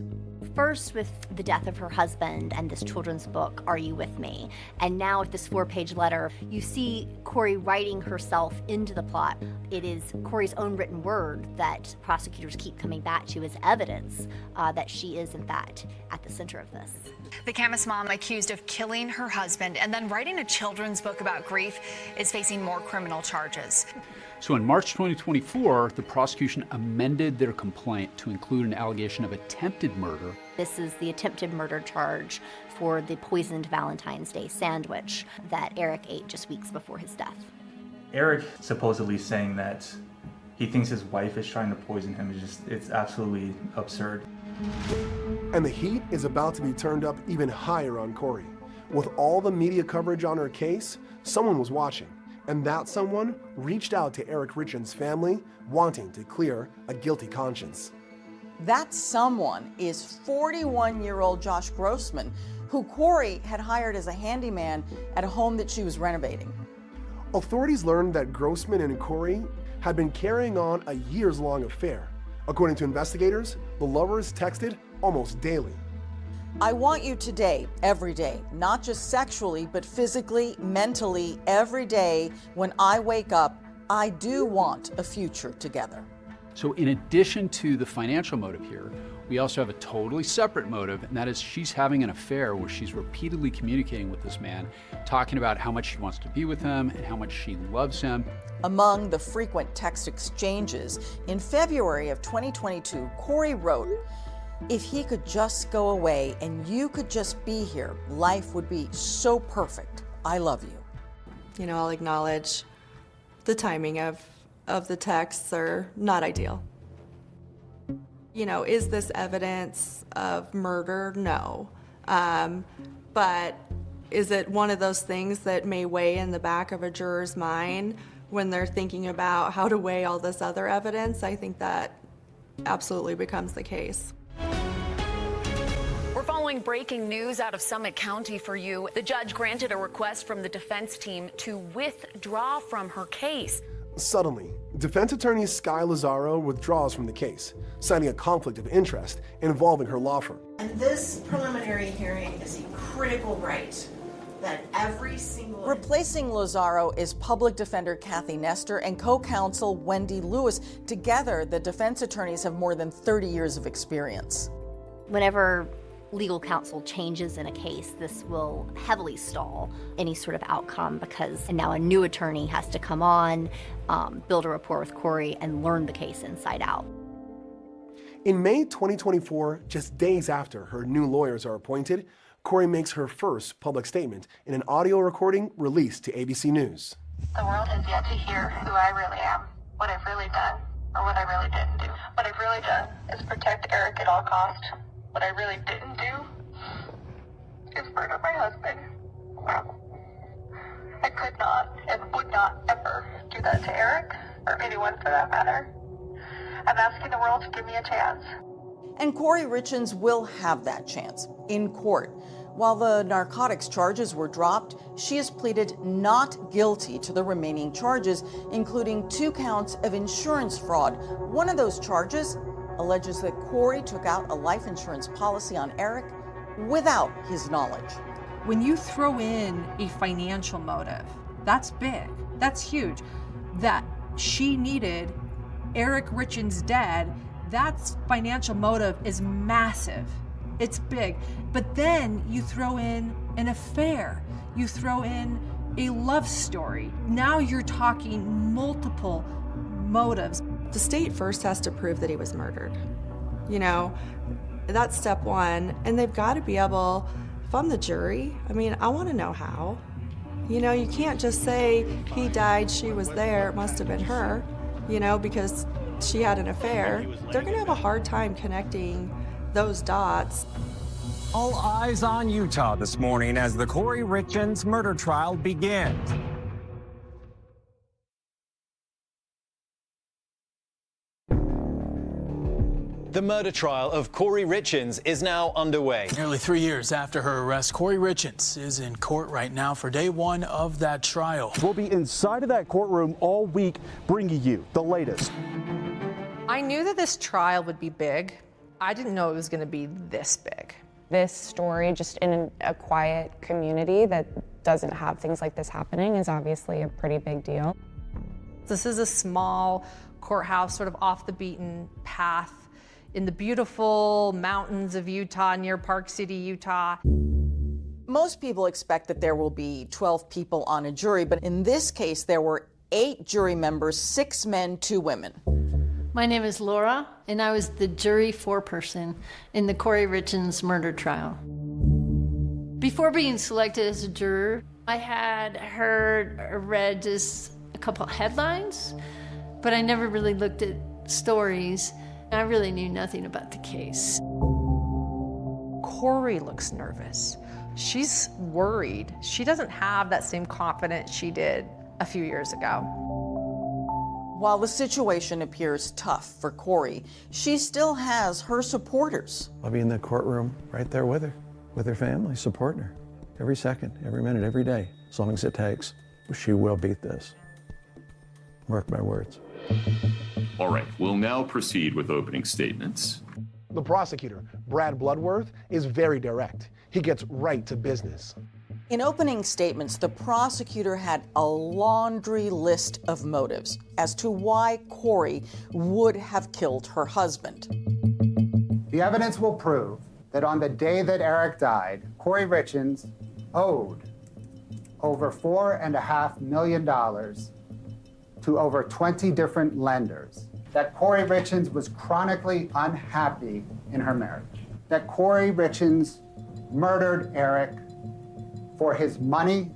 First with the death of her husband and this children's book, Are You With Me? And now with this 4-page letter, you see Kouri writing herself into the plot. It is Kouri's own written word that prosecutors keep coming back to as evidence that she is, in fact, at the center of this. The Camas mom, accused of killing her husband and then writing a children's book about grief, is facing more criminal charges. So in March 2024, the prosecution amended their complaint to include an allegation of attempted murder. This is the attempted murder charge for the poisoned Valentine's Day sandwich that Eric ate just weeks before his death. Eric supposedly saying that he thinks his wife is trying to poison him it's absolutely absurd. And the heat is about to be turned up even higher on Kouri. With all the media coverage on her case, someone was watching. And that someone reached out to Eric Richins' family, wanting to clear a guilty conscience. That someone is 41-year-old Josh Grossman, who Kouri had hired as a handyman at a home that she was renovating. Authorities learned that Grossman and Kouri had been carrying on a years-long affair. According to investigators, the lovers texted almost daily. I want you today, every day, not just sexually, but physically, mentally, every day. When I wake up, I do want a future together. So in addition to the financial motive here, we also have a totally separate motive, and that is she's having an affair where she's repeatedly communicating with this man, talking about how much she wants to be with him and how much she loves him. Among the frequent text exchanges, in February of 2022, Kouri wrote, "If he could just go away and you could just be here, life would be so perfect. I love you." You know, I'll acknowledge the timing of the texts are not ideal. You know, is this evidence of murder? No. But is it one of those things that may weigh in the back of a juror's mind when they're thinking about how to weigh all this other evidence? I think that absolutely becomes the case. We're following breaking news out of Summit County for you. The judge granted a request from the defense team to withdraw from her case. Suddenly, defense attorney Sky Lazaro withdraws from the case, citing a conflict of interest involving her law firm. And this preliminary hearing is a critical right that every single... Replacing Lazaro is public defender Kathy Nestor and co-counsel Wendy Lewis. Together, the defense attorneys have more than 30 years of experience. Whenever legal counsel changes in a case, this will heavily stall any sort of outcome because now a new attorney has to come on, build a rapport with Kouri, and learn the case inside out. In May 2024, just days after her new lawyers are appointed, Kouri makes her first public statement in an audio recording released to ABC News. The world has yet to hear who I really am, what I've really done, or what I really didn't do. What I've really done is protect Eric at all costs. What I really didn't do is murder my husband. I could not and would not ever do that to Eric, or anyone for that matter. I'm asking the world to give me a chance. And Kouri Richins will have that chance in court. While the narcotics charges were dropped, she has pleaded not guilty to the remaining charges, including 2 counts of insurance fraud. One of those charges alleges that Kouri took out a life insurance policy on Eric without his knowledge. When you throw in a financial motive, that's big, that's huge. That she needed Eric Richins dead, that's financial motive is massive. It's big. But then you throw in an affair, you throw in a love story. Now you're talking multiple motives. The state first has to prove that he was murdered. You know, that's step one. And they've got to be able, if I'm the jury, I mean, I want to know how. You know, you can't just say he died, she was there, it must have been her, you know, because she had an affair. They're going to have a hard time connecting those dots. All eyes on Utah this morning as the Kouri Richins murder trial begins. The murder trial of Kouri Richins is now underway. Nearly 3 years after her arrest, Kouri Richins is in court right now for day one of that trial. We'll be inside of that courtroom all week, bringing you the latest. I knew that this trial would be big. I didn't know it was going to be this big. This story, just in a quiet community that doesn't have things like this happening, is obviously a pretty big deal. This is a small courthouse, sort of off the beaten path in the beautiful mountains of Utah, near Park City, Utah. Most people expect that there will be 12 people on a jury, but in this case, there were 8 jury members, 6 men, 2 women. My name is Laura, and I was the jury foreperson in the Kouri Richins murder trial. Before being selected as a juror, I had heard or read just a couple headlines, but I never really looked at stories. I really knew nothing about the case. Kouri looks nervous. She's worried. She doesn't have that same confidence she did a few years ago. While the situation appears tough for Kouri, she still has her supporters. I'll be in the courtroom right there with her family, supporting her every second, every minute, every day, as long as it takes. She will beat this. Mark my words. All right, we'll now proceed with opening statements. The prosecutor, Brad Bloodworth, is very direct. He gets right to business. In opening statements, the prosecutor had a laundry list of motives as to why Kouri would have killed her husband. The evidence will prove that on the day that Eric died, Kouri Richins owed over $4.5 million to over 20 different lenders, that Kouri Richins was chronically unhappy in her marriage, that Kouri Richins murdered Eric for his money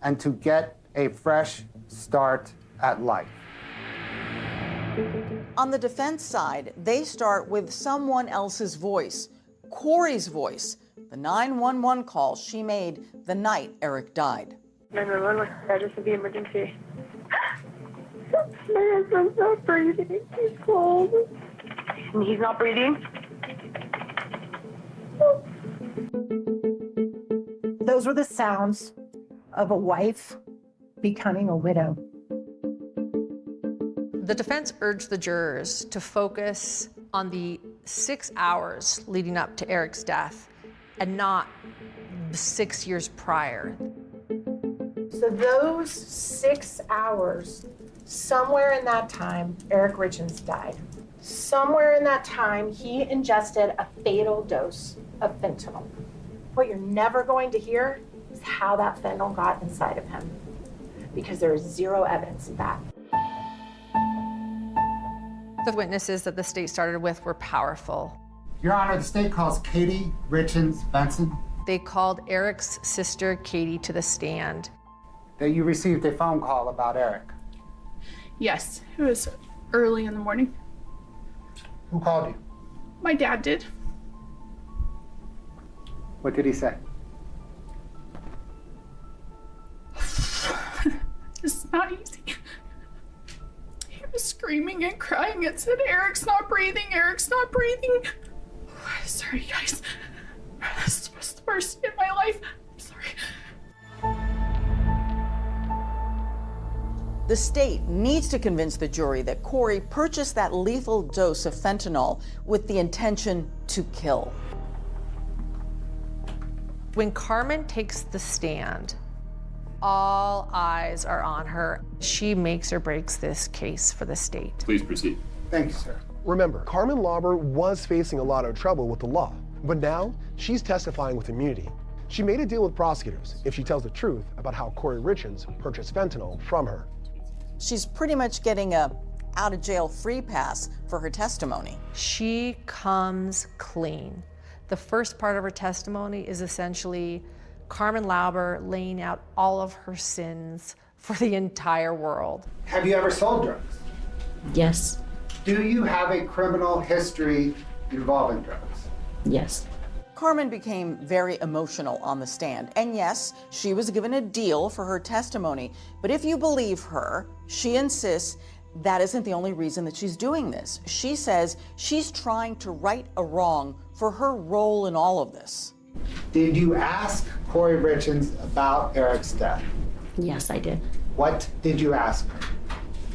and to get a fresh start at life. On the defense side, they start with someone else's voice, Kouri's voice, the 911 call she made the night Eric died. 911, I just had the emergency. My husband's not breathing. He's cold. And he's not breathing? Those were the sounds of a wife becoming a widow. The defense urged the jurors to focus on the 6 hours leading up to Eric's death and not 6 years prior. So those 6 hours, somewhere in that time, Eric Richins died. Somewhere in that time, he ingested a fatal dose of fentanyl. What you're never going to hear is how that fentanyl got inside of him, because there is zero evidence of that. The witnesses that the state started with were powerful. Your Honor, the state calls Katie Richins Benson. They called Eric's sister, Katie, to the stand. That you received a phone call about Eric. Yes, it was early in the morning. Who called you? My dad did. What did he say? It's not easy. He was screaming and crying and said, Eric's not breathing, Eric's not breathing. Sorry, guys. This was the worst day of my life. I'm sorry. The state needs to convince the jury that Kouri purchased that lethal dose of fentanyl with the intention to kill. When Carmen takes the stand, all eyes are on her. She makes or breaks this case for the state. Please proceed. Thank you, sir. Remember, Carmen Lauber was facing a lot of trouble with the law, but now she's testifying with immunity. She made a deal with prosecutors if she tells the truth about how Kouri Richins purchased fentanyl from her. She's pretty much getting a out-of-jail-free pass for her testimony. She comes clean. The first part of her testimony is essentially Carmen Lauber laying out all of her sins for the entire world. Have you ever sold drugs? Yes. Do you have a criminal history involving drugs? Yes. Carmen became very emotional on the stand, and yes, she was given a deal for her testimony, but if you believe her, she insists that isn't the only reason that she's doing this. She says she's trying to right a wrong for her role in all of this. Did you ask Kouri Richins about Eric's death? Yes, I did. What did you ask her?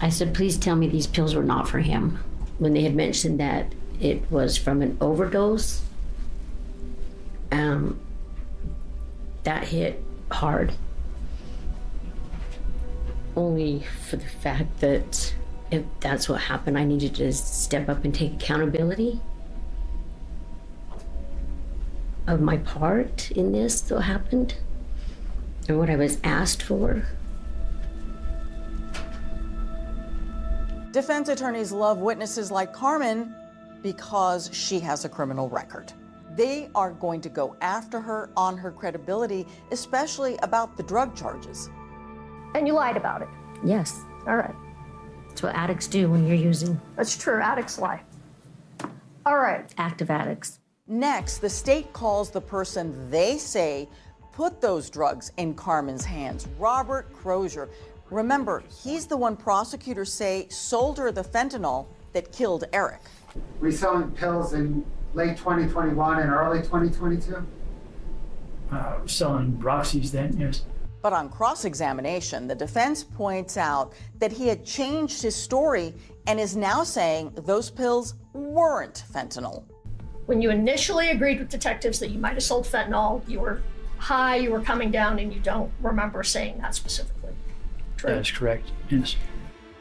I said, please tell me these pills were not for him. When they had mentioned that it was from an overdose, that hit hard. Only for the fact that if that's what happened, I needed to step up and take accountability of my part in this that happened and what I was asked for. Defense attorneys love witnesses like Carmen because she has a criminal record. They are going to go after her on her credibility, especially about the drug charges. And you lied about it? Yes. All right. That's what addicts do when you're using. That's true. Addicts lie. All right. Active addicts. Next, the state calls the person they say put those drugs in Carmen's hands, Robert Crozier. Remember, he's the one prosecutors say sold her the fentanyl that killed Eric. Reselling pills in late 2021 and early 2022? Selling Roxy's then, yes. But on cross-examination, the defense points out that he had changed his story and is now saying those pills weren't fentanyl. When you initially agreed with detectives that you might have sold fentanyl, you were high, you were coming down, and you don't remember saying that specifically. True? That is correct, yes.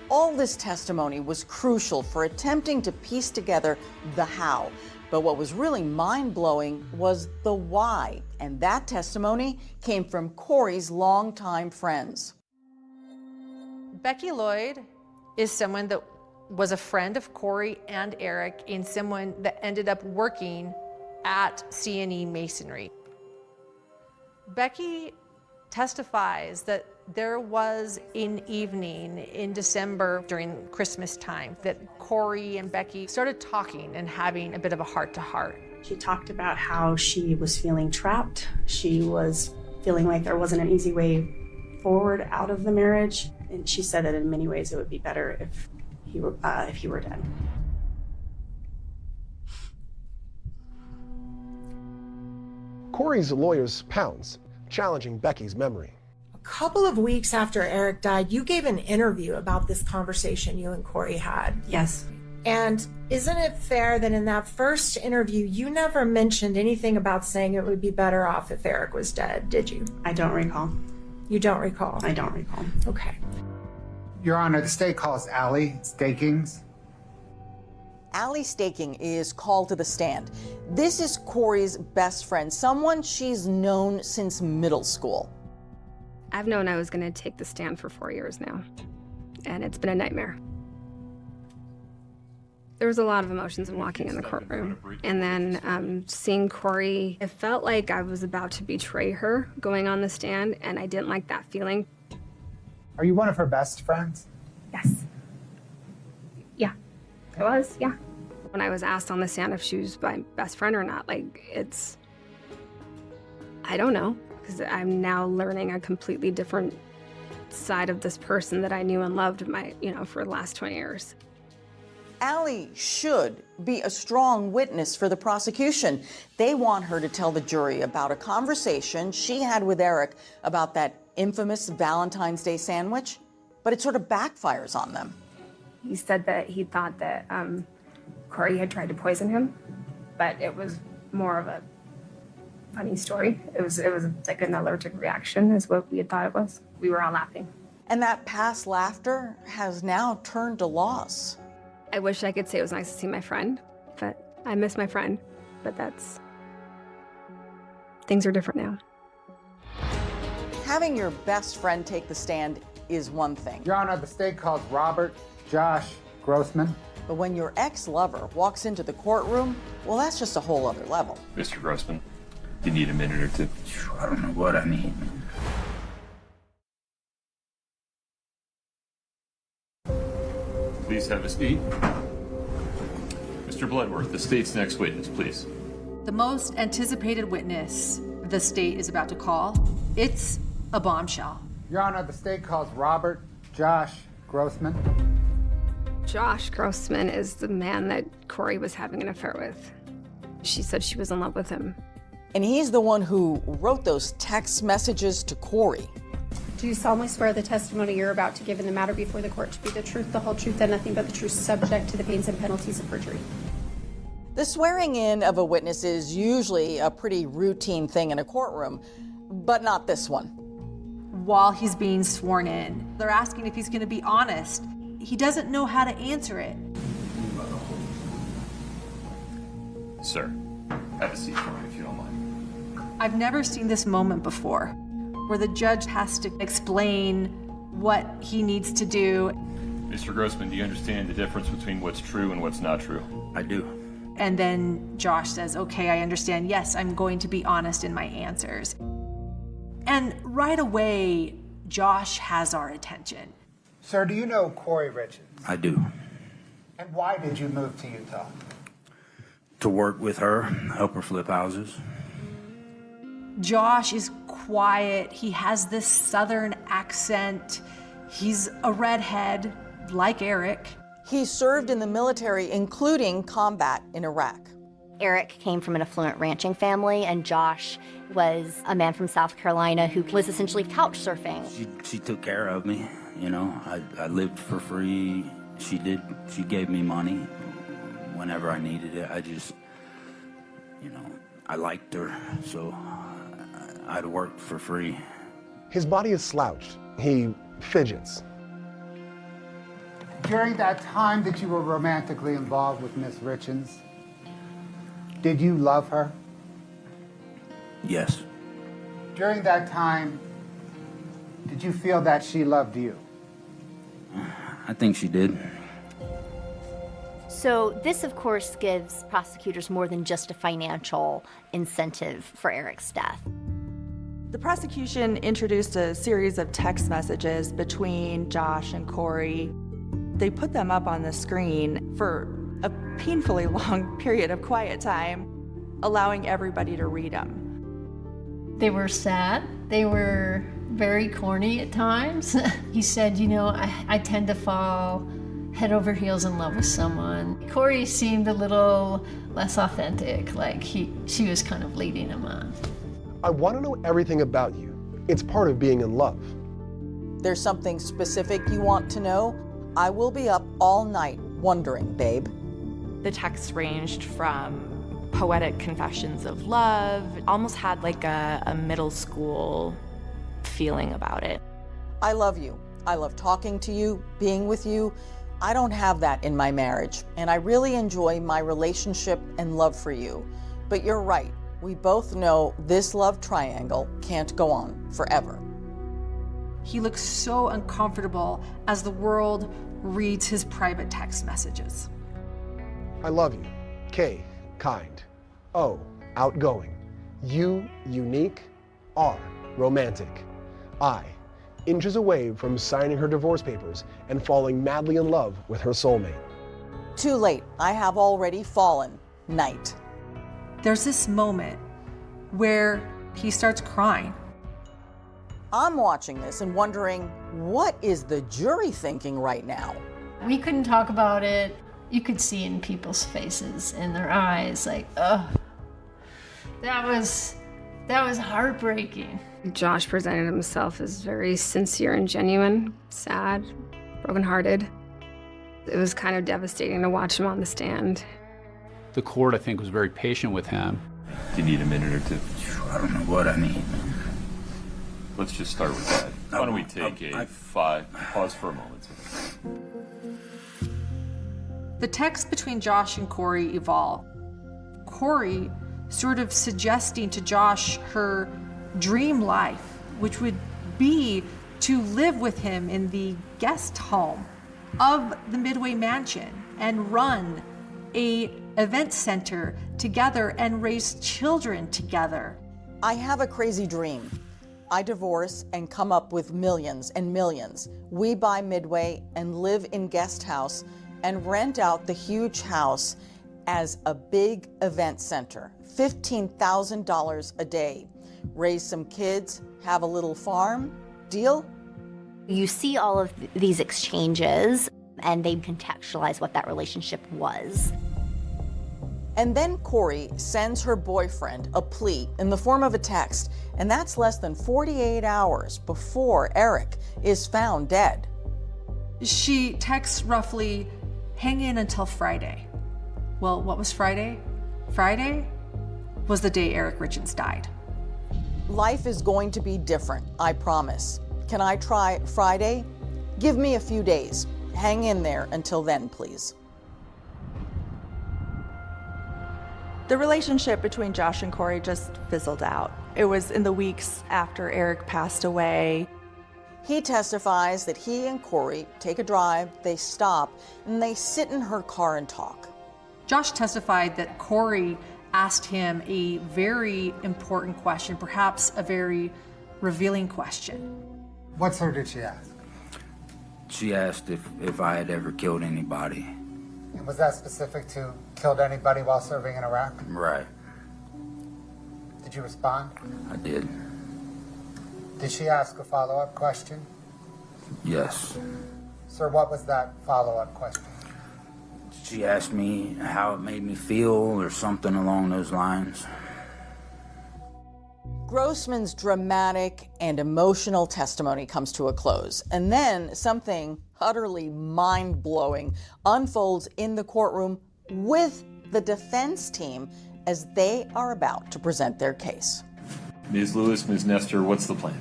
All this testimony was crucial for attempting to piece together the how. But what was really mind-blowing was the why. And that testimony came from Kouri's longtime friends. Becky Lloyd is someone that was a friend of Kouri and Eric, and someone that ended up working at C&E Masonry. Becky testifies that there was an evening in December during Christmas time that Kouri and Becky started talking and having a bit of a heart-to-heart. She talked about how she was feeling trapped. She was feeling like there wasn't an easy way forward out of the marriage. And she said that in many ways it would be better if he were dead. Kouri's lawyers pounds, challenging Becky's memory. A couple of weeks after Eric died, you gave an interview about this conversation you and Kouri had. Yes. And isn't it fair that in that first interview, you never mentioned anything about saying it would be better off if Eric was dead, did you? I don't recall. You don't recall? I don't recall. Okay. Your Honor, the state calls Allie Stakings. Allie Staking is called to the stand. This is Kouri's best friend, someone she's known since middle school. I've known I was going to take the stand for 4 years now, and it's been a nightmare. There was a lot of emotions in walking in the courtroom, and then seeing Kouri, it felt like I was about to betray her going on the stand, and I didn't like that feeling. Are you one of her best friends? Yes. Yeah, I was, yeah. When I was asked on the stand if she was my best friend or not, I don't know, because I'm now learning a completely different side of this person that I knew and loved for the last 20 years. Allie should be a strong witness for the prosecution. They want her to tell the jury about a conversation she had with Eric about that infamous Valentine's Day sandwich, but it sort of backfires on them. He said that he thought that Kouri had tried to poison him, but it was more of a funny story. It was like an allergic reaction is what we had thought it was. We were all laughing. And that past laughter has now turned to loss. I wish I could say it was nice to see my friend, but I miss my friend, but things are different now. Having your best friend take the stand is one thing. Your Honor, the state calls Robert Josh Grossman. But when your ex-lover walks into the courtroom, well, that's just a whole other level. Mr. Grossman, you need a minute or two? I don't know what I need. Please have a seat. Mr. Bloodworth, the state's next witness, please. The most anticipated witness the state is about to call, it's a bombshell. Your Honor, the state calls Robert Josh Grossman. Josh Grossman is the man that Kouri was having an affair with. She said she was in love with him. And he's the one who wrote those text messages to Kouri. Do you solemnly swear the testimony you're about to give in the matter before the court to be the truth, the whole truth, and nothing but the truth, subject to the pains and penalties of perjury? The swearing in of a witness is usually a pretty routine thing in a courtroom, but not this one. While he's being sworn in, they're asking if he's going to be honest. He doesn't know how to answer it. Sir, have a seat for me if you don't mind. I've never seen this moment before, where the judge has to explain what he needs to do. Mr. Grossman, do you understand the difference between what's true and what's not true? I do. And then Josh says, okay, I understand. Yes, I'm going to be honest in my answers. And right away, Josh has our attention. Sir, do you know Kouri Richins? I do. And why did you move to Utah? To work with her, help her flip houses. Josh is quiet. He has this southern accent. He's a redhead, like Eric. He served in the military, including combat in Iraq. Eric came from an affluent ranching family, and Josh was a man from South Carolina who was essentially couch surfing. She took care of me, you know. I lived for free. She gave me money whenever I needed it. I just, you know, I liked her, so I'd work for free. His body is slouched. He fidgets. During that time that you were romantically involved with Miss Richins, did you love her? Yes. During that time, did you feel that she loved you? I think she did. So this, of course, gives prosecutors more than just a financial incentive for Eric's death. The prosecution introduced a series of text messages between Josh and Kouri. They put them up on the screen for a painfully long period of quiet time, allowing everybody to read them. They were sad. They were very corny at times. He said, you know, I tend to fall head over heels in love with someone. Kouri seemed a little less authentic, like she was kind of leading him on. I want to know everything about you. It's part of being in love. There's something specific you want to know? I will be up all night wondering, babe. The text ranged from poetic confessions of love, almost had like a middle school feeling about it. I love you. I love talking to you, being with you. I don't have that in my marriage, and I really enjoy my relationship and love for you. But you're right. We both know this love triangle can't go on forever. He looks so uncomfortable as the world reads his private text messages. I love you. K, kind. O, outgoing. U, unique. R, romantic. I, inches away from signing her divorce papers and falling madly in love with her soulmate. Too late. I have already fallen. Night. There's this moment where he starts crying. I'm watching this and wondering, what is the jury thinking right now? We couldn't talk about it. You could see in people's faces, in their eyes, like, ugh. That was heartbreaking. Josh presented himself as very sincere and genuine, sad, brokenhearted. It was kind of devastating to watch him on the stand. The court, I think, was very patient with him. Do you need a minute or two? I don't know what I need. Let's just start with that. Why don't we take a pause for a moment. The text between Josh and Kouri evolved. Kouri sort of suggesting to Josh her dream life, which would be to live with him in the guest home of the Midway Mansion and run a event center together and raise children together. I have a crazy dream. I divorce and come up with millions and millions. We buy Midway and live in guest house and rent out the huge house as a big event center. $15,000 a day. Raise some kids, have a little farm. Deal? You see all of these exchanges, and they contextualize what that relationship was. And then Kouri sends her boyfriend a plea in the form of a text, and that's less than 48 hours before Eric is found dead. She texts roughly, hang in until Friday. Well, what was Friday? Friday was the day Eric Richins died. Life is going to be different, I promise. Can I try Friday? Give me a few days. Hang in there until then, please. The relationship between Josh and Kouri just fizzled out. It was in the weeks after Eric passed away. He testifies that he and Kouri take a drive, they stop, and they sit in her car and talk. Josh testified that Kouri asked him a very important question, perhaps a very revealing question. What sort did she ask? She asked if I had ever killed anybody. And was that specific to killed anybody while serving in Iraq? Right. Did you respond? I did. Did she ask a follow-up question? Yes. Sir, what was that follow-up question? She asked me how it made me feel or something along those lines. Grossman's dramatic and emotional testimony comes to a close, and then something utterly mind-blowing unfolds in the courtroom with the defense team as they are about to present their case. Ms. Lewis, Ms. Nestor, what's the plan?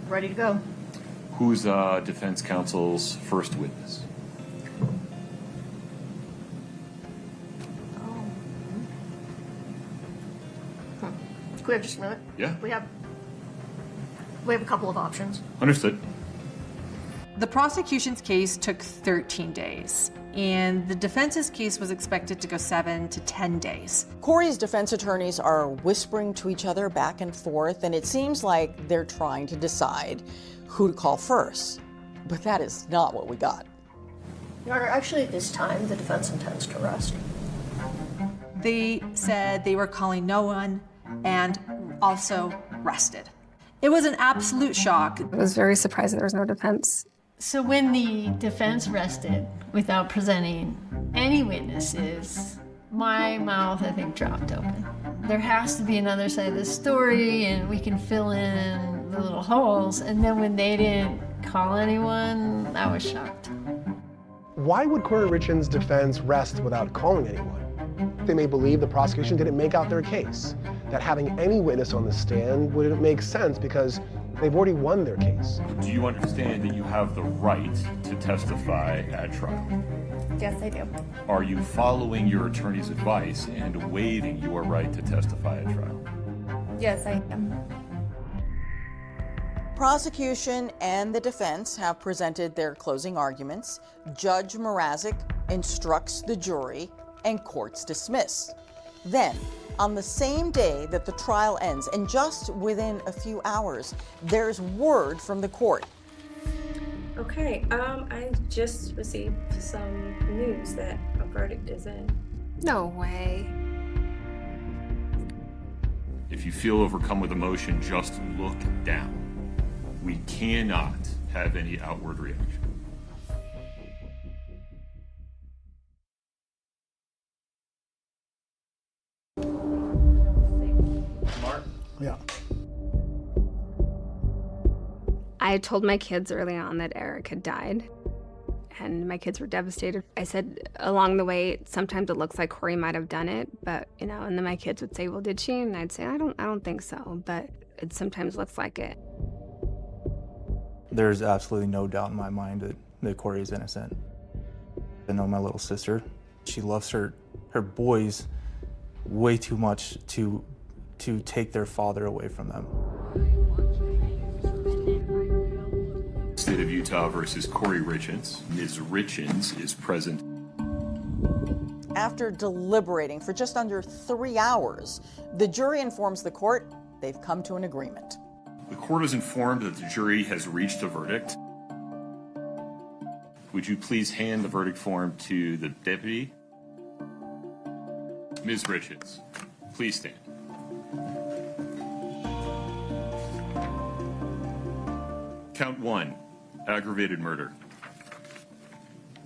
Ready to go. Who's defense counsel's first witness? Can we have just a minute? Yeah. We have a couple of options. Understood. The prosecution's case took 13 days, and the defense's case was expected to go 7 to 10 days. Kouri's defense attorneys are whispering to each other back and forth, and it seems like they're trying to decide who to call first. But that is not what we got. Your Honor, actually at this time, the defense intends to rest. They said they were calling no one and also rested. It was an absolute shock. I was very surprised that there was no defense. So when the defense rested without presenting any witnesses, my mouth, I think, dropped open. There has to be another side of the story, and we can fill in the little holes. And then when they didn't call anyone, I was shocked. Why would Kouri Richins' defense rest without calling anyone? They may believe the prosecution didn't make out their case, that having any witness on the stand wouldn't make sense because they've already won their case. Do you understand that you have the right to testify at trial? Yes, I do. Are you following your attorney's advice and waiving your right to testify at trial? Yes, I am. Prosecution and the defense have presented their closing arguments. Judge Mrazek instructs the jury, and court's dismissed. Then, on the same day that the trial ends, and just within a few hours, there's word from the court. Okay, I just received some news that a verdict is in. No way. If you feel overcome with emotion, just look down. We cannot have any outward reaction. Yeah. I told my kids early on that Eric had died, and my kids were devastated. I said along the way, sometimes it looks like Kouri might have done it, but and then my kids would say, well, did she? And I'd say, I don't think so, but it sometimes looks like it. There's absolutely no doubt in my mind that Kouri is innocent. I know my little sister. She loves her boys way too much to take their father away from them. State of Utah versus Kouri Richins. Ms. Richins is present. After deliberating for just under 3 hours, the jury informs the court they've come to an agreement. The court is informed that the jury has reached a verdict. Would you please hand the verdict form to the deputy? Ms. Richins, please stand. Count 1, aggravated murder.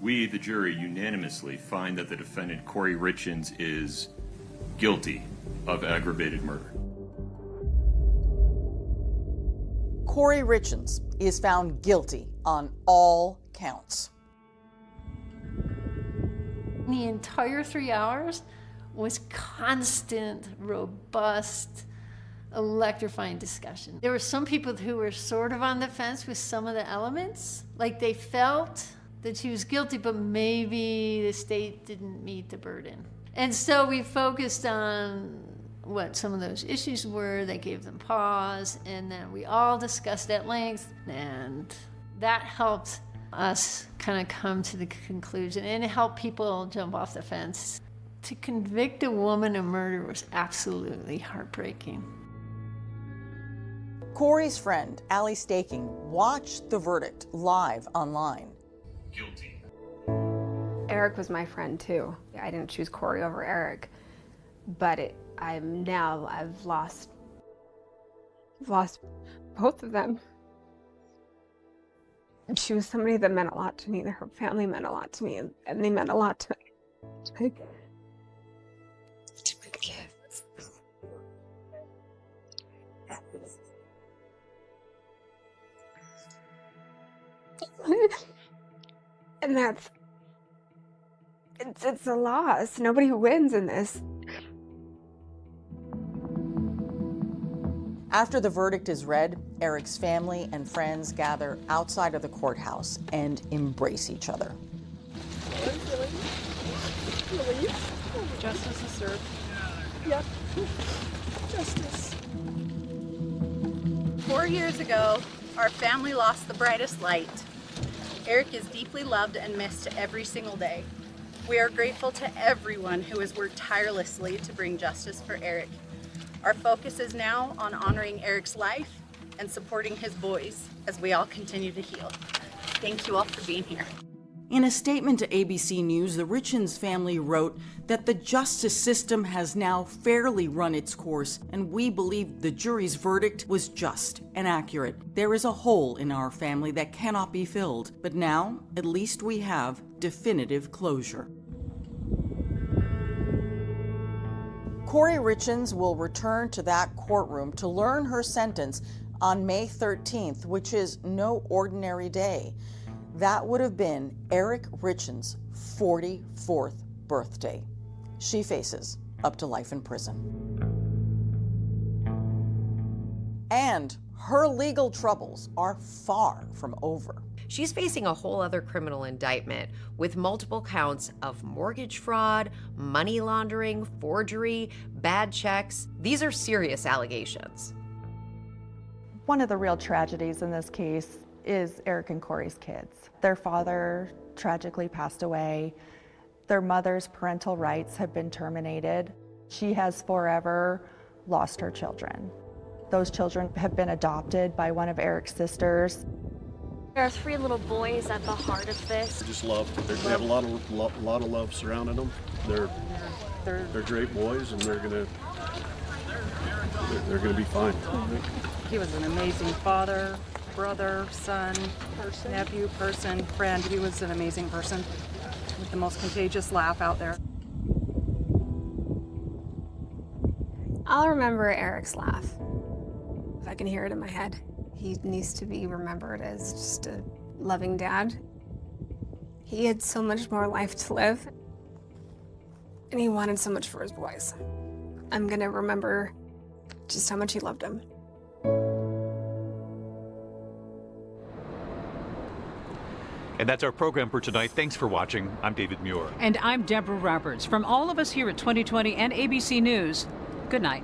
We, the jury, unanimously find that the defendant, Kouri Richins, is guilty of aggravated murder. Kouri Richins is found guilty on all counts. The entire 3 hours was constant, robust, electrifying discussion. There were some people who were sort of on the fence with some of the elements, like they felt that she was guilty, but maybe the state didn't meet the burden. And so we focused on what some of those issues were. They gave them pause, and then we all discussed at length, and that helped us kind of come to the conclusion, and it helped people jump off the fence. To convict a woman of murder was absolutely heartbreaking. Kouri's friend, Allie Staking, watched the verdict live online. Guilty. Eric was my friend too. I didn't choose Kouri over Eric, but I've lost both of them. She was somebody that meant a lot to me. Her family meant a lot to me, and they meant a lot to my kids. And it's a loss. Nobody wins in this. After the verdict is read, Eric's family and friends gather outside of the courthouse and embrace each other. Justice is served. Yep. Justice. 4 years ago, our family lost the brightest light. Eric is deeply loved and missed every single day. We are grateful to everyone who has worked tirelessly to bring justice for Eric. Our focus is now on honoring Eric's life and supporting his boys as we all continue to heal. Thank you all for being here. In a statement to ABC News, the Richins family wrote that the justice system has now fairly run its course, and we believe the jury's verdict was just and accurate. There is a hole in our family that cannot be filled, but now at least we have definitive closure. Kouri Richins will return to that courtroom to learn her sentence on May 13th, which is no ordinary day. That would have been Eric Richins' 44th birthday. She faces up to life in prison. And her legal troubles are far from over. She's facing a whole other criminal indictment with multiple counts of mortgage fraud, money laundering, forgery, bad checks. These are serious allegations. One of the real tragedies in this case is Eric and Kouri's kids. Their father tragically passed away. Their mother's parental rights have been terminated. She has forever lost her children. Those children have been adopted by one of Eric's sisters. There are 3 little boys at the heart of this. Just love. They have a lot of love surrounding them. They're great boys, and they're gonna be fine. He was an amazing father, brother, son, nephew, friend. He was an amazing person with the most contagious laugh out there. I'll remember Eric's laugh. If I can hear it in my head. He needs to be remembered as just a loving dad. He had so much more life to live, and he wanted so much for his boys. I'm gonna remember just how much he loved them. And that's our program for tonight. Thanks for watching. I'm David Muir. And I'm Deborah Roberts. From all of us here at 2020 and ABC News, good night.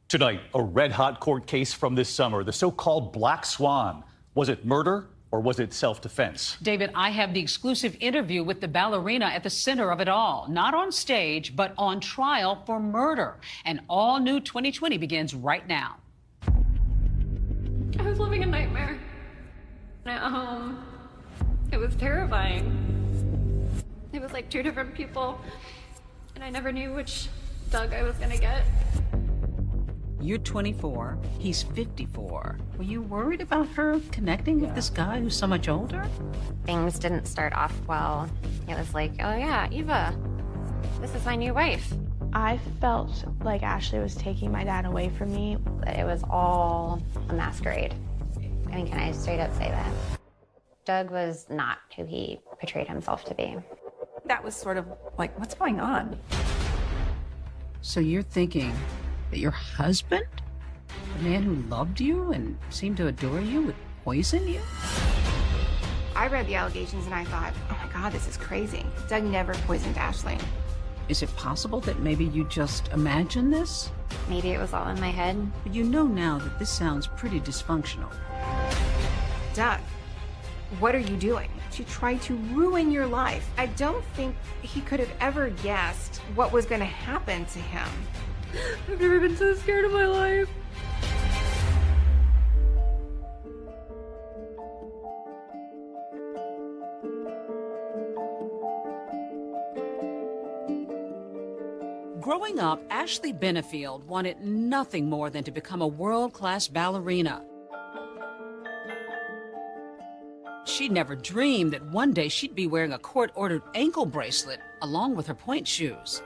Tonight, a red-hot court case from this summer, the so-called Black Swan. Was it murder or was it self-defense? David, I have the exclusive interview with the ballerina at the center of it all. Not on stage, but on trial for murder. An all-new 2020 begins right now. I was living a nightmare at home. It was terrifying. It was like 2 different people, and I never knew which Doug I was gonna get. You're 24, he's 54. Were you worried about her connecting with this guy who's so much older? Things didn't start off well. It was like, oh yeah, Eva, this is my new wife. I felt like Ashley was taking my dad away from me. That it was all a masquerade. I mean, can I straight up say that? Doug was not who he portrayed himself to be. That was sort of like, what's going on? So you're thinking that your husband, the man who loved you and seemed to adore you, would poison you? I read the allegations and I thought, oh my God, this is crazy. Doug never poisoned Ashley. Is it possible that maybe you just imagined this? Maybe it was all in my head. But you know now that this sounds pretty dysfunctional. Doug, what are you doing? She tried to ruin your life. I don't think he could have ever guessed what was going to happen to him. I've never been so scared in my life. Growing up, Ashley Benefield wanted nothing more than to become a world-class ballerina. She'd never dreamed that one day she'd be wearing a court-ordered ankle bracelet along with her pointe shoes.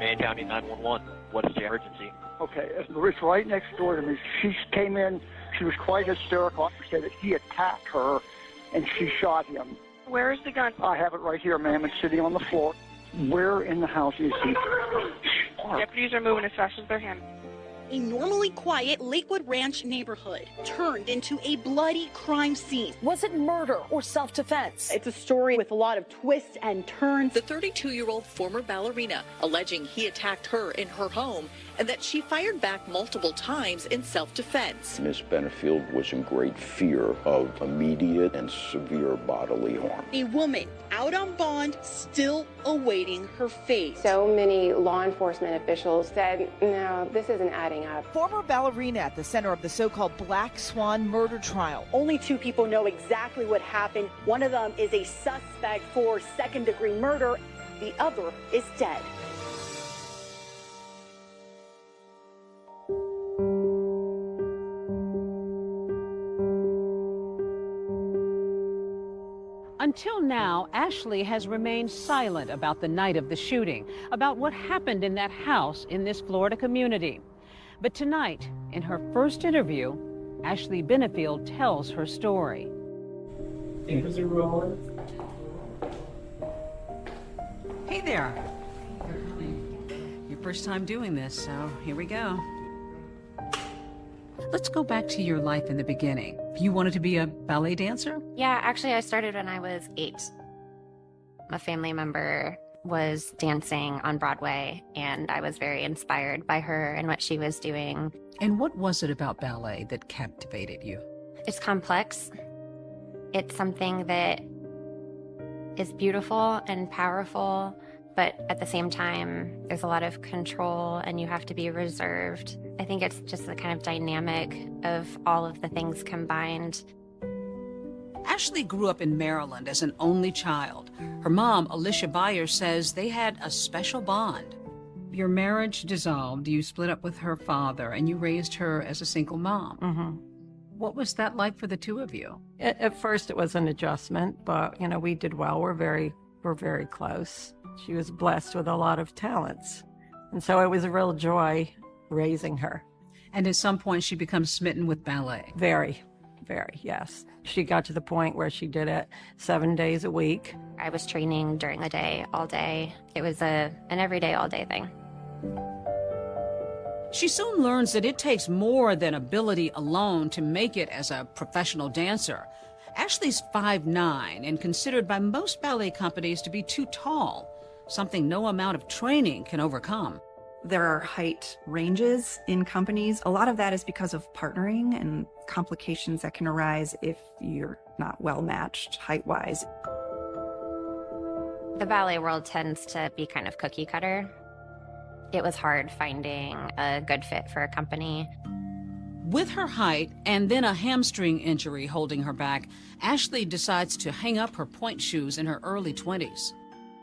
Man County 911, what is the emergency? Okay, it's right next door to me. She came in, she was quite hysterical. She said that he attacked her and she shot him. Where is the gun? I have it right here, ma'am. It's sitting on the floor. Where in the house is he? Deputies are moving as fast as they can. A normally quiet Lakewood Ranch neighborhood turned into a bloody crime scene. Was it murder or self-defense? It's a story with a lot of twists and turns. The 32-year-old former ballerina alleging he attacked her in her home and that she fired back multiple times in self-defense. Miss Benefield was in great fear of immediate and severe bodily harm. A woman out on bond, still awaiting her fate. So many law enforcement officials said, no, this isn't adding up. Former ballerina at the center of the so-called Black Swan murder trial. Only 2 people know exactly what happened. One of them is a suspect for second-degree murder. The other is dead. Until now, Ashley has remained silent about the night of the shooting, about what happened in that house in this Florida community. But tonight, in her first interview, Ashley Benefield tells her story. Fingers are rolling. Hey there. Your first time doing this, so here we go. Let's go back to your life in the beginning. You wanted to be a ballet dancer? Yeah, actually, I started when I was 8. A family member was dancing on Broadway, and I was very inspired by her and what she was doing. And what was it about ballet that captivated you? It's complex. It's something that is beautiful and powerful, but at the same time, there's a lot of control and you have to be reserved. I think it's just the kind of dynamic of all of the things combined. Ashley grew up in Maryland as an only child. Her mom, Alicia Byers, says they had a special bond. Your marriage dissolved, you split up with her father, and you raised her as a single mom. Mm-hmm. What was that like for the two of you? At first, it was an adjustment, but, we did well. We're very close. She was blessed with a lot of talents. And so it was a real joy raising her. And at some point, she becomes smitten with ballet. Very, yes. She got to the point where she did it 7 days a week. I was training during the day, all day. It was an everyday, all day thing. She soon learns that it takes more than ability alone to make it as a professional dancer. Ashley's 5'9" and considered by most ballet companies to be too tall, something no amount of training can overcome. There are height ranges in companies. A lot of that is because of partnering and complications that can arise if you're not well matched height-wise. The ballet world tends to be kind of cookie cutter. It was hard finding a good fit for a company. With her height and then a hamstring injury holding her back, Ashley decides to hang up her pointe shoes in her early 20s.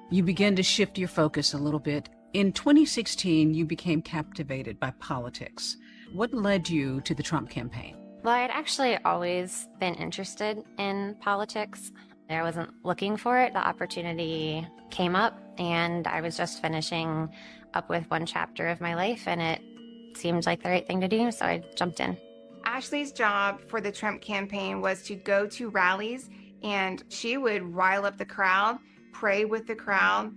You begin to shift your focus a little bit. In 2016, you became captivated by politics. What led you to the Trump campaign? Well, I'd actually always been interested in politics. I wasn't looking for it. The opportunity came up, and I was just finishing up with one chapter of my life, and it seemed like the right thing to do, so I jumped in. Ashley's job for the Trump campaign was to go to rallies, and she would rile up the crowd, pray with the crowd.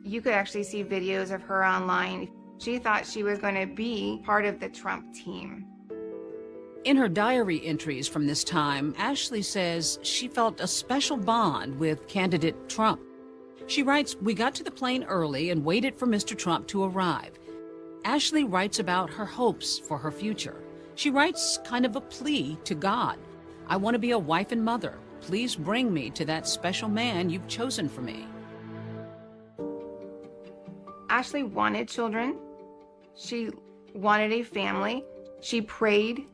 You could actually see videos of her online. She thought she was going to be part of the Trump team. In her diary entries from this time, Ashley says she felt a special bond with candidate Trump. She writes, "We got to the plane early and waited for Mr. Trump to arrive." Ashley writes about her hopes for her future. She writes kind of a plea to God. "I want to be a wife and mother. Please bring me to that special man you've chosen for me." Ashley wanted children. She wanted a family. She prayed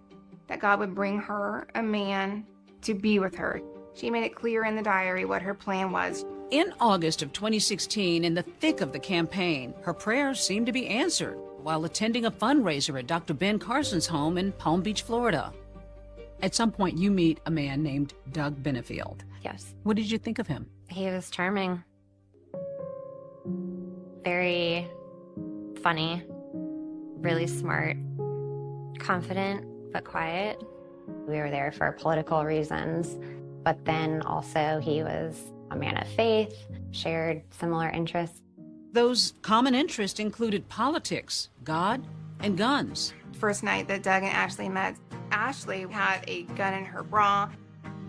that God would bring her a man to be with her. She made it clear in the diary what her plan was. In August of 2016, in the thick of the campaign, her prayers seemed to be answered while attending a fundraiser at Dr. Ben Carson's home in Palm Beach, Florida. At some point, you meet a man named Doug Benefield. Yes. What did you think of him? He was charming. Very funny, really smart, confident, but quiet. We were there for political reasons, but then also he was a man of faith, shared similar interests. Those common interests included politics, God, and guns. First night that Doug and Ashley met, Ashley had a gun in her bra.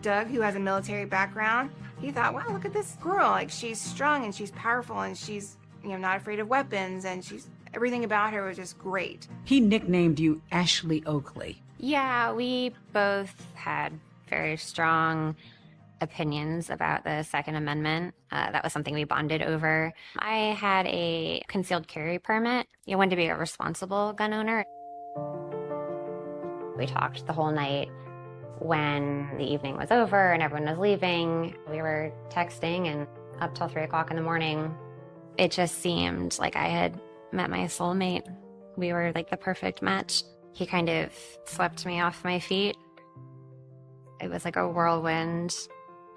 Doug, who has a military background, he thought, wow, look at this girl. Like, she's strong and she's powerful and she's, not afraid of weapons, and everything about her was just great. He nicknamed you Ashley Oakley. Yeah, we both had very strong opinions about the Second Amendment. That was something we bonded over. I had a concealed carry permit. You wanted to be a responsible gun owner. We talked the whole night. When the evening was over and everyone was leaving, we were texting and up till 3 o'clock in the morning. It just seemed like I had met my soulmate. We were like the perfect match. He kind of swept me off my feet. It was like a whirlwind.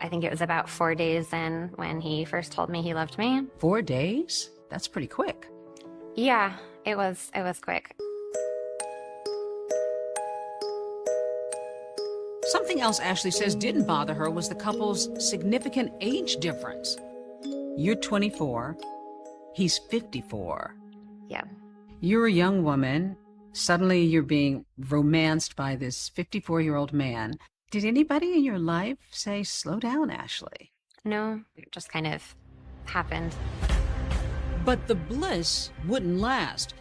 I think it was about 4 days in when he first told me he loved me. 4 days? That's pretty quick. Yeah, it was quick. Something else Ashley says didn't bother her was the couple's significant age difference. You're 24, he's 54. Yeah. You're a young woman. Suddenly you're being romanced by this 54-year-old man. Did anybody in your life say, slow down, Ashley? No, it just kind of happened. But the bliss wouldn't last.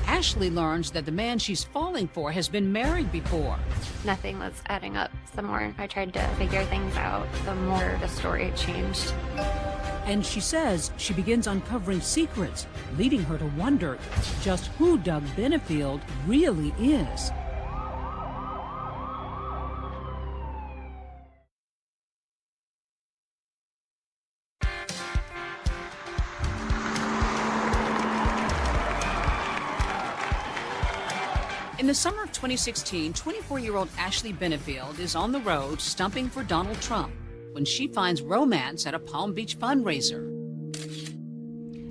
Ashley learns that the man she's falling for has been married before. Nothing was adding up. The more I tried to figure things out, the more the story changed. And she says she begins uncovering secrets, leading her to wonder just who Doug Benefield really is. In the summer of 2016, 24-year-old Ashley Benefield is on the road stumping for Donald Trump when she finds romance at a Palm Beach fundraiser.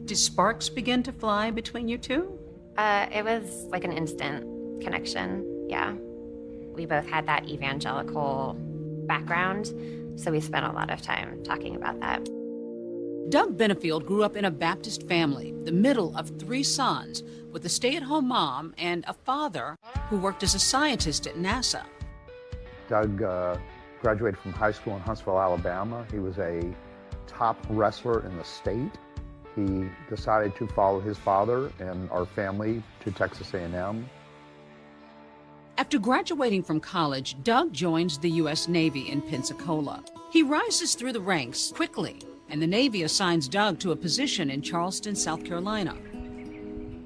Did sparks begin to fly between you two? It was like an instant connection, yeah. We both had that evangelical background, so we spent a lot of time talking about that. Doug Benefield grew up in a Baptist family, the middle of 3 sons, with a stay-at-home mom and a father who worked as a scientist at NASA. Doug graduated from high school in Huntsville, Alabama. He was a top wrestler in the state. He decided to follow his father and our family to Texas A&M. After graduating from college, Doug joins the U.S. Navy in Pensacola. He rises through the ranks quickly, and the Navy assigns Doug to a position in Charleston, South Carolina.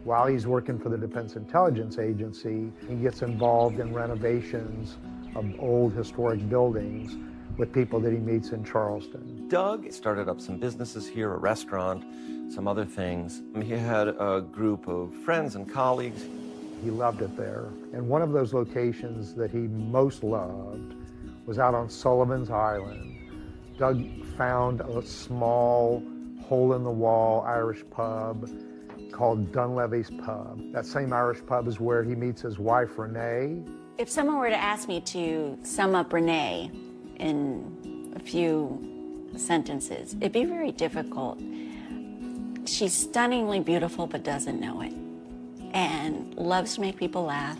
While he's working for the Defense Intelligence Agency, he gets involved in renovations of old historic buildings with people that he meets in Charleston. Doug started up some businesses here, a restaurant, some other things. He had a group of friends and colleagues. He loved it there. And one of those locations that he most loved was out on Sullivan's Island. Doug found a small hole-in-the-wall Irish pub called Dunlevy's Pub. That same Irish pub is where he meets his wife, Renee. If someone were to ask me to sum up Renee in a few sentences, it'd be very difficult. She's stunningly beautiful but doesn't know it, and loves to make people laugh,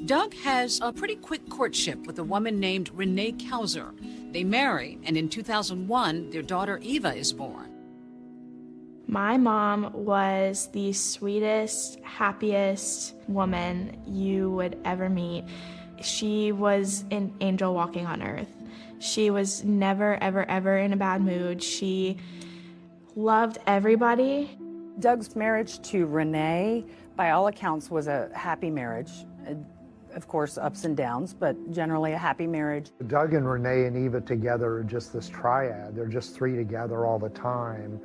Doug has a pretty quick courtship with a woman named Renee Kauser. They marry, and in 2001, their daughter Eva is born. My mom was the sweetest, happiest woman you would ever meet. She was an angel walking on earth. She was never, ever, ever in a bad mood. She loved everybody. Doug's marriage to Renee, by all accounts, was a happy marriage. Of course, ups and downs, but generally a happy marriage. Doug and Renee and Eva together are just this triad. They're just three together all the time.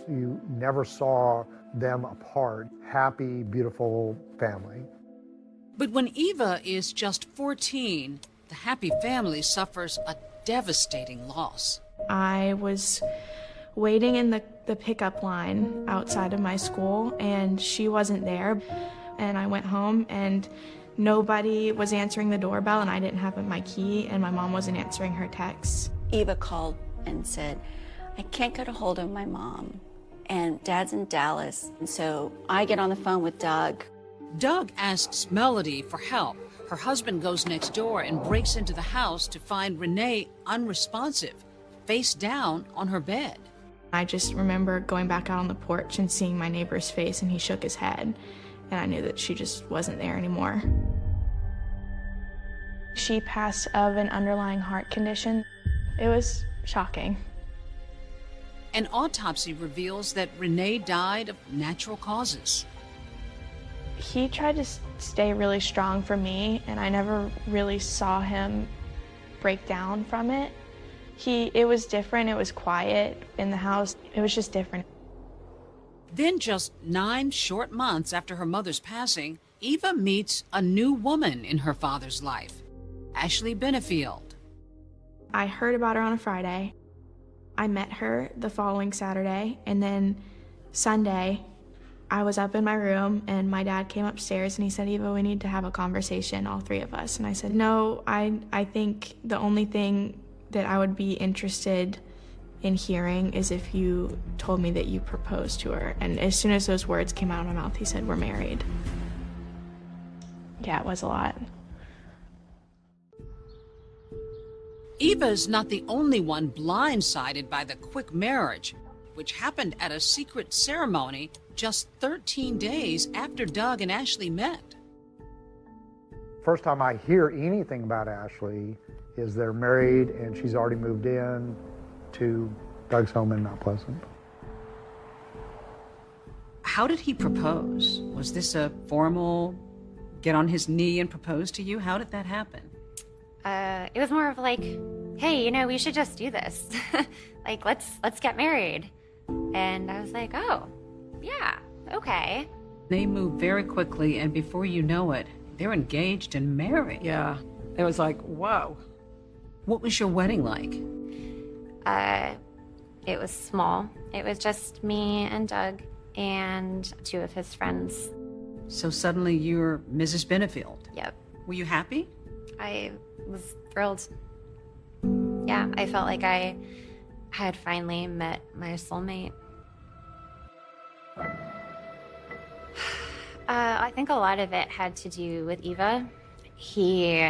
You never saw them apart. Happy, beautiful family. But when Eva is just 14, the happy family suffers a devastating loss. I was waiting in the pickup line outside of my school, and she wasn't there. And I went home, and nobody was answering the doorbell, and I didn't have my key, and my mom wasn't answering her texts. Eva called and said, I can't get a hold of my mom, and Dad's in Dallas. And so I get on the phone with Doug. Doug asks Melody for help. Her husband goes next door and breaks into the house to find Renee unresponsive, face down on her bed. I just remember going back out on the porch and seeing my neighbor's face, and he shook his head, and I knew that she just wasn't there anymore. She passed of an underlying heart condition. It was shocking. An autopsy reveals that Renee died of natural causes. He tried to stay really strong for me, and I never really saw him break down from it. It was different. It was quiet in the house. It was just different. Then, just 9 short months after her mother's passing, Eva meets a new woman in her father's life, Ashley Benefield. I heard about her on a Friday. I met her the following Saturday, and then Sunday, I was up in my room, and my dad came upstairs, and he said, Eva, we need to have a conversation, all three of us. And I said, no, I think the only thing that I would be interested in hearing is if you told me that you proposed to her. And as soon as those words came out of my mouth, he said, we're married. Yeah, it was a lot. Eva's not the only one blindsided by the quick marriage, which happened at a secret ceremony just 13 days after Doug and Ashley met. First time I hear anything about Ashley is they're married and she's already moved in to Doug's home in Mount Pleasant. How did he propose? Was this a formal get on his knee and propose to you? How did that happen? It was more of like, hey, we should just do this. Like, let's get married. And I was like, oh, yeah, okay. They move very quickly, and before you know it, they're engaged and married. Yeah, it was like, whoa. What was your wedding like? It was small. It was just me and Doug and 2 of his friends. So suddenly you're Mrs. Benefield. Yep. Were you happy? I was thrilled. Yeah, I felt like I had finally met my soulmate. I think a lot of it had to do with Eva. He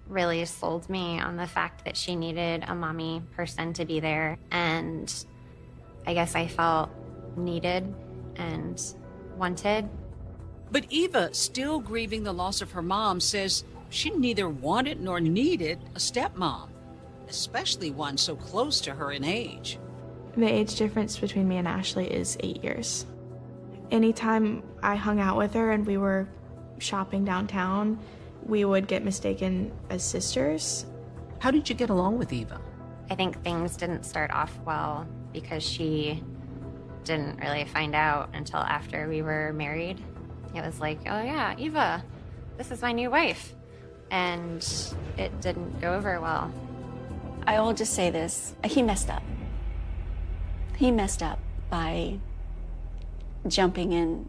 really sold me on the fact that she needed a mommy person to be there. And I guess I felt needed and wanted. But Eva, still grieving the loss of her mom, says she neither wanted nor needed a stepmom, especially one so close to her in age. The age difference between me and Ashley is 8 years. Anytime I hung out with her and we were shopping downtown, we would get mistaken as sisters. How did you get along with Eva? I think things didn't start off well because she didn't really find out until after we were married. It was like, oh yeah, Eva, this is my new wife. And it didn't go over well. I will just say this, he messed up. He messed up by jumping in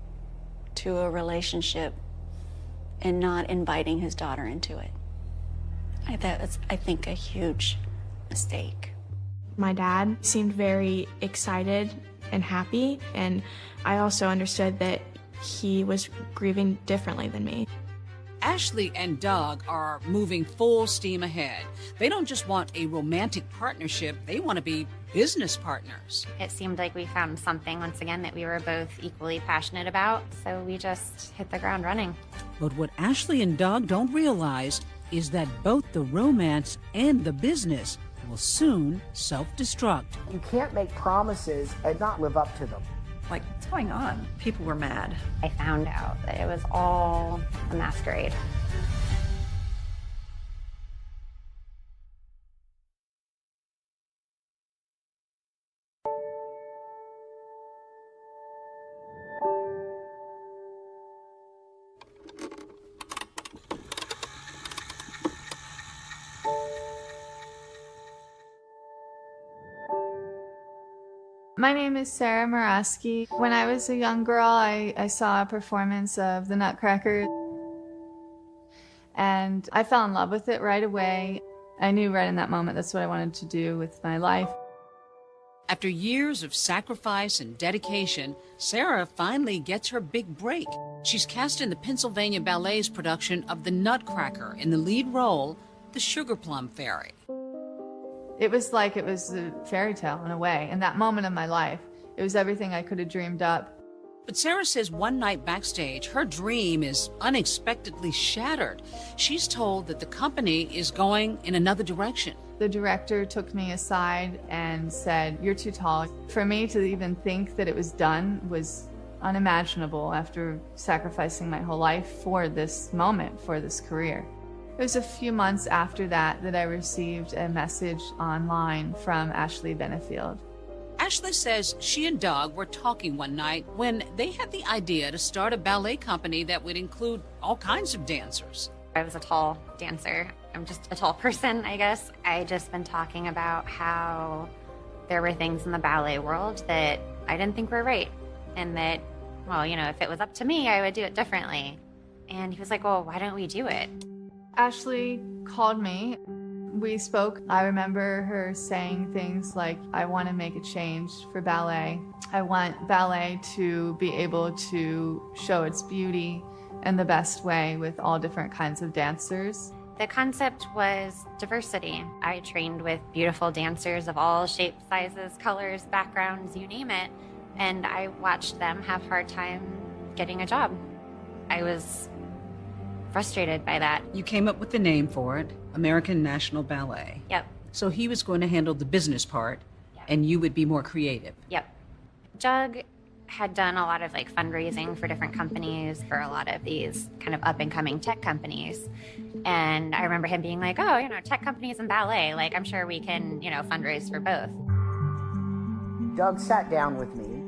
to a relationship and not inviting his daughter into it. That was, I think, a huge mistake. My dad seemed very excited and happy, and I also understood that he was grieving differently than me. Ashley and Doug are moving full steam ahead. They don't just want a romantic partnership, they want to be business partners. It seemed like we found something once again that we were both equally passionate about, so we just hit the ground running. But what Ashley and Doug don't realize is that both the romance and the business will soon self-destruct. You can't make promises and not live up to them. Like, what's going on? People were mad. I found out that it was all a masquerade. My name is Sarah Muraski. When I was a young girl, I saw a performance of The Nutcracker, and I fell in love with it right away. I knew right in that moment that's what I wanted to do with my life. After years of sacrifice and dedication, Sarah finally gets her big break. She's cast in the Pennsylvania Ballet's production of The Nutcracker, in the lead role, the Sugar Plum Fairy. It was like it was a fairy tale in a way. In that moment of my life, it was everything I could have dreamed up. But Sarah says one night backstage, her dream is unexpectedly shattered. She's told that the company is going in another direction. The director took me aside and said, "You're too tall." For me to even think that it was done was unimaginable after sacrificing my whole life for this moment, for this career. It was a few months after that that I received a message online from Ashley Benefield. Ashley says she and Doug were talking one night when they had the idea to start a ballet company that would include all kinds of dancers. I was a tall dancer. I'm just a tall person, I guess. I just been talking about how there were things in the ballet world that I didn't think were right. And that, well, you know, if it was up to me, I would do it differently. And he was like, well, why don't we do it? Ashley called me. We spoke. I remember her saying things like, I want to make a change for ballet. I want ballet to be able to show its beauty in the best way with all different kinds of dancers. The concept was diversity. I trained with beautiful dancers of all shapes, sizes, colors, backgrounds, you name it, and I watched them have a hard time getting a job. I was frustrated by that. You came up with the name for it, American National Ballet. Yep. So he was going to handle the business part, and you would be more creative. Yep. Doug had done a lot of like fundraising for different companies, for a lot of these kind of up and coming tech companies. And I remember him being like, oh, you know, tech companies and ballet, like I'm sure we can, you know, fundraise for both. Doug sat down with me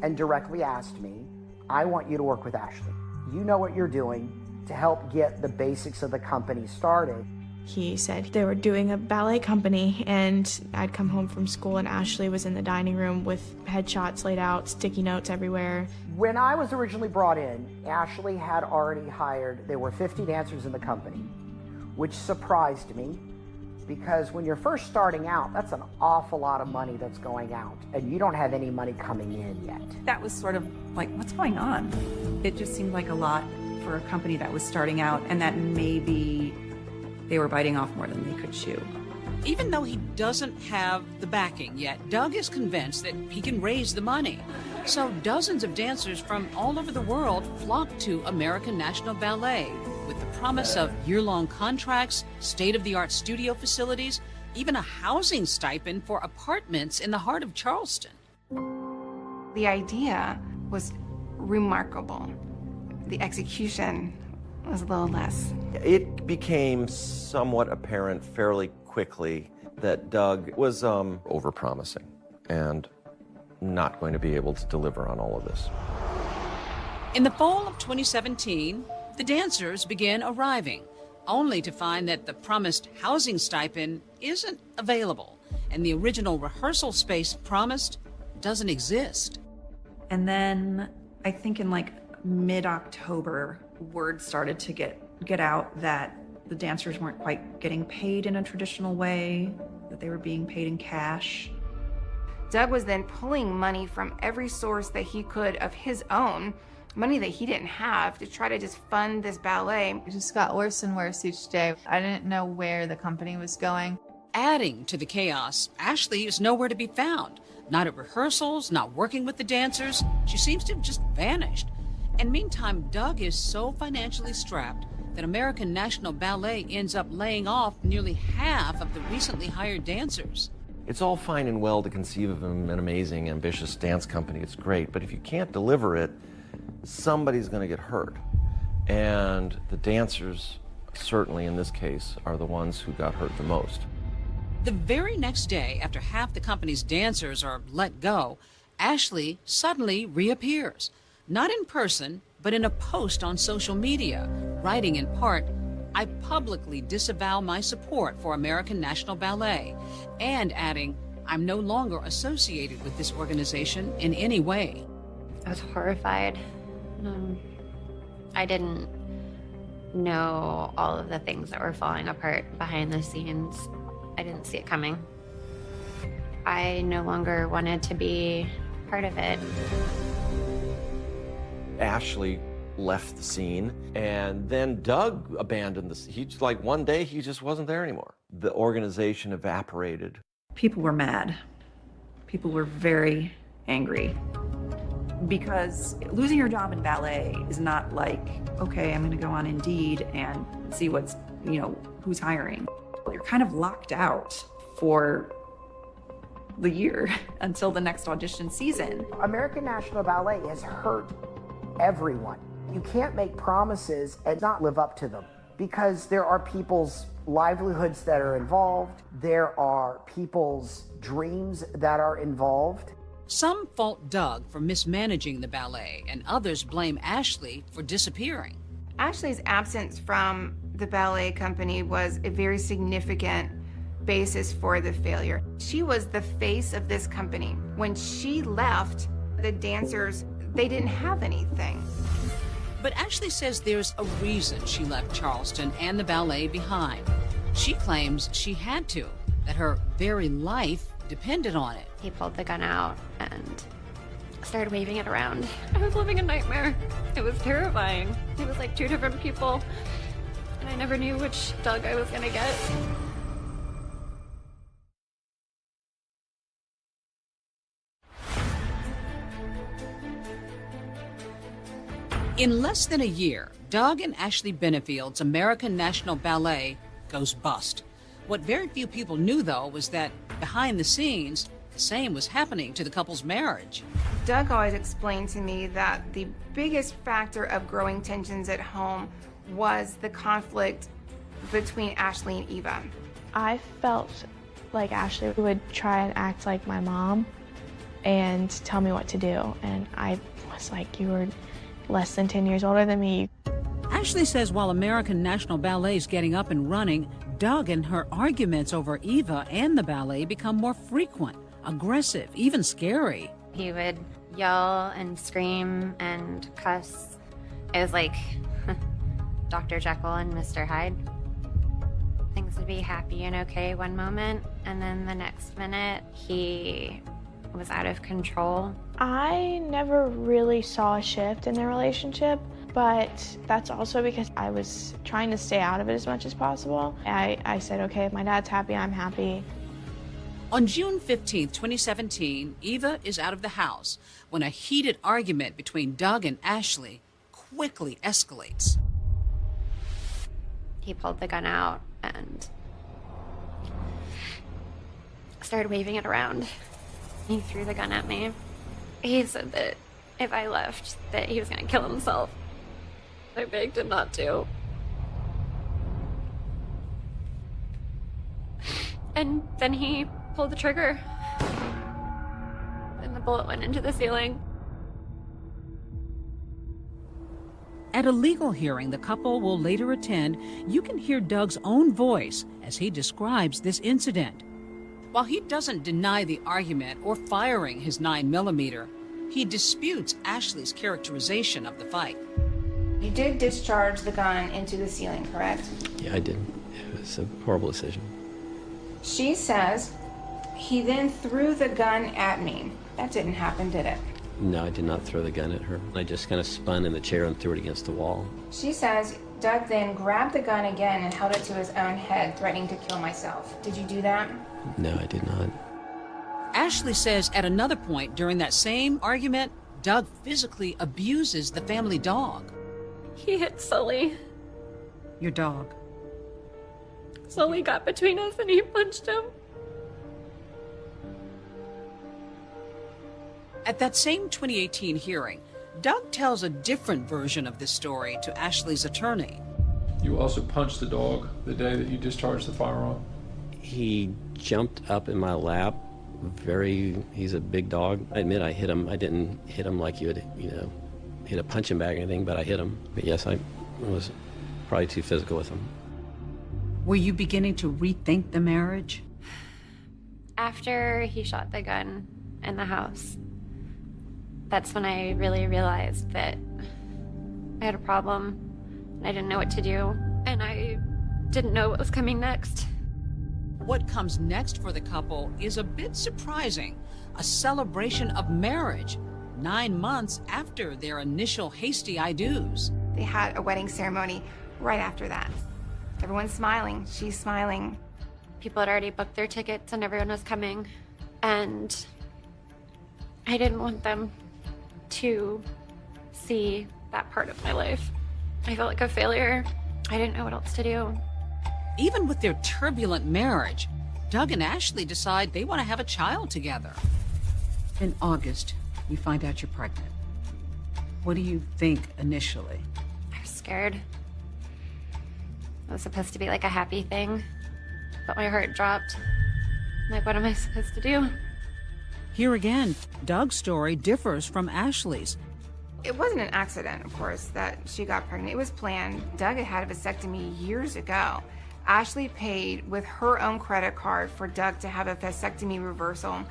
and directly asked me, I want you to work with Ashley. You know what you're doing to help get the basics of the company started. He said they were doing a ballet company, and I'd come home from school and Ashley was in the dining room with headshots laid out, sticky notes everywhere. When I was originally brought in, Ashley had already hired, there were 50 dancers in the company, which surprised me because when you're first starting out, that's an awful lot of money that's going out, and you don't have any money coming in yet. That was sort of like, what's going on? It just seemed like a lot for a company that was starting out, and that maybe they were biting off more than they could chew. Even though he doesn't have the backing yet, Doug is convinced that he can raise the money. So dozens of dancers from all over the world flock to American National Ballet with the promise of year-long contracts, state-of-the-art studio facilities, even a housing stipend for apartments in the heart of Charleston. The idea was remarkable. The execution was a little less. It became somewhat apparent fairly quickly that Doug was overpromising and not going to be able to deliver on all of this. In the fall of 2017, the dancers began arriving, only to find that the promised housing stipend isn't available, and the original rehearsal space promised doesn't exist. And then I think in like mid-October, word started to get out that the dancers weren't quite getting paid in a traditional way, that they were being paid in cash. Doug was then pulling money from every source that he could of his own money that he didn't have to try to just fund this ballet. It just got worse and worse each day. I didn't know where the company was going. Adding to the chaos, Ashley is nowhere to be found. Not at rehearsals, not working with the dancers. She seems to have just vanished. And meantime, Doug is so financially strapped that American National Ballet ends up laying off nearly half of the recently hired dancers. It's all fine and well to conceive of an amazing, ambitious dance company. It's great, but if you can't deliver it, somebody's going to get hurt. And the dancers, certainly in this case, are the ones who got hurt the most. The very next day, after half the company's dancers are let go, Ashley suddenly reappears. Not in person, but in a post on social media, writing in part, "I publicly disavow my support for American National Ballet," and adding, "I'm no longer associated with this organization in any way." I was horrified. I didn't know all of the things that were falling apart behind the scenes. I didn't see it coming. I no longer wanted to be part of it. Ashley left the scene, and then Doug abandoned the scene. He's like, one day he just wasn't there anymore. The organization evaporated. People were mad. People were very angry. Because losing your job in ballet is not like, okay, I'm gonna go on Indeed and see what's, who's hiring. You're kind of locked out for the year until the next audition season. American National Ballet has hurt everyone. You can't make promises and not live up to them because there are people's livelihoods that are involved. There are people's dreams that are involved. Some fault Doug for mismanaging the ballet, and others blame Ashley for disappearing. Ashley's absence from the ballet company was a very significant basis for the failure. She was the face of this company. When she left, the dancers, they didn't have anything. But Ashley says there's a reason she left Charleston and the ballet behind. She claims she had to, that her very life depended on it. He pulled the gun out and started waving it around. I was living a nightmare. It was terrifying. It was like two different people, and I never knew which Doug I was gonna get. In less than a year, Doug and Ashley Benefield's American National Ballet goes bust. What very few people knew, though, was that behind the scenes, the same was happening to the couple's marriage. Doug always explained to me that the biggest factor of growing tensions at home was the conflict between Ashley and Eva. I felt like Ashley would try and act like my mom and tell me what to do. And I was like, you were less than 10 years older than me. Ashley says while American National Ballet is getting up and running, Doug and her arguments over Eva and the ballet become more frequent, aggressive, even scary. He would yell and scream and cuss. It was like Dr. Jekyll and Mr. Hyde. Things would be happy and okay one moment, and then the next minute he was out of control. I never really saw a shift in their relationship, but that's also because I was trying to stay out of it as much as possible. I said, okay, if my dad's happy, I'm happy. On June 15, 2017, Eva is out of the house when a heated argument between Doug and Ashley quickly escalates. He pulled the gun out and started waving it around. He threw the gun at me. He said that if I left, that he was going to kill himself. I begged him not to. And then he pulled the trigger. And the bullet went into the ceiling. At a legal hearing the couple will later attend, you can hear Doug's own voice as he describes this incident. While he doesn't deny the argument or firing his 9mm, he disputes Ashley's characterization of the fight. You did discharge the gun into the ceiling, correct? Yeah, I did. It was a horrible decision. She says, he then threw the gun at me. That didn't happen, did it? No, I did not throw the gun at her. I just kind of spun in the chair and threw it against the wall. She says Doug then grabbed the gun again and held it to his own head, threatening to kill myself. Did you do that? No, I did not. Ashley says at another point during that same argument, Doug physically abuses the family dog. He hit Sully. Your dog. Sully got between us and he punched him. At that same 2018 hearing, Doug tells a different version of this story to Ashley's attorney. You also punched the dog the day that you discharged the firearm? He jumped up in my lap. He's a big dog. I admit I hit him. I didn't hit him like you would, hit a punching bag or anything, but I hit him. But yes, I was probably too physical with him. Were you beginning to rethink the marriage? After he shot the gun in the house, that's when I really realized that I had a problem. I didn't know what to do, and I didn't know what was coming next. What comes next for the couple is a bit surprising. A celebration of marriage 9 months after their initial hasty I do's. They had a wedding ceremony right after that. Everyone's smiling. She's smiling. People had already booked their tickets and everyone was coming. And I didn't want them to see that part of my life. I felt like a failure. I didn't know what else to do. Even with their turbulent marriage, Doug and Ashley decide they want to have a child together. In August, you find out you're pregnant. What do you think initially? I was scared. It was supposed to be like a happy thing, but my heart dropped. Like, what am I supposed to do? Here again, Doug's story differs from Ashley's. It wasn't an accident, of course, that she got pregnant. It was planned. Doug had had a vasectomy years ago. Ashley paid with her own credit card for Doug to have a vasectomy reversal,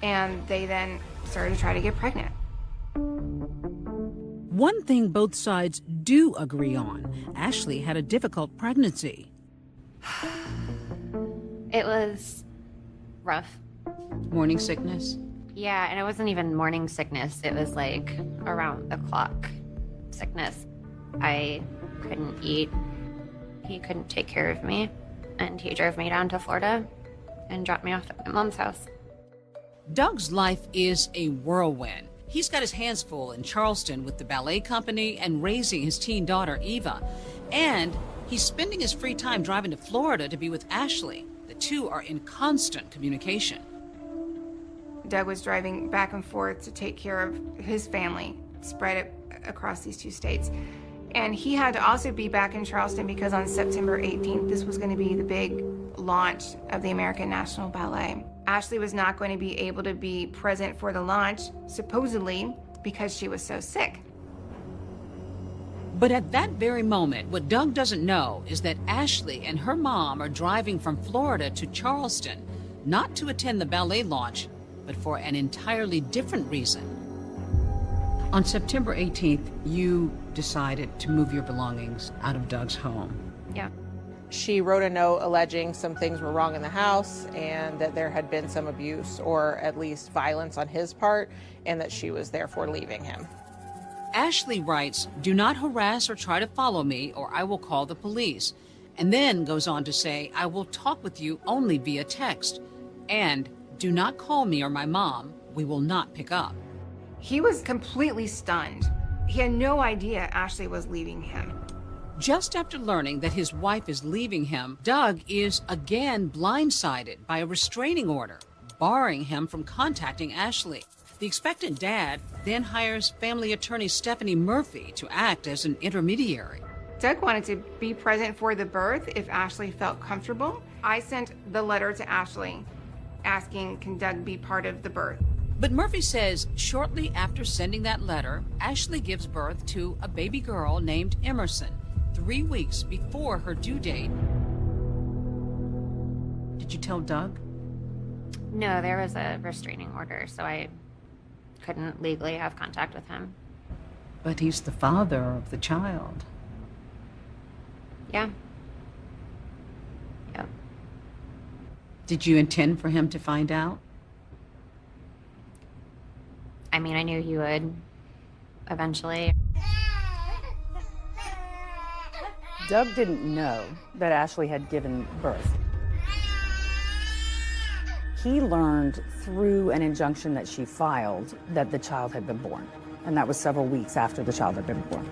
and they then started to try to get pregnant. One thing both sides do agree on, Ashley had a difficult pregnancy. It was rough. Morning sickness? Yeah, and it wasn't even morning sickness. It was like around the clock sickness. I couldn't eat. He couldn't take care of me, and he drove me down to Florida and dropped me off at my mom's house. Doug's life is a whirlwind. He's got his hands full in Charleston with the ballet company and raising his teen daughter, Eva. And he's spending his free time driving to Florida to be with Ashley. The two are in constant communication. Doug was driving back and forth to take care of his family, spread across these two states. And he had to also be back in Charleston because on September 18th, this was going to be the big launch of the American National Ballet. Ashley was not going to be able to be present for the launch, supposedly because she was so sick. But at that very moment, what Doug doesn't know is that Ashley and her mom are driving from Florida to Charleston, not to attend the ballet launch, but for an entirely different reason. On September 18th, you decided to move your belongings out of Doug's home. Yeah. She wrote a note alleging some things were wrong in the house and that there had been some abuse or at least violence on his part, and that she was therefore leaving him. Ashley writes, "Do not harass or try to follow me or I will call the police," and then goes on to say, "I will talk with you only via text, and do not call me or my mom. We will not pick up." He was completely stunned. He had no idea Ashley was leaving him. Just after learning that his wife is leaving him, Doug is again blindsided by a restraining order, barring him from contacting Ashley. The expectant dad then hires family attorney Stephanie Murphy to act as an intermediary. Doug wanted to be present for the birth if Ashley felt comfortable. I sent the letter to Ashley asking, can Doug be part of the birth? But Murphy says shortly after sending that letter, Ashley gives birth to a baby girl named Emerson, 3 weeks before her due date. Did you tell Doug? No, there was a restraining order, so I couldn't legally have contact with him. But he's the father of the child. Yeah. Yep. Did you intend for him to find out? I mean, I knew he would eventually. Doug didn't know that Ashley had given birth. He learned through an injunction that she filed that the child had been born, and that was several weeks after the child had been born.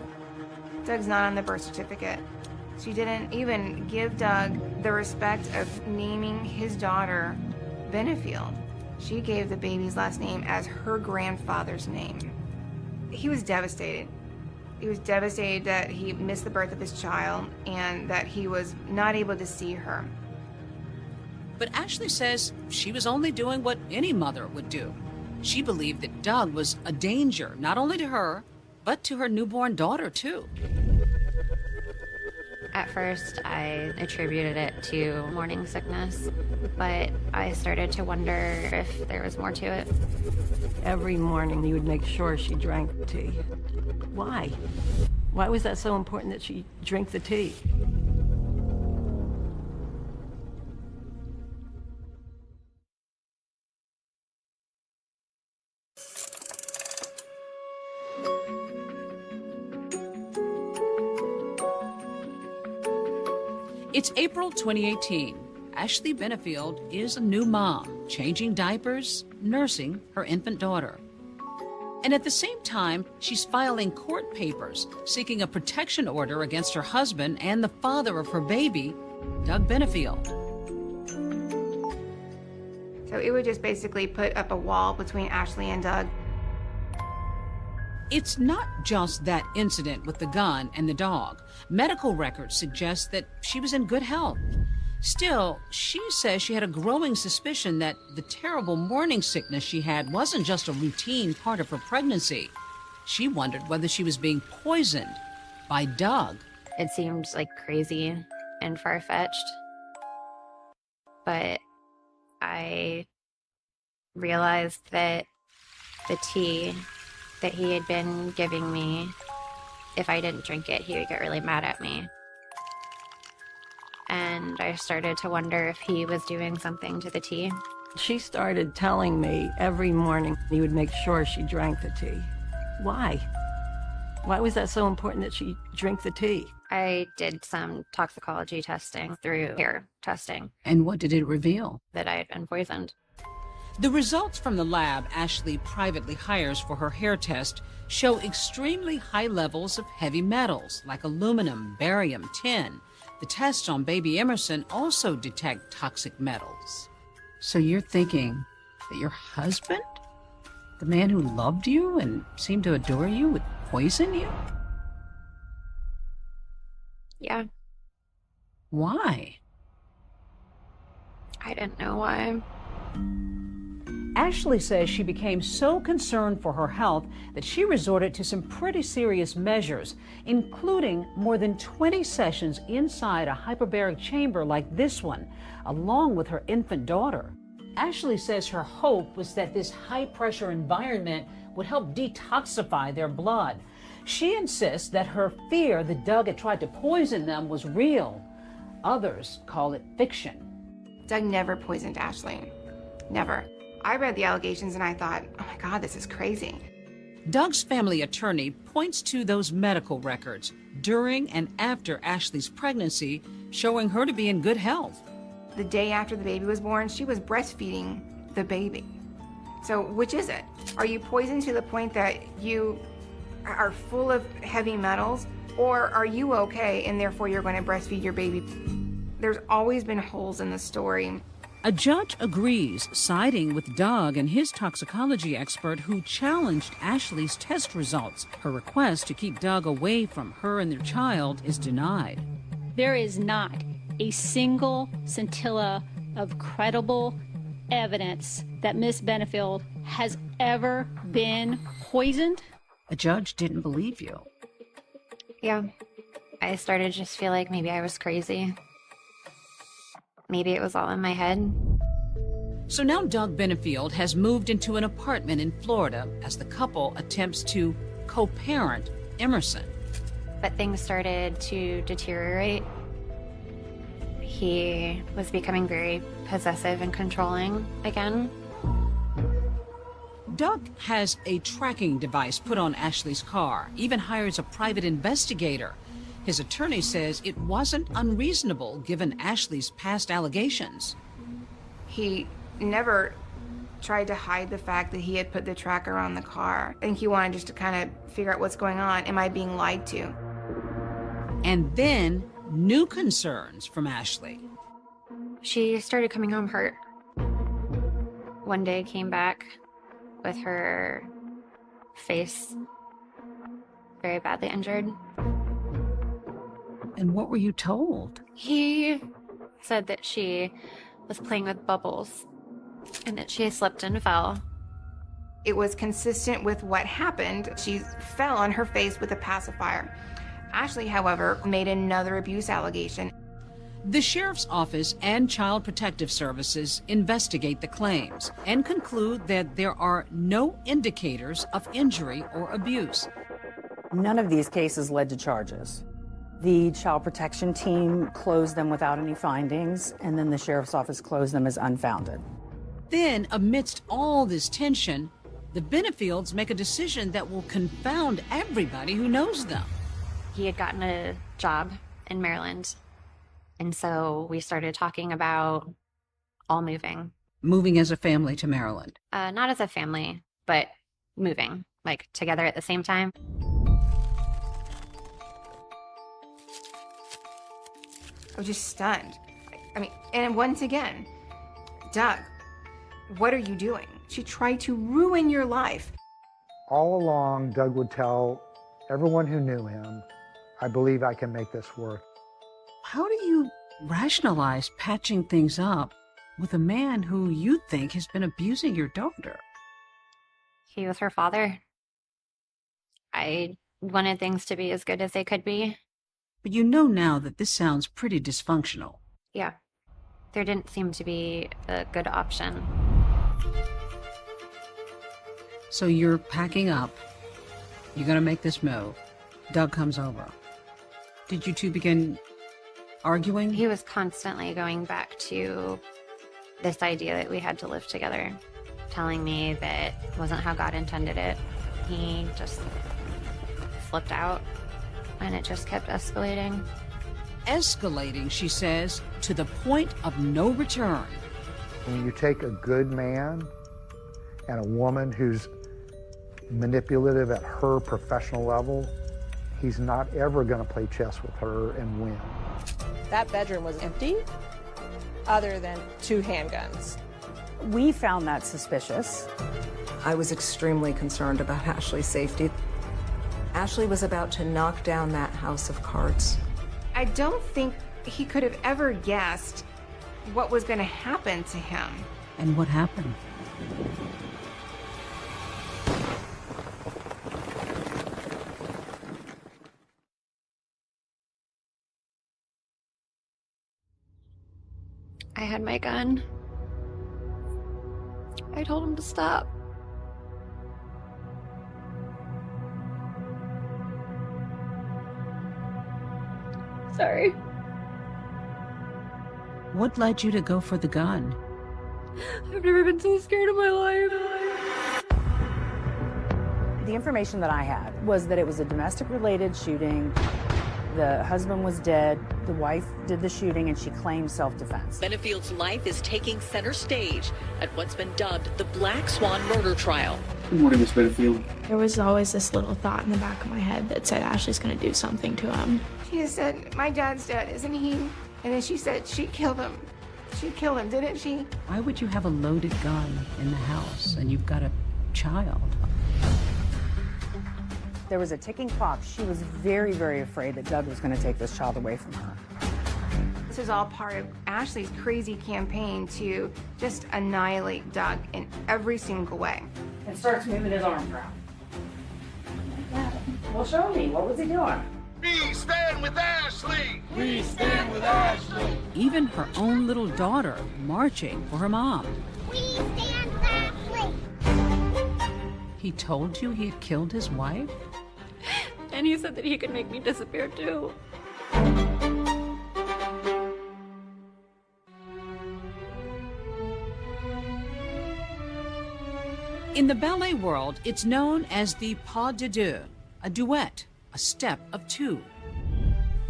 Doug's not on the birth certificate. She didn't even give Doug the respect of naming his daughter Benefield. She gave the baby's last name as her grandfather's name. He was devastated. He was devastated that he missed the birth of his child and that he was not able to see her. But Ashley says she was only doing what any mother would do. She believed that Doug was a danger, not only to her, but to her newborn daughter, too. At first, I attributed it to morning sickness, but I started to wonder if there was more to it. Every morning, you would make sure she drank tea. Why? Why was that so important that she drink the tea? It's April 2018. Ashley Benefield is a new mom, changing diapers, nursing her infant daughter. And at the same time, she's filing court papers seeking a protection order against her husband and the father of her baby, Doug Benefield. So it would just basically put up a wall between Ashley and Doug. It's not just that incident with the gun and the dog. Medical records suggest that she was in good health. Still, she says she had a growing suspicion that the terrible morning sickness she had wasn't just a routine part of her pregnancy. She wondered whether she was being poisoned by Doug. It seemed like crazy and far-fetched, but I realized that the tea that he had been giving me, if I didn't drink it, he would get really mad at me. And I started to wonder if he was doing something to the tea. She started telling me every morning he would make sure she drank the tea. Why? Why was that so important that she drink the tea? I did some toxicology testing through hair testing. And what did it reveal? That I had been poisoned. The results from the lab Ashley privately hires for her hair test show extremely high levels of heavy metals like aluminum, barium, tin. The tests on baby Emerson also detect toxic metals. So you're thinking that your husband, the man who loved you and seemed to adore you, would poison you? Yeah. Why? I didn't know why. Ashley says she became so concerned for her health that she resorted to some pretty serious measures, including more than 20 sessions inside a hyperbaric chamber like this one, along with her infant daughter. Ashley says her hope was that this high-pressure environment would help detoxify their blood. She insists that her fear that Doug had tried to poison them was real. Others call it fiction. Doug never poisoned Ashley. Never. I read the allegations and I thought, oh my God, this is crazy. Doug's family attorney points to those medical records during and after Ashley's pregnancy, showing her to be in good health. The day after the baby was born, she was breastfeeding the baby. So which is it? Are you poisoned to the point that you are full of heavy metals, or are you okay and therefore you're going to breastfeed your baby? There's always been holes in the story. A judge agrees, siding with Doug and his toxicology expert who challenged Ashley's test results. Her request to keep Doug away from her and their child is denied. There is not a single scintilla of credible evidence that Miss Benefield has ever been poisoned. A judge didn't believe you. Yeah. I started to just feel like maybe I was crazy. Maybe it was all in my head. So now Doug Benefield has moved into an apartment in Florida as the couple attempts to co-parent Emerson. But things started to deteriorate. He was becoming very possessive and controlling again. Doug has a tracking device put on Ashley's car, even hires a private investigator. His attorney says it wasn't unreasonable given Ashley's past allegations. He never tried to hide the fact that he had put the tracker on the car. I think he wanted just to kind of figure out what's going on. Am I being lied to? And then new concerns from Ashley. She started coming home hurt. One day came back with her face very badly injured. And what were you told? He said that she was playing with bubbles and that she slipped and fell. It was consistent with what happened. She fell on her face with a pacifier. Ashley, however, made another abuse allegation. The sheriff's office and Child Protective Services investigate the claims and conclude that there are no indicators of injury or abuse. None of these cases led to charges. The child protection team closed them without any findings, and then the sheriff's office closed them as unfounded. Then, amidst all this tension, the Benefields make a decision that will confound everybody who knows them. He had gotten a job in Maryland, and so we started talking about all moving. Moving as a family to Maryland. Not as a family, but moving, like together at the same time. I was just stunned. I mean, and once again, Doug, what are you doing? She tried to ruin your life. All along, Doug would tell everyone who knew him, I believe I can make this work. How do you rationalize patching things up with a man who you think has been abusing your daughter? He was her father. I wanted things to be as good as they could be. But you know now that this sounds pretty dysfunctional. Yeah. There didn't seem to be a good option. So you're packing up. You're going to make this move. Doug comes over. Did you two begin arguing? He was constantly going back to this idea that we had to live together, telling me that wasn't how God intended it. He just flipped out, and it just kept escalating. Escalating, she says, to the point of no return. When you take a good man and a woman who's manipulative at her professional level, he's not ever going to play chess with her and win. That bedroom was empty, other than 2 handguns. We found that suspicious. I was extremely concerned about Ashley's safety. Ashley was about to knock down that house of cards. I don't think he could have ever guessed what was going to happen to him. And what happened? I had my gun. I told him to stop. Sorry. What led you to go for the gun? I've never been so scared in my life. The information that I had was that it was a domestic-related shooting. The husband was dead. The wife did the shooting, and she claimed self-defense. Benefield's life is taking center stage at what's been dubbed the Black Swan murder trial. Good morning, Miss Benefield. There was always this little thought in the back of my head that said Ashley's going to do something to him. She just said, my dad's dead, isn't he? And then she said she killed him. She killed him, didn't she? Why would you have a loaded gun in the house and you've got a child? There was a ticking clock. She was very, very afraid that Doug was going to take this child away from her. This is all part of Ashley's crazy campaign to just annihilate Doug in every single way. And starts moving his arms around. Well, show me. What was he doing? We stand with Ashley! We stand with Ashley! Even her own little daughter marching for her mom. We stand with Ashley! He told you he had killed his wife? And he said that he could make me disappear too. In the ballet world, it's known as the pas de deux, a duet, a step of two.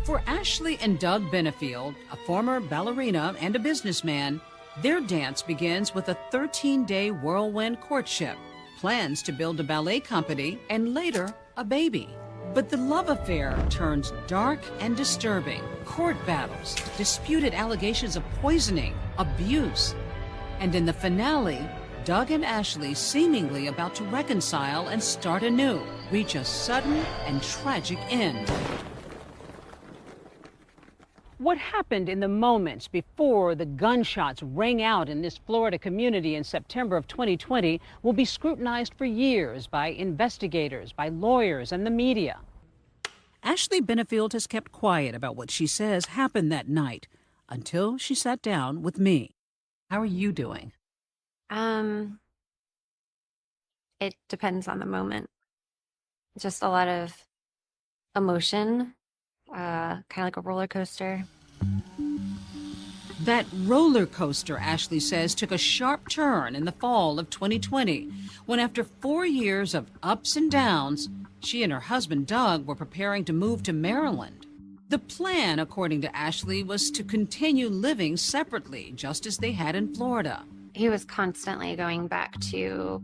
For Ashley and Doug Benefield, a former ballerina and a businessman, their dance begins with a 13-day whirlwind courtship, plans to build a ballet company, and later, a baby. But the love affair turns dark and disturbing. Court battles, disputed allegations of poisoning, abuse. And in the finale, Doug and Ashley, seemingly about to reconcile and start anew, reach a sudden and tragic end. What happened in the moments before the gunshots rang out in this Florida community in September of 2020 will be scrutinized for years by investigators, by lawyers, and the media. Ashley Benefield has kept quiet about what she says happened that night until she sat down with me. How are you doing? It depends on the moment. Just a lot of emotion, kind of like a roller coaster. That roller coaster, Ashley says, took a sharp turn in the fall of 2020, when after 4 years of ups and downs, she and her husband, Doug, were preparing to move to Maryland. The plan, according to Ashley, was to continue living separately, just as they had in Florida. He was constantly going back to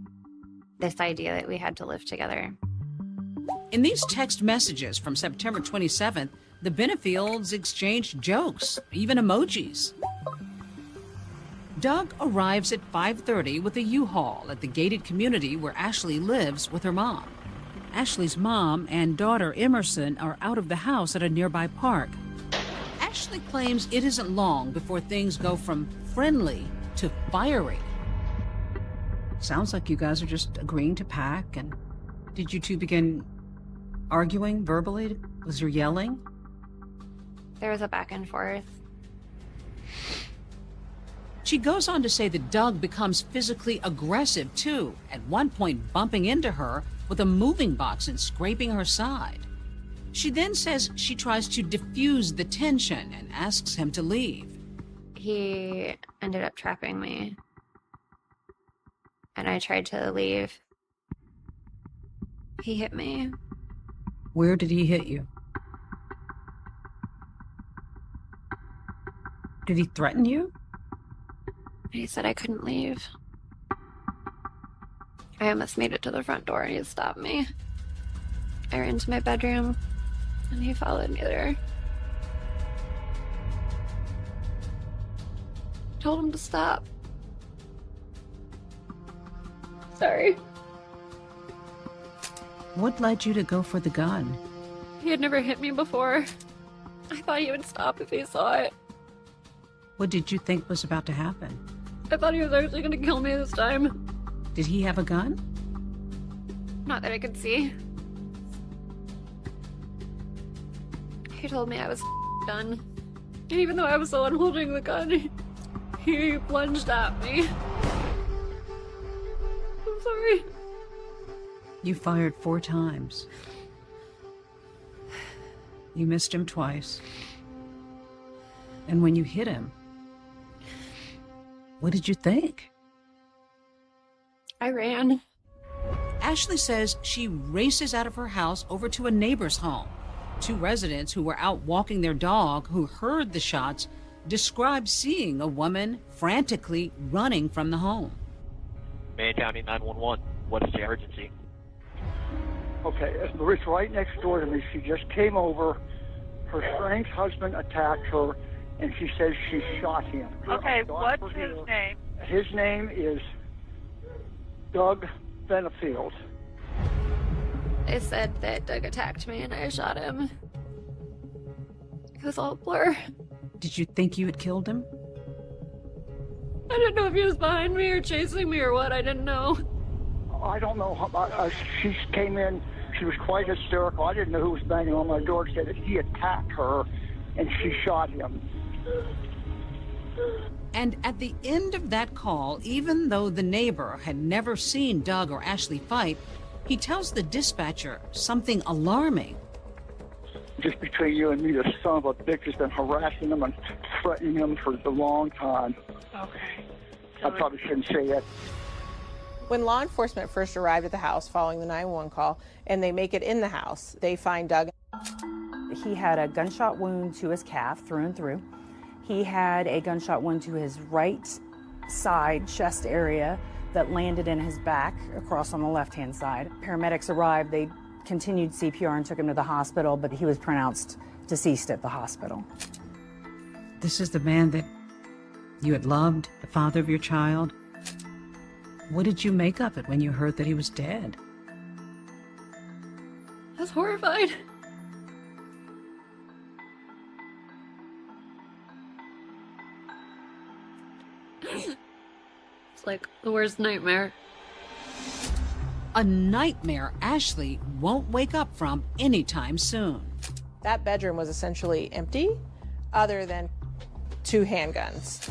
this idea that we had to live together. In these text messages from September 27th, the Benefields exchanged jokes, even emojis. Doug arrives at 5:30 with a U-Haul at the gated community where Ashley lives with her mom. Ashley's mom and daughter Emerson are out of the house at a nearby park. Ashley claims it isn't long before things go from friendly to fiery. Sounds like you guys are just agreeing to pack. And did you two begin arguing verbally? Was there yelling? There was a back and forth. She goes on to say that Doug becomes physically aggressive too, at one point bumping into her with a moving box and scraping her side. She then says she tries to diffuse the tension and asks him to leave. He ended up trapping me, and I tried to leave. He hit me. Where did he hit you? Did he threaten you? He said I couldn't leave. I almost made it to the front door and he stopped me. I ran to my bedroom and he followed me there. Told him to stop. Sorry. What led you to go for the gun? He had never hit me before. I thought he would stop if he saw it. What did you think was about to happen? I thought he was actually going to kill me this time. Did he have a gun? Not that I could see. He told me I was done. And even though I was the one holding the gun, he plunged at me. I'm sorry. You fired 4 times. You missed him twice. And when you hit him, what did you think? I ran. Ashley says she races out of her house over to a neighbor's home. 2 residents who were out walking their dog, who heard the shots, described seeing a woman frantically running from the home. Maine County 911. What is the emergency? Okay, it's right next door to me. She just came over. Her strange husband attacked her, and she says she shot him. Okay, what's his name? His name is Doug Benefield. They said that Doug attacked me and I shot him. It was all a blur. Did you think you had killed him? I didn't know if he was behind me or chasing me or what. I didn't know. I don't know. She came in. She was quite hysterical. I didn't know who was banging on my door. Said that he attacked her, and she shot him. And at the end of that call, even though the neighbor had never seen Doug or Ashley fight, he tells the dispatcher something alarming. Just between you and me, the son of a bitch has been harassing him and threatening him for a long time. Okay. I probably shouldn't say that. When law enforcement first arrived at the house following the 911 call, and they make it in the house, they find Doug. He had a gunshot wound to his calf through and through. He had a gunshot wound to his right side chest area that landed in his back across on the left-hand side. Paramedics arrived, they continued CPR and took him to the hospital, but he was pronounced deceased at the hospital. This is the man that you had loved, the father of your child. What did you make of it when you heard that he was dead? I was horrified. It's like the worst nightmare. A nightmare Ashley won't wake up from anytime soon. That bedroom was essentially empty, other than 2 handguns.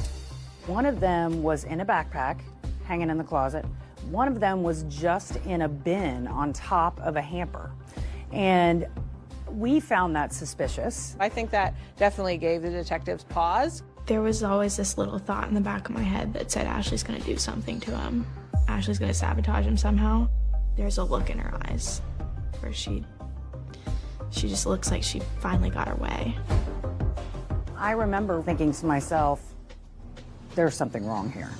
One of them was in a backpack, hanging in the closet. One of them was just in a bin on top of a hamper. And we found that suspicious. I think that definitely gave the detectives pause. There was always this little thought in the back of my head that said Ashley's gonna do something to him. Ashley's gonna sabotage him somehow. There's a look in her eyes where she just looks like she finally got her way. I remember thinking to myself, there's something wrong here.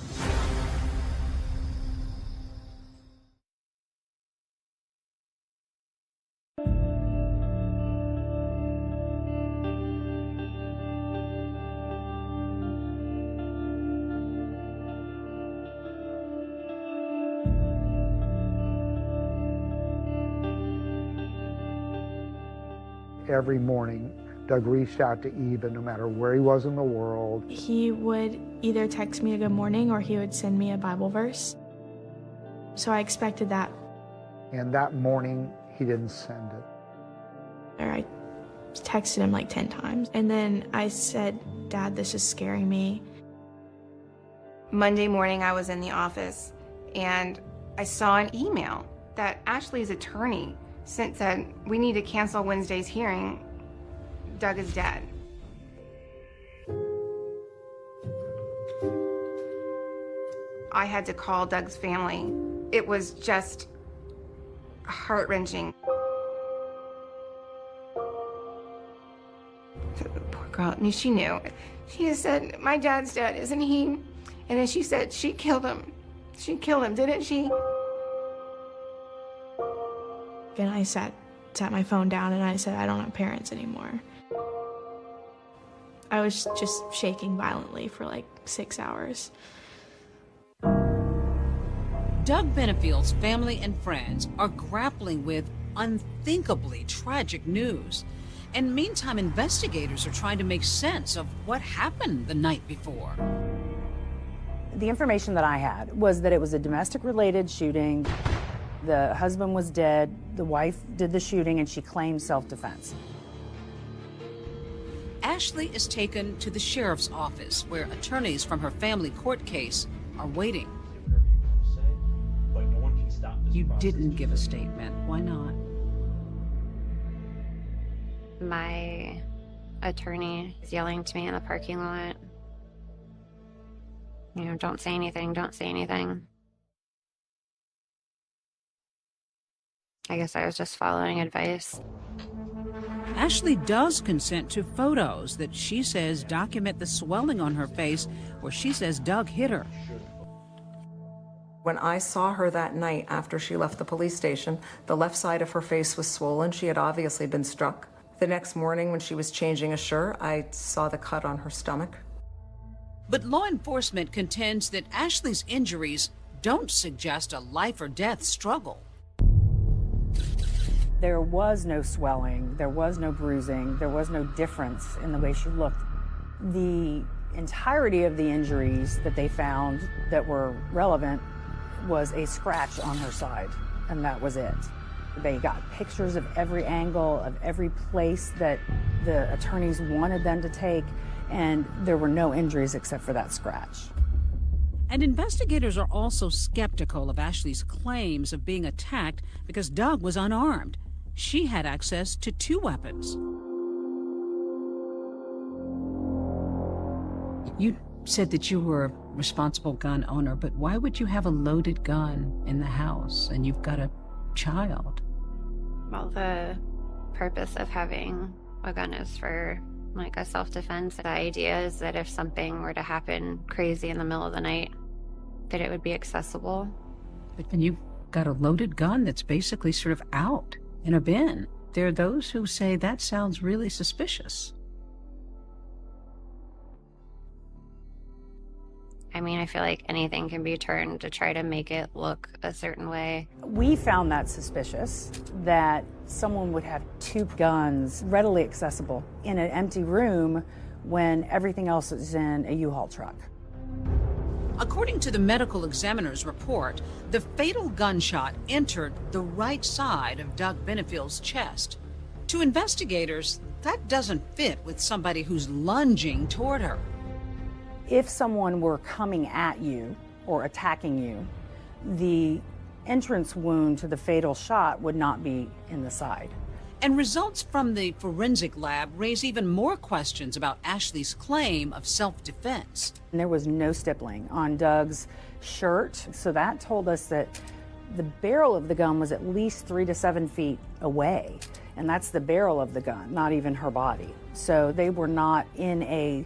Every morning, Doug reached out to Eva no matter where he was in the world. He would either text me a good morning or he would send me a Bible verse. So I expected that. And that morning, he didn't send it. Or I texted him like 10 times. And then I said, Dad, this is scaring me. Monday morning, I was in the office and I saw an email that Ashley's attorney sent said, we need to cancel Wednesday's hearing. Doug is dead. I had to call Doug's family. It was just heart-wrenching. Poor girl, I mean, she knew. She just said, my dad's dead, isn't he? And then she said, she killed him. She killed him, didn't she? And I sat my phone down and I said, I don't have parents anymore. I was just shaking violently for like 6 hours. Doug Benefield's family and friends are grappling with unthinkably tragic news. And meantime, investigators are trying to make sense of what happened the night before. The information that I had was that it was a domestic-related shooting. The husband was dead, the wife did the shooting, and she claimed self-defense. Ashley is taken to the sheriff's office, where attorneys from her family court case are waiting. You didn't give a statement. Why not? My attorney is yelling to me in the parking lot. You know, don't say anything, don't say anything. I guess I was just following advice. Ashley does consent to photos that she says document the swelling on her face where she says Doug hit her. When I saw her that night after she left the police station, the left side of her face was swollen. She had obviously been struck. The next morning when she was changing a shirt, I saw the cut on her stomach. But law enforcement contends that Ashley's injuries don't suggest a life or death struggle. There was no swelling, there was no bruising, there was no difference in the way she looked. The entirety of the injuries that they found that were relevant was a scratch on her side, and that was it. They got pictures of every angle, of every place that the attorneys wanted them to take, and there were no injuries except for that scratch. And investigators are also skeptical of Ashley's claims of being attacked because Doug was unarmed. She had access to 2 weapons. You said that you were a responsible gun owner, but why would you have a loaded gun in the house and you've got a child? Well, the purpose of having a gun is for like a self-defense. The idea is that if something were to happen crazy in the middle of the night, that it would be accessible. But when you've got a loaded gun that's basically sort of out in a bin, there are those who say that sounds really suspicious. I mean, I feel like anything can be turned to try to make it look a certain way. We found that suspicious, that someone would have 2 guns readily accessible in an empty room when everything else is in a U-Haul truck. According to the medical examiner's report, the fatal gunshot entered the right side of Doug Benefield's chest. To investigators, that doesn't fit with somebody who's lunging toward her. If someone were coming at you or attacking you, the entrance wound to the fatal shot would not be in the side. And results from the forensic lab raise even more questions about Ashley's claim of self-defense. And there was no stippling on Doug's shirt, so that told us that the barrel of the gun was at least 3 to 7 feet away, and that's the barrel of the gun, not even her body. So they were not in a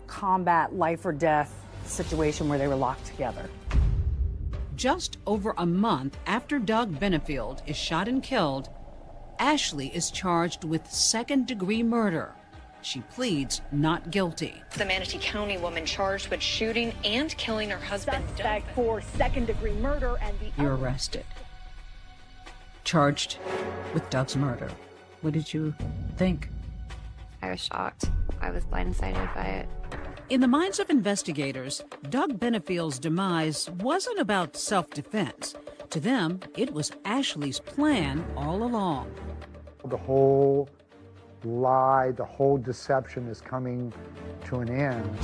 combat life or death situation where they were locked together. Just over a month after Doug Benefield is shot and killed, Ashley is charged with second-degree murder. She pleads not guilty. The Manatee County woman charged with shooting and killing her husband. Suspect for second-degree murder and the... You're arrested. Charged with Doug's murder. What did you think? I was shocked. I was blindsided by it. In the minds of investigators, Doug Benefield's demise wasn't about self-defense. To them, it was Ashley's plan all along. The whole lie, the whole deception is coming to an end.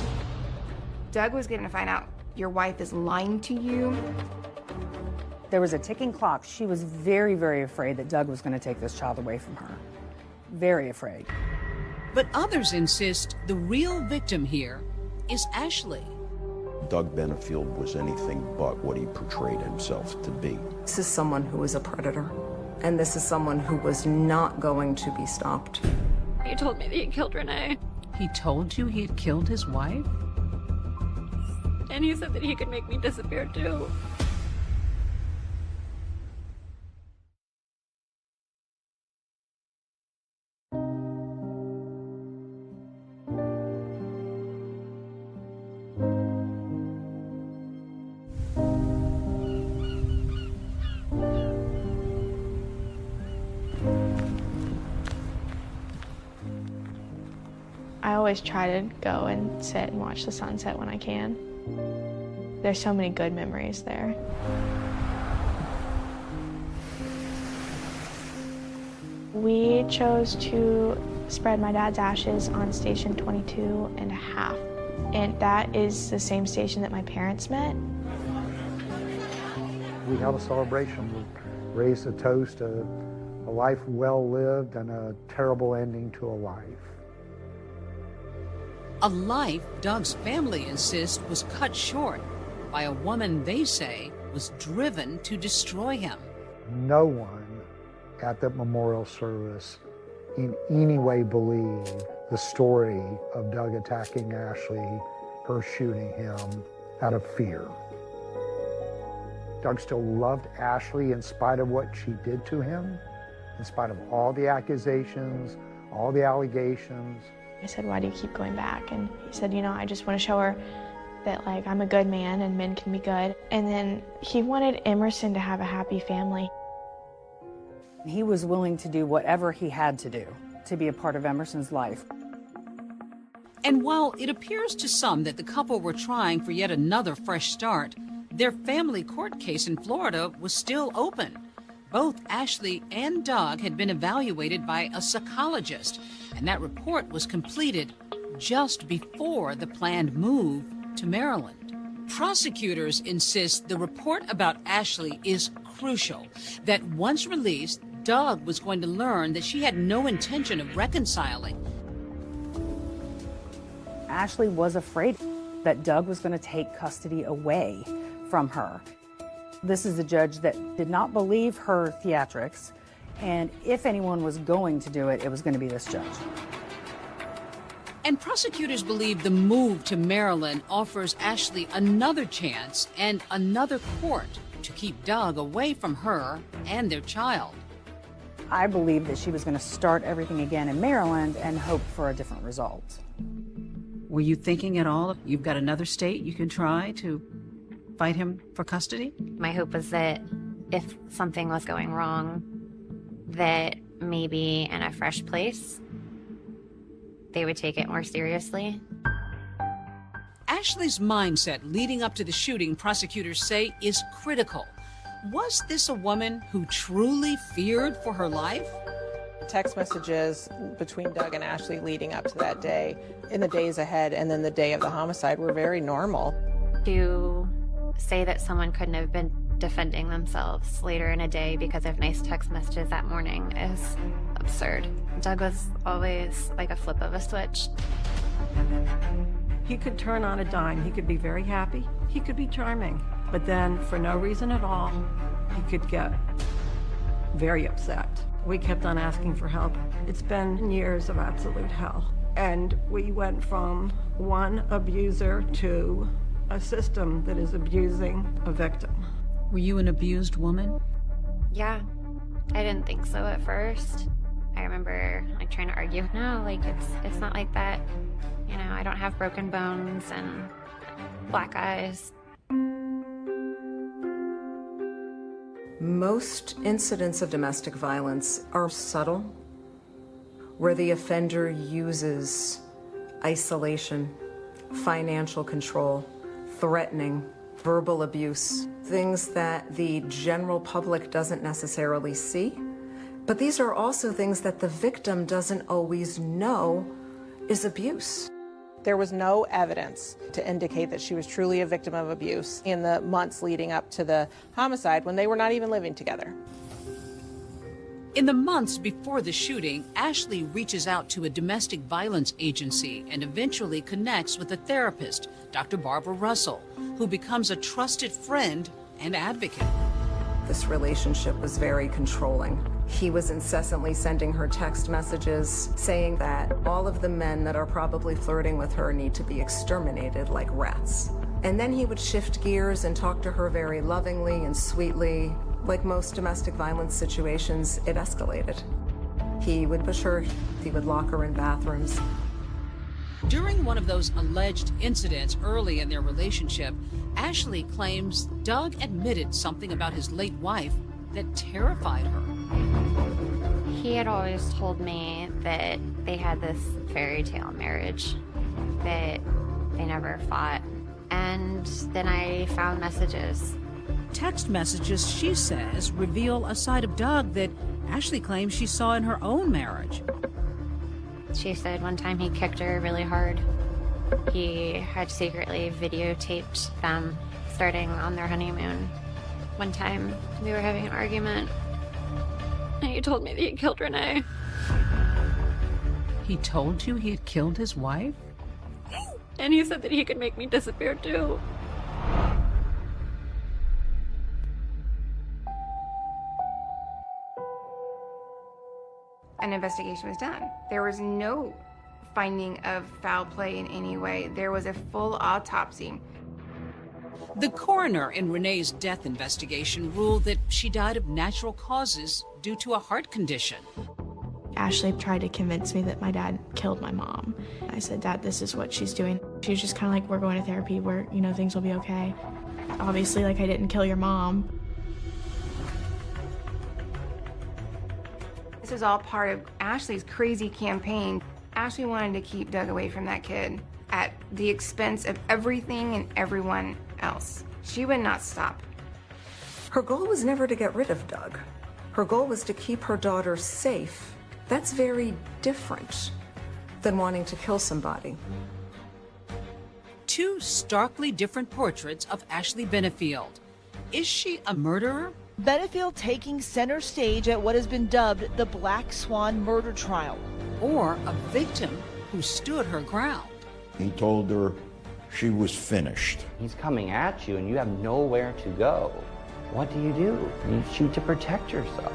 Doug was going to find out your wife is lying to you. There was a ticking clock. She was very, very afraid that Doug was going to take this child away from her. Very afraid. But others insist the real victim here is Ashley. Doug Benefield was anything but what he portrayed himself to be. This is someone who is a predator, and this is someone who was not going to be stopped. He told me that he killed Renee. He told you he had killed his wife? And he said that he could make me disappear too. I always try to go and sit and watch the sunset when I can. There's so many good memories there. We chose to spread my dad's ashes on station 22.5, and that is the same station that my parents met. We held a celebration. We raised a toast, a life well lived and a terrible ending to a life. A life Doug's family insists was cut short by a woman they say was driven to destroy him. No one at that memorial service in any way believed the story of Doug attacking Ashley, her shooting him out of fear. Doug still loved Ashley in spite of what she did to him, in spite of all the accusations, all the allegations. I said, why do you keep going back? And he said, you know, I just want to show her that, like, I'm a good man and men can be good. And then he wanted Emerson to have a happy family. He was willing to do whatever he had to do to be a part of Emerson's life. And while it appears to some that the couple were trying for yet another fresh start, their family court case in Florida was still open. Both Ashley and Doug had been evaluated by a psychologist, and that report was completed just before the planned move to Maryland. Prosecutors insist the report about Ashley is crucial, that once released, Doug was going to learn that she had no intention of reconciling. Ashley was afraid. that Doug was going to take custody away from her. This is a judge that did not believe her theatrics, and if anyone was going to do it, it was going to be this judge. And prosecutors believe the move to Maryland offers Ashley another chance and another court to keep Doug away from her and their child. I believe that she was going to start everything again in Maryland and hope for a different result. Were you thinking at all, you've got another state you can try to fight him for custody? My hope was that if something was going wrong, that maybe in a fresh place, they would take it more seriously. Ashley's mindset leading up to the shooting, prosecutors say, is critical. Was this a woman who truly feared for her life? Text messages between Doug and Ashley leading up to that day, in the days ahead, and then the day of the homicide were very normal. To say that someone couldn't have been defending themselves later in a day because of nice text messages that morning is absurd. Doug was always like a flip of a switch. He could turn on a dime. He could be very happy. He could be charming. But then, for no reason at all, he could get very upset. We kept on asking for help. It's been years of absolute hell. And we went from one abuser to a system that is abusing a victim. Were you an abused woman? Yeah, I didn't think so at first. I remember like trying to argue, no, like it's not like that. You know, I don't have broken bones and black eyes. Most incidents of domestic violence are subtle, where the offender uses isolation, financial control, threatening, verbal abuse, things that the general public doesn't necessarily see. But these are also things that the victim doesn't always know is abuse. There was no evidence to indicate that she was truly a victim of abuse in the months leading up to the homicide when they were not even living together. In the months before the shooting, Ashley reaches out to a domestic violence agency and eventually connects with a therapist, Dr. Barbara Russell, who becomes a trusted friend and advocate. This relationship was very controlling. He was incessantly sending her text messages saying that all of the men that are probably flirting with her need to be exterminated like rats. And then he would shift gears and talk to her very lovingly and sweetly. Like most domestic violence situations, it escalated. He would push her, he would lock her in bathrooms. During one of those alleged incidents early in their relationship, Ashley claims Doug admitted something about his late wife that terrified her. He had always told me that they had this fairy tale marriage, that they never fought. And then I found messages. Text messages, she says, reveal a side of Doug that Ashley claims she saw in her own marriage. She said one time he kicked her really hard. He had secretly videotaped them starting on their honeymoon. One time we were having an argument and he told me that he killed Renee. He told you he had killed his wife? And he said that he could make me disappear too. An investigation was done. There was no finding of foul play in any way. There was a full autopsy. The coroner in Renee's death investigation ruled that she died of natural causes due to a heart condition. Ashley tried to convince me that my dad killed my mom. I said, Dad, this is what she's doing. She was just kind of like, we're going to therapy where, you know, things will be okay. Obviously, like, I didn't kill your mom. This was all part of Ashley's crazy campaign. Ashley wanted to keep Doug away from that kid at the expense of everything and everyone else. She would not stop. Her goal was never to get rid of Doug. Her goal was to keep her daughter safe. That's very different than wanting to kill somebody. Two starkly different portraits of Ashley Benefield. Is she a murderer? Benefield taking center stage at what has been dubbed the Black Swan murder trial. Or a victim who stood her ground? He told her She was finished. He's coming at you and you have nowhere to go. What do? You shoot to protect yourself.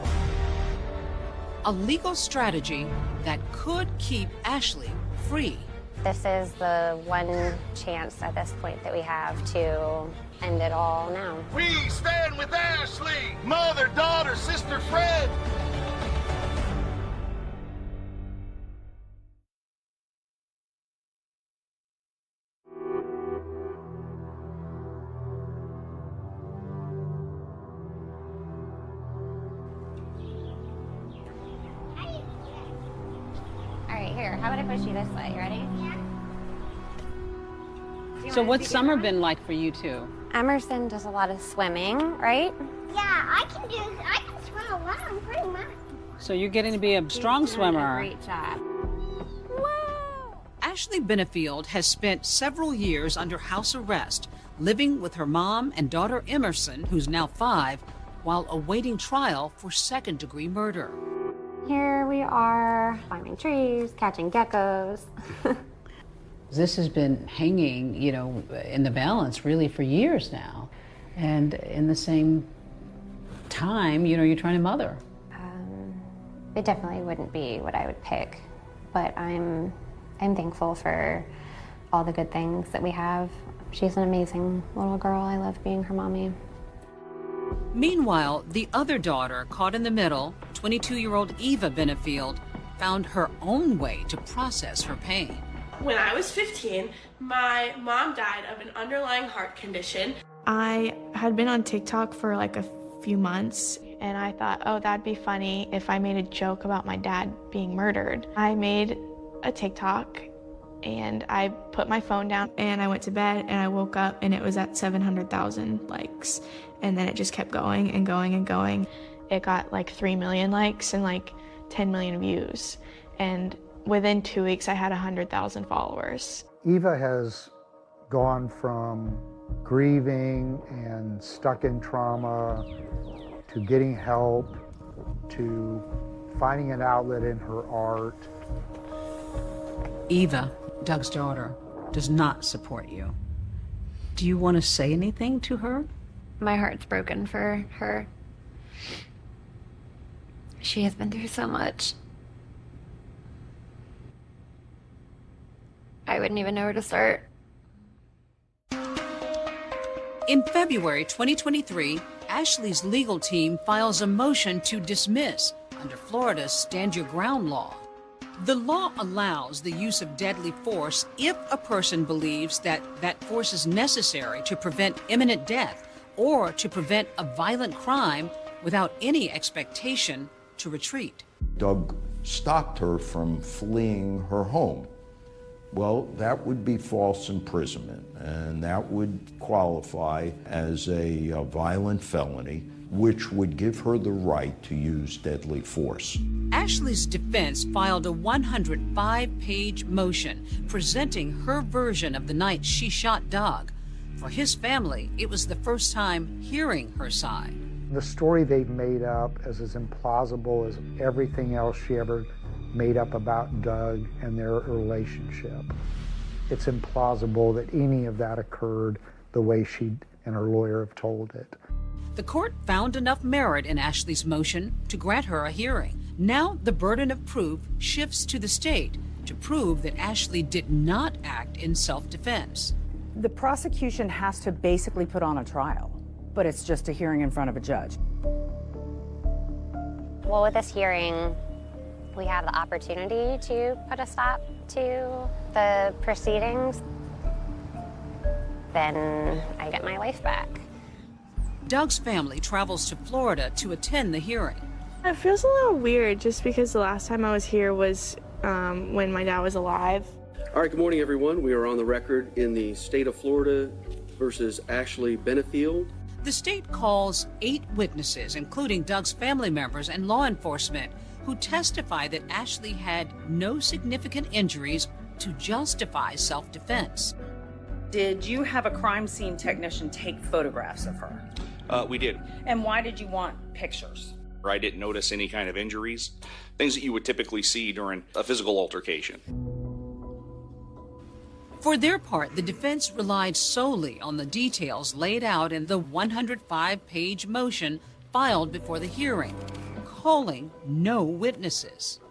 A legal strategy that could keep Ashley free. This is the one chance at this point that we have to end it all now. We stand with Ashley, mother, daughter, sister, friend. All right, here, how about I push you this way? You ready? Yeah. So what's summer been like for you two? Emerson does a lot of swimming, right? Yeah, I can swim around pretty much. So you're getting to be a strong swimmer. Great job. Ashley Benefield has spent several years under house arrest, living with her mom and daughter Emerson, who's now 5, while awaiting trial for second-degree murder. Here we are, climbing trees, catching geckos. This has been hanging, in the balance really for years now. And in the same time, you're trying to mother. It definitely wouldn't be what I would pick, but I'm thankful for all the good things that we have. She's an amazing little girl. I love being her mommy. Meanwhile, the other daughter, caught in the middle, 22-year-old Eva Benefield, found her own way to process her pain. When I was 15, my mom died of an underlying heart condition. I had been on TikTok for like a few months, and I thought, oh, that'd be funny if I made a joke about my dad being murdered. I made a TikTok, and I put my phone down, and I went to bed, and I woke up, and it was at 700,000 likes. And then it just kept going and going and going. It got like 3 million likes and like 10 million views. And within 2 weeks, I had 100,000 followers. Eva has gone from grieving and stuck in trauma to getting help to finding an outlet in her art. Eva, Doug's daughter, does not support you. Do you want to say anything to her? My heart's broken for her. She has been through so much. I wouldn't even know where to start. In February 2023, Ashley's legal team files a motion to dismiss under Florida's Stand Your Ground law. The law allows the use of deadly force if a person believes that that force is necessary to prevent imminent death or to prevent a violent crime without any expectation to retreat. Doug stopped her from fleeing her home. Well, that would be false imprisonment, and that would qualify as a violent felony, which would give her the right to use deadly force. Ashley's defense filed a 105-page motion presenting her version of the night she shot Doug. For his family, it was the first time hearing her side. The story they've made up is as implausible as everything else she ever made up about Doug and their relationship. It's implausible that any of that occurred the way she and her lawyer have told it. The court found enough merit in Ashley's motion to grant her a hearing. Now the burden of proof shifts to the state to prove that Ashley did not act in self-defense. The prosecution has to basically put on a trial, but it's just a hearing in front of a judge. Well, with this hearing, we have the opportunity to put a stop to the proceedings. Then I get my life back. Doug's family travels to Florida to attend the hearing. It feels a little weird just because the last time I was here was when my dad was alive. All right, good morning, everyone. We are on the record in the state of Florida versus Ashley Benefield. The state calls 8 witnesses, including Doug's family members and law enforcement, who testify that Ashley had no significant injuries to justify self-defense. Did you have a crime scene technician take photographs of her? We did. And why did you want pictures? I didn't notice any kind of injuries, things that you would typically see during a physical altercation. For their part, the defense relied solely on the details laid out in the 105-page motion filed before the hearing, calling no witnesses.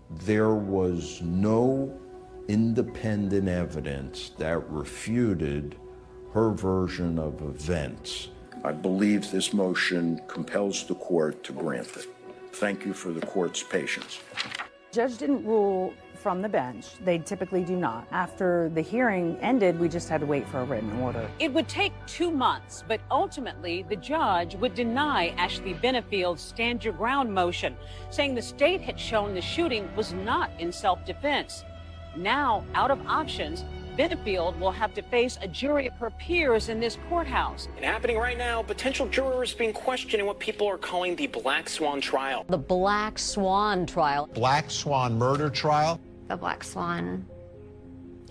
There was no independent evidence that refuted her version of events. I believe this motion compels the court to grant it. Thank you for the court's patience. Judge didn't rule from the bench. They typically do not. After the hearing ended, we just had to wait for a written order. It would take 2 months, but ultimately the judge would deny Ashley Benefield's stand your ground motion, saying the state had shown the shooting was not in self-defense. Now, out of options, Benefield will have to face a jury of her peers in this courthouse. And happening right now, potential jurors being questioned in what people are calling the Black Swan trial. The Black Swan trial. Black Swan murder trial. The Black Swan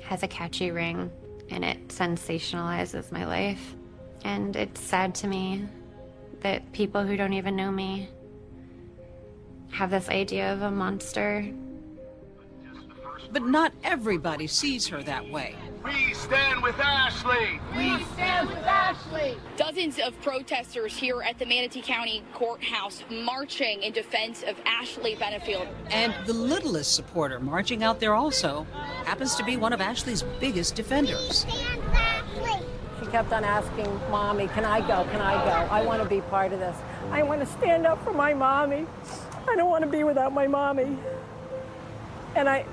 has a catchy ring, and it sensationalizes my life. And it's sad to me that people who don't even know me have this idea of a monster. But not everybody sees her that way. We stand with Ashley! We stand with Ashley! Dozens of protesters here at the Manatee County Courthouse marching in defense of Ashley Benefield. And the littlest supporter marching out there also happens to be one of Ashley's biggest defenders. She kept on asking, Mommy, can I go? Can I go? I want to be part of this. I want to stand up for my mommy. I don't want to be without my mommy. And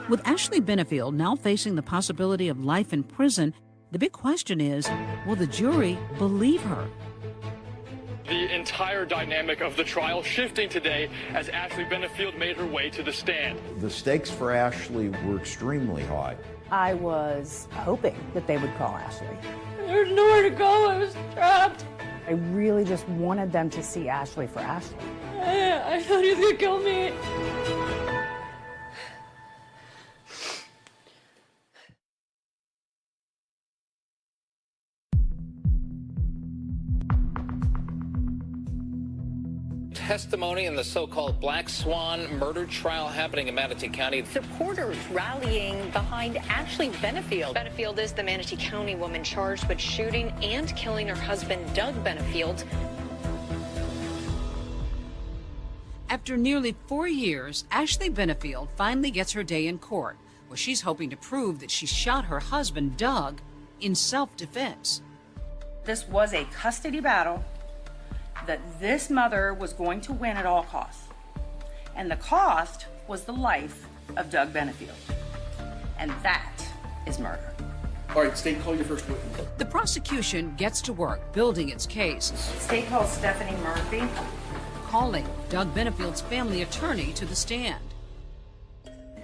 With Ashley Benefield now facing the possibility of life in prison, the big question is, will the jury believe her? The entire dynamic of the trial shifting today as Ashley Benefield made her way to the stand. The stakes for Ashley were extremely high. I was hoping that they would call Ashley. There's nowhere to go. I was trapped. I really just wanted them to see Ashley for Ashley. I thought he was gonna kill me. Testimony in the so-called Black Swan murder trial happening in Manatee County. Supporters rallying behind Ashley Benefield. Benefield is the Manatee County woman charged with shooting and killing her husband, Doug Benefield. After nearly 4 years, Ashley Benefield finally gets her day in court, where she's hoping to prove that she shot her husband, Doug, in self-defense. This was a custody battle that this mother was going to win at all costs. And the cost was the life of Doug Benefield. And that is murder. All right, state, call your first witness. The prosecution gets to work building its case. State calls Stephanie Murphy. Calling Doug Benefield's family attorney to the stand.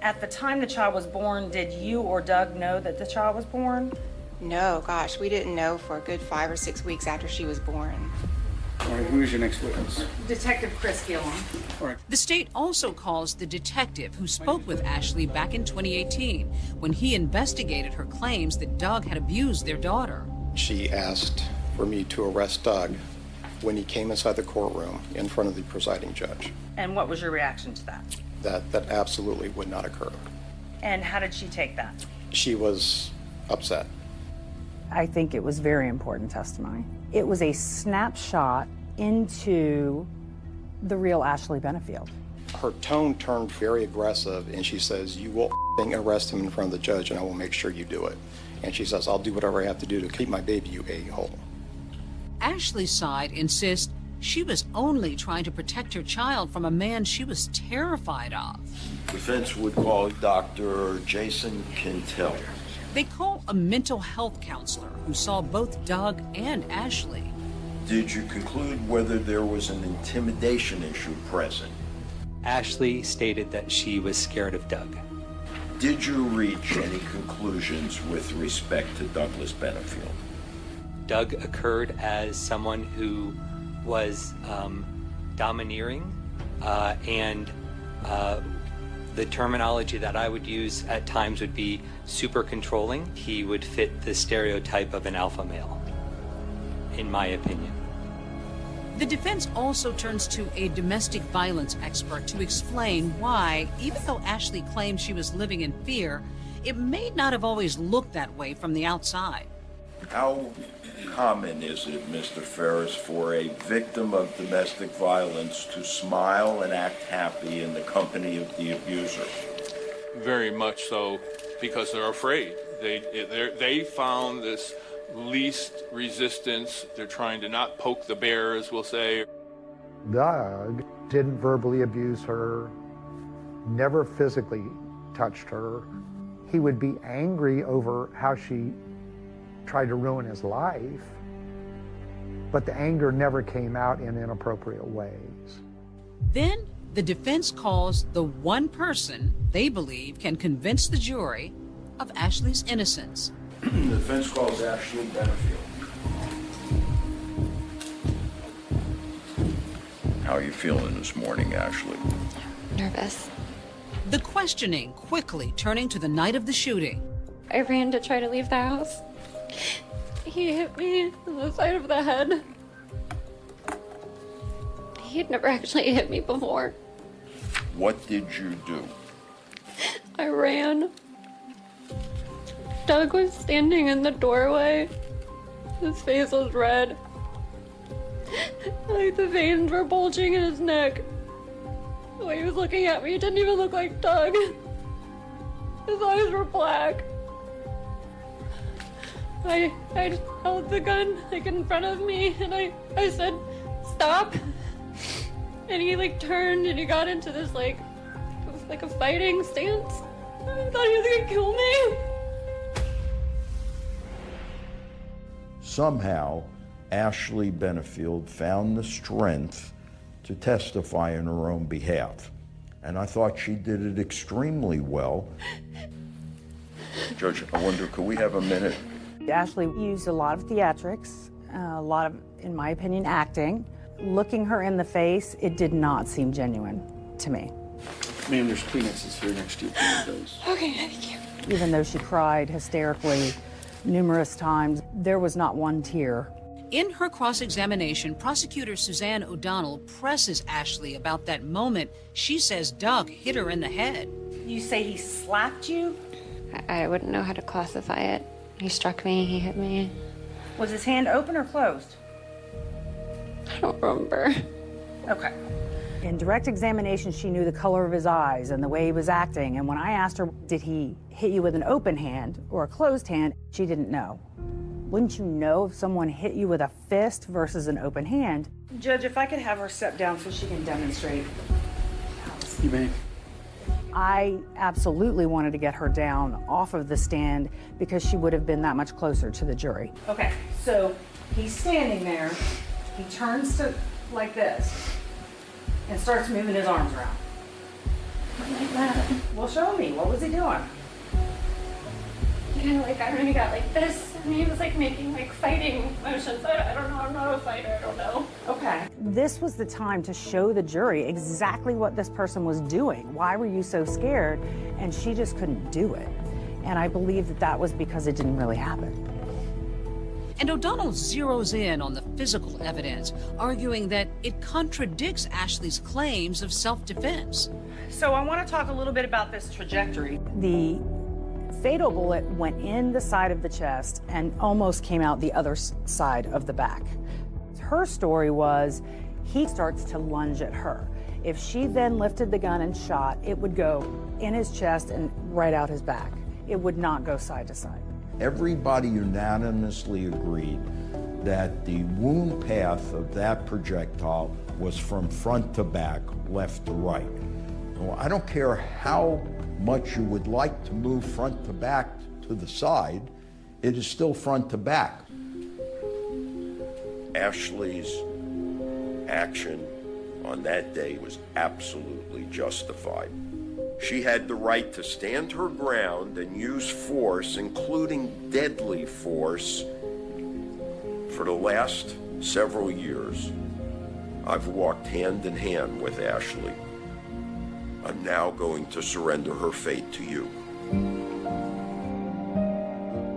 At the time the child was born, did you or Doug know that the child was born? No, gosh, we didn't know for a good 5 or 6 weeks after she was born. All right, who is your next witness? Detective Chris Gillum. All right. The state also calls the detective who spoke with Ashley back in 2018 when he investigated her claims that Doug had abused their daughter. She asked for me to arrest Doug when he came inside the courtroom in front of the presiding judge. And what was your reaction to that? That absolutely would not occur. And how did she take that? She was upset. I think it was very important testimony. It was a snapshot into the real Ashley Benefield. Her tone turned very aggressive, and she says, "You will arrest him in front of the judge, and I will make sure you do it." And she says, "I'll do whatever I have to do to keep my baby, you a-hole." Ashley's side insists she was only trying to protect her child from a man she was terrified of. Defense would call Dr. Jason Quintel. They call a mental health counselor who saw both Doug and Ashley. Did you conclude whether there was an intimidation issue present? Ashley stated that she was scared of Doug. Did you reach any conclusions with respect to Douglas Benefield? Doug occurred as someone who was domineering and the terminology that I would use at times would be super controlling. He would fit the stereotype of an alpha male, in my opinion. The defense also turns to a domestic violence expert to explain why, even though Ashley claimed she was living in fear, it may not have always looked that way from the outside. How common is it, Mr. Ferris, for a victim of domestic violence to smile and act happy in the company of the abuser? Very much so, because they're afraid. They found this least resistance. They're trying to not poke the bear, as we'll say. Doug didn't verbally abuse her, never physically touched her. He would be angry over how she tried to ruin his life, but the anger never came out in inappropriate ways. Then the defense calls the one person they believe can convince the jury of Ashley's innocence. The defense calls Ashley Benefield. How are you feeling this morning, Ashley? Nervous. The questioning quickly turning to the night of the shooting. I ran to try to leave the house. He hit me on the side of the head. He had never actually hit me before. What did you do? I ran. Doug was standing in the doorway. His face was red. Like the veins were bulging in his neck. The way he was looking at me, it didn't even look like Doug. His eyes were black. I just held the gun like in front of me and I said, stop. And he like turned and he got into this like a fighting stance. I thought he was gonna kill me. Somehow, Ashley Benefield found the strength to testify on her own behalf. And I thought she did it extremely well. Judge, I wonder, could we have a minute? Ashley used a lot of theatrics, a lot of, in my opinion, acting. Looking her in the face, it did not seem genuine to me. Ma'am, there's Kleenexes here next to you. Those. Okay, thank you. Even though she cried hysterically numerous times, there was not one tear. In her cross-examination, prosecutor Suzanne O'Donnell presses Ashley about that moment she says Doug hit her in the head. You say he slapped you? I wouldn't know how to classify it. He struck me, he hit me. Was his hand open or closed? I don't remember. Okay. In direct examination, she knew the color of his eyes and the way he was acting. And when I asked her, did he hit you with an open hand or a closed hand, she didn't know. Wouldn't you know if someone hit you with a fist versus an open hand? Judge, if I could have her step down so she can demonstrate. You may. I absolutely wanted to get her down off of the stand because she would have been that much closer to the jury. Okay, so he's standing there. He turns to like this and starts moving his arms around. Like that. Well, show me. What was he doing? Kind of like, I don't know, he got like this, and he was like making like fighting motions. I don't know, I'm not a fighter, I don't know. Okay. This was the time to show the jury exactly what this person was doing. Why were you so scared? And she just couldn't do it. And I believe that that was because it didn't really happen. And O'Donnell zeroes in on the physical evidence, arguing that it contradicts Ashley's claims of self-defense. So I want to talk a little bit about this trajectory. The fatal bullet went in the side of the chest and almost came out the other side of the back. Her story was he starts to lunge at her. If she then lifted the gun and shot, it would go in his chest and right out his back. It would not go side to side. Everybody unanimously agreed that the wound path of that projectile was from front to back, left to right. Well, I don't care how much you would like to move front to back to the side, it is still front to back. Ashley's action on that day was absolutely justified. She had the right to stand her ground and use force, including deadly force. For the last several years, I've walked hand in hand with Ashley. I'm now going to surrender her fate to you.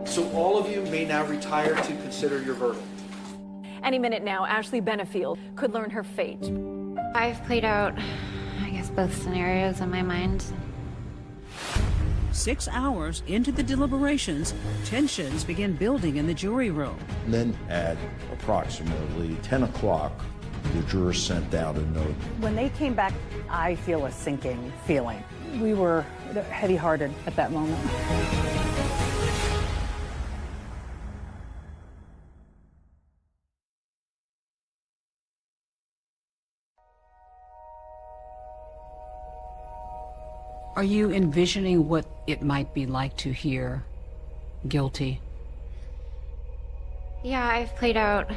So all of you may now retire to consider your verdict. Any minute now, Ashley Benefield could learn her fate. I've played out, I guess, both scenarios in my mind. 6 hours into the deliberations, tensions begin building in the jury room. And then at approximately 10 o'clock, the jurors sent out a note. When they came back, I feel a sinking feeling. We were heavy-hearted at that moment. Are you envisioning what it might be like to hear guilty? Yeah, I've played out,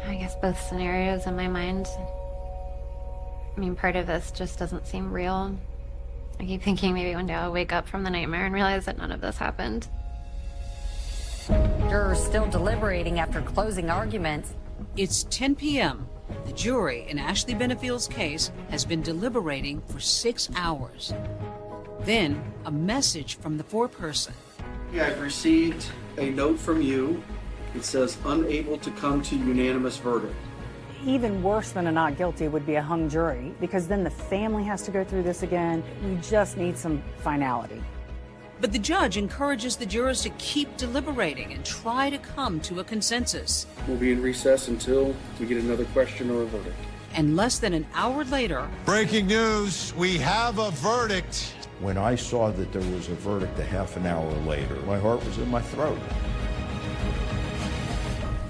I guess, both scenarios in my mind. I mean, part of this just doesn't seem real. I keep thinking maybe one day I'll wake up from the nightmare and realize that none of this happened. Jurors still deliberating after closing arguments. It's 10 p.m. The jury in Ashley Benefield's case has been deliberating for 6 hours. Then, a message from the foreperson. I've received a note from you. It says, unable to come to unanimous verdict. Even worse than a not guilty would be a hung jury, because then the family has to go through this again. We just need some finality. But the judge encourages the jurors to keep deliberating and try to come to a consensus. We'll be in recess until we get another question or a verdict. And less than an hour later... Breaking news, we have a verdict. When I saw that there was a verdict a half an hour later, my heart was in my throat.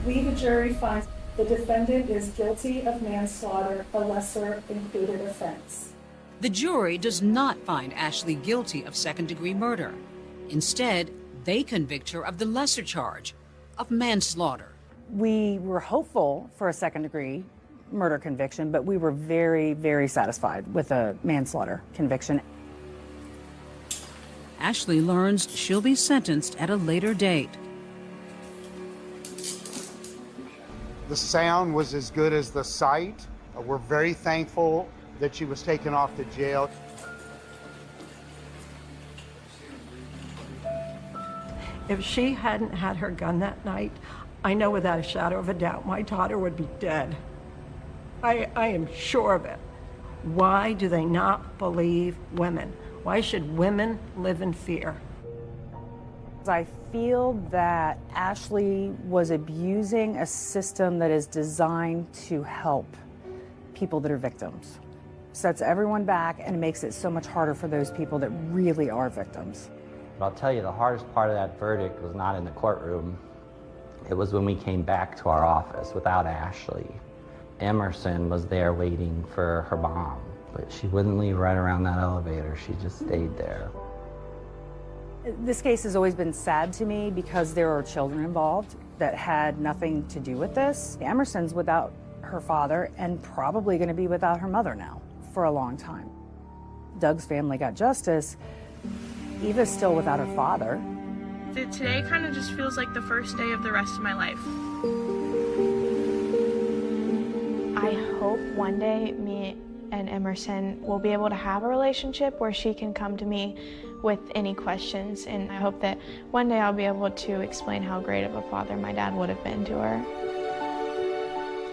We, the jury, find the defendant is guilty of manslaughter, a lesser included offense. The jury does not find Ashley guilty of second-degree murder. Instead, they convict her of the lesser charge of manslaughter. We were hopeful for a second-degree murder conviction, but we were very, very satisfied with a manslaughter conviction. Ashley learns she'll be sentenced at a later date. The sound was as good as the sight. We're very thankful that she was taken off to jail. If she hadn't had her gun that night, I know without a shadow of a doubt my daughter would be dead. I am sure of it. Why do they not believe women? Why should women live in fear? I feel that Ashley was abusing a system that is designed to help people that are victims. Sets everyone back and makes it so much harder for those people that really are victims. But I'll tell you, the hardest part of that verdict was not in the courtroom. It was when we came back to our office without Ashley. Emerson was there waiting for her mom, but she wouldn't leave right around that elevator. She just stayed there. This case has always been sad to me because there are children involved that had nothing to do with this. Emerson's without her father and probably going to be without her mother now for a long time. Doug's family got justice. Eva's still without her father. Today kind of just feels like the first day of the rest of my life. I hope one day me and Emerson will be able to have a relationship where she can come to me with any questions, and I hope that one day I'll be able to explain how great of a father my dad would have been to her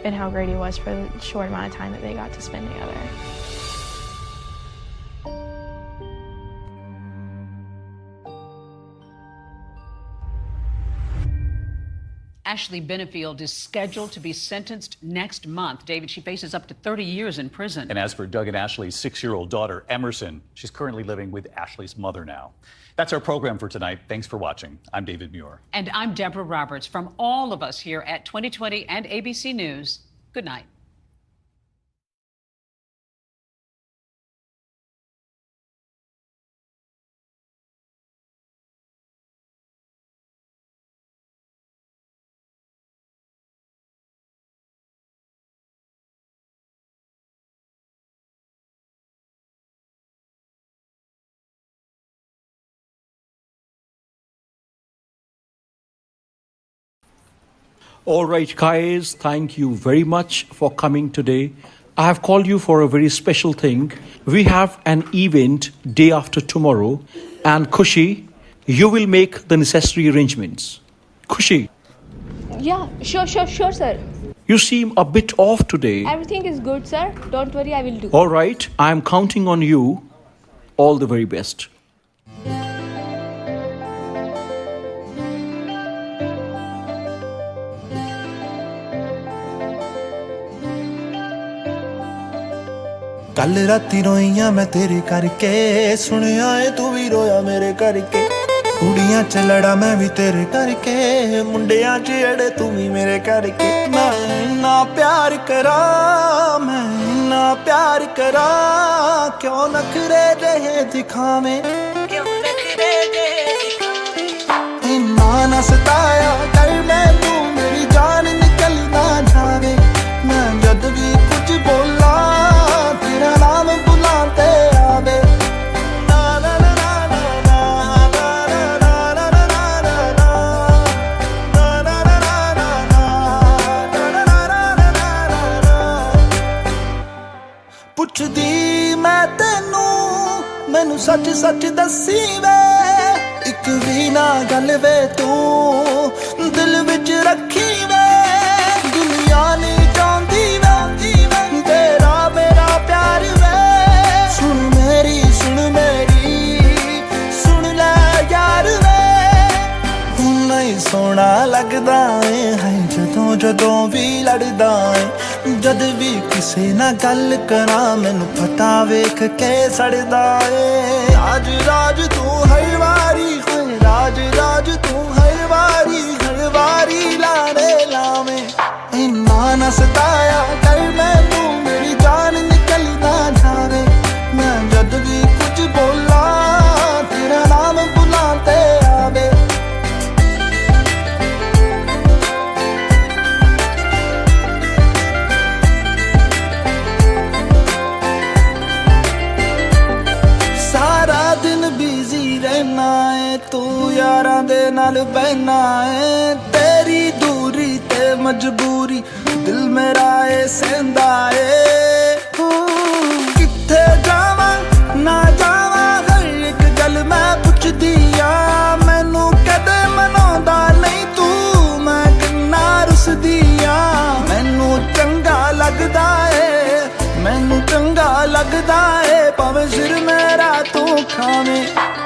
and how great he was for the short amount of time that they got to spend together. Ashley Benefield is scheduled to be sentenced next month. David, she faces up to 30 years in prison. And as for Doug and Ashley's 6-year-old daughter, Emerson, she's currently living with Ashley's mother now. That's our program for tonight. Thanks for watching. I'm David Muir. And I'm Deborah Roberts. From all of us here at 2020 and ABC News, good night. All right, guys, thank you very much for coming today. I have called you for a very special thing. We have an event day after tomorrow, and Kushi, you will make the necessary arrangements. Kushi. Yeah, sure, sir. You seem a bit off today. Everything is good, sir. Don't worry, I will do. All right, I am counting on you. All the very best. ਕੱਲ ਰਾਤੀ ਰੋਈਆਂ ਮੈਂ ਤੇਰੇ ਕਰਕੇ ਸੁਣਿਆ ਏ ਤੂੰ ਵੀ ਰੋਇਆ ਮੇਰੇ ਕਰਕੇ ਕੁੜੀਆਂ ਚ ਲੜਾ ਮੈਂ ਵੀ ਤੇਰੇ ਕਰਕੇ ਮੁੰਡਿਆਂ ਚ ਅੜੇ ਤੂੰ ਵੀ ਮੇਰੇ ਕਰਕੇ ਮੈਂ ਨਾ ਪਿਆਰ ਕਰਾਂ ਮੈਂ ਨਾ ਪਿਆਰ ਕਰਾਂ ਕਿਉਂ ਨਖਰੇ ਜਿਹੇ ਦਿਖਾਵੇਂ ਇੰਨਾ ਨਾ ਸਤਾਇਆ ਕਰ ਮੈਨੂੰ ਮੇਰੀ ਜਾਨ ਨਿਕਲ ਨਾ ਜਾਵੇ ਮੈਂ ਜਦ ਵੀ ਕੁਝ ਬੋਲਾਂ ਤੇਰਾ ਨਾਮ ਬੁਲਾ ਤੇ ਆਵੇ ਪੁੱਛਦੀ ਮੈਂ ਤੈਨੂੰ ਮੈਨੂੰ ਸੱਚ ਸੱਚ ਦੱਸੀ ਵੇ ਇੱਕ ਵੀ ਨਾ ਗੱਲ ਵੇ ਤੂੰ ਦਿਲ ਵਿੱਚ ਰੱਖੀ ਵੇ ਦੁਨੀਆ ਨਹੀਂ ਚਾਹੁੰਦੀ ਵੇ ਤੇਰਾ ਮੇਰਾ ਪਿਆਰ ਵੇ ਸੁਣ ਮੇਰੀ ਸੁਣ ਲੈ ਯਾਰ ਵੇ ਨਹੀਂ ਸੋਹਣਾ ਲੱਗਦਾ ਏ ਹੈ ਜਦੋਂ ਵੀ ਲੜਦਾ ਏ ਜਦ ਵੀ ਕਿਸੇ ਨਾਲ ਗੱਲ ਕਰਾਂ ਮੈਨੂੰ ਪਤਾ ਵੇਖ ਕੇ ਸੜਦਾ ਏ ਰਾਜ ਤੂੰ ਹਰ ਵਾਰੀ ਹੋਏ ਰਾਜ ਤੂੰ ਹਰ ਵਾਰੀ ਲਾਰੇ ਲਾਵੇਂ ਇੰਨਾ ਨਾ ਸਤਾਇਆ ਕਰ ਮੈਨੂੰ ਮੇਰੀ ਜਾਨ ਨਿਕਲ ਨਾ ਜਾਵੇ ਮੈਂ ਜਦ ਵੀ ਕੁਝ ਬੋਲਾਂ ਤੇਰਾ ਨਾਮ ਬੁਲਾ ਤੇ ਆਵੇ ਤੂੰ ਯਾਰਾਂ ਦੇ ਨਾਲ ਬਹਿਨਾ ਏ ਤੇਰੀ ਦੂਰੀ ਤੇ ਮਜਬੂਰੀ ਦਿਲ ਮੇਰਾ ਏ ਸਹਿੰਦਾ ਏ ਕਿੱਥੇ ਜਾਵਾਂ ਨਾ ਜਾਵਾਂ ਹਰ ਇੱਕ ਗੱਲ ਮੈਂ ਪੁੱਛਦੀ ਆ ਮੈਨੂੰ ਕਦੇ ਮਨਾਉਂਦਾ ਨਹੀਂ ਤੂੰ ਮੈਂ ਕਿੰਨਾ ਰੁੱਸਦੀ ਆ ਮੈਨੂੰ ਚੰਗਾ ਲੱਗਦਾ ਏ ਭਾਵੇਂ ਸਿਰ ਮੇਰਾ ਤੂੰ ਖਾਵੇਂ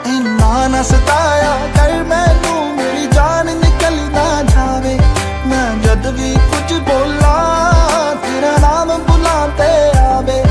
ਇੰਨਾ ਨਾ ਸਤਾਇਆ ਕਰ ਮੈਨੂੰ ਮੇਰੀ ਜਾਨ ਨਿਕਲ ਨਾ ਜਾਵੇ ਮੈਂ ਜਦ ਵੀ ਕੁਝ ਬੋਲਾਂ ਤੇਰਾ ਨਾਮ ਬੁਲਾ ਤੇ ਆਵੇ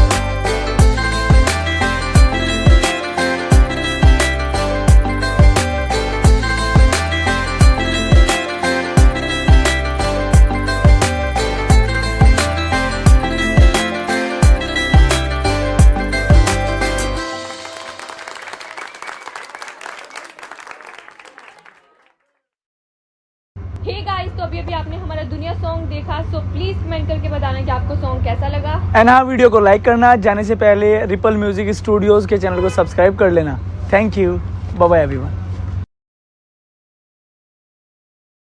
तो अभी आपने हमारा दुनिया सॉन्ग देखा, सो प्लीज कमेंट करके बताना कि आपको सॉन्ग कैसा लगा। एंड हाँ, वीडियो को लाइक करना, जाने से पहले रिपल म्यूजिक स्टूडियोज के चैनल को सब्सक्राइब कर लेना। Thank you, bye bye everyone.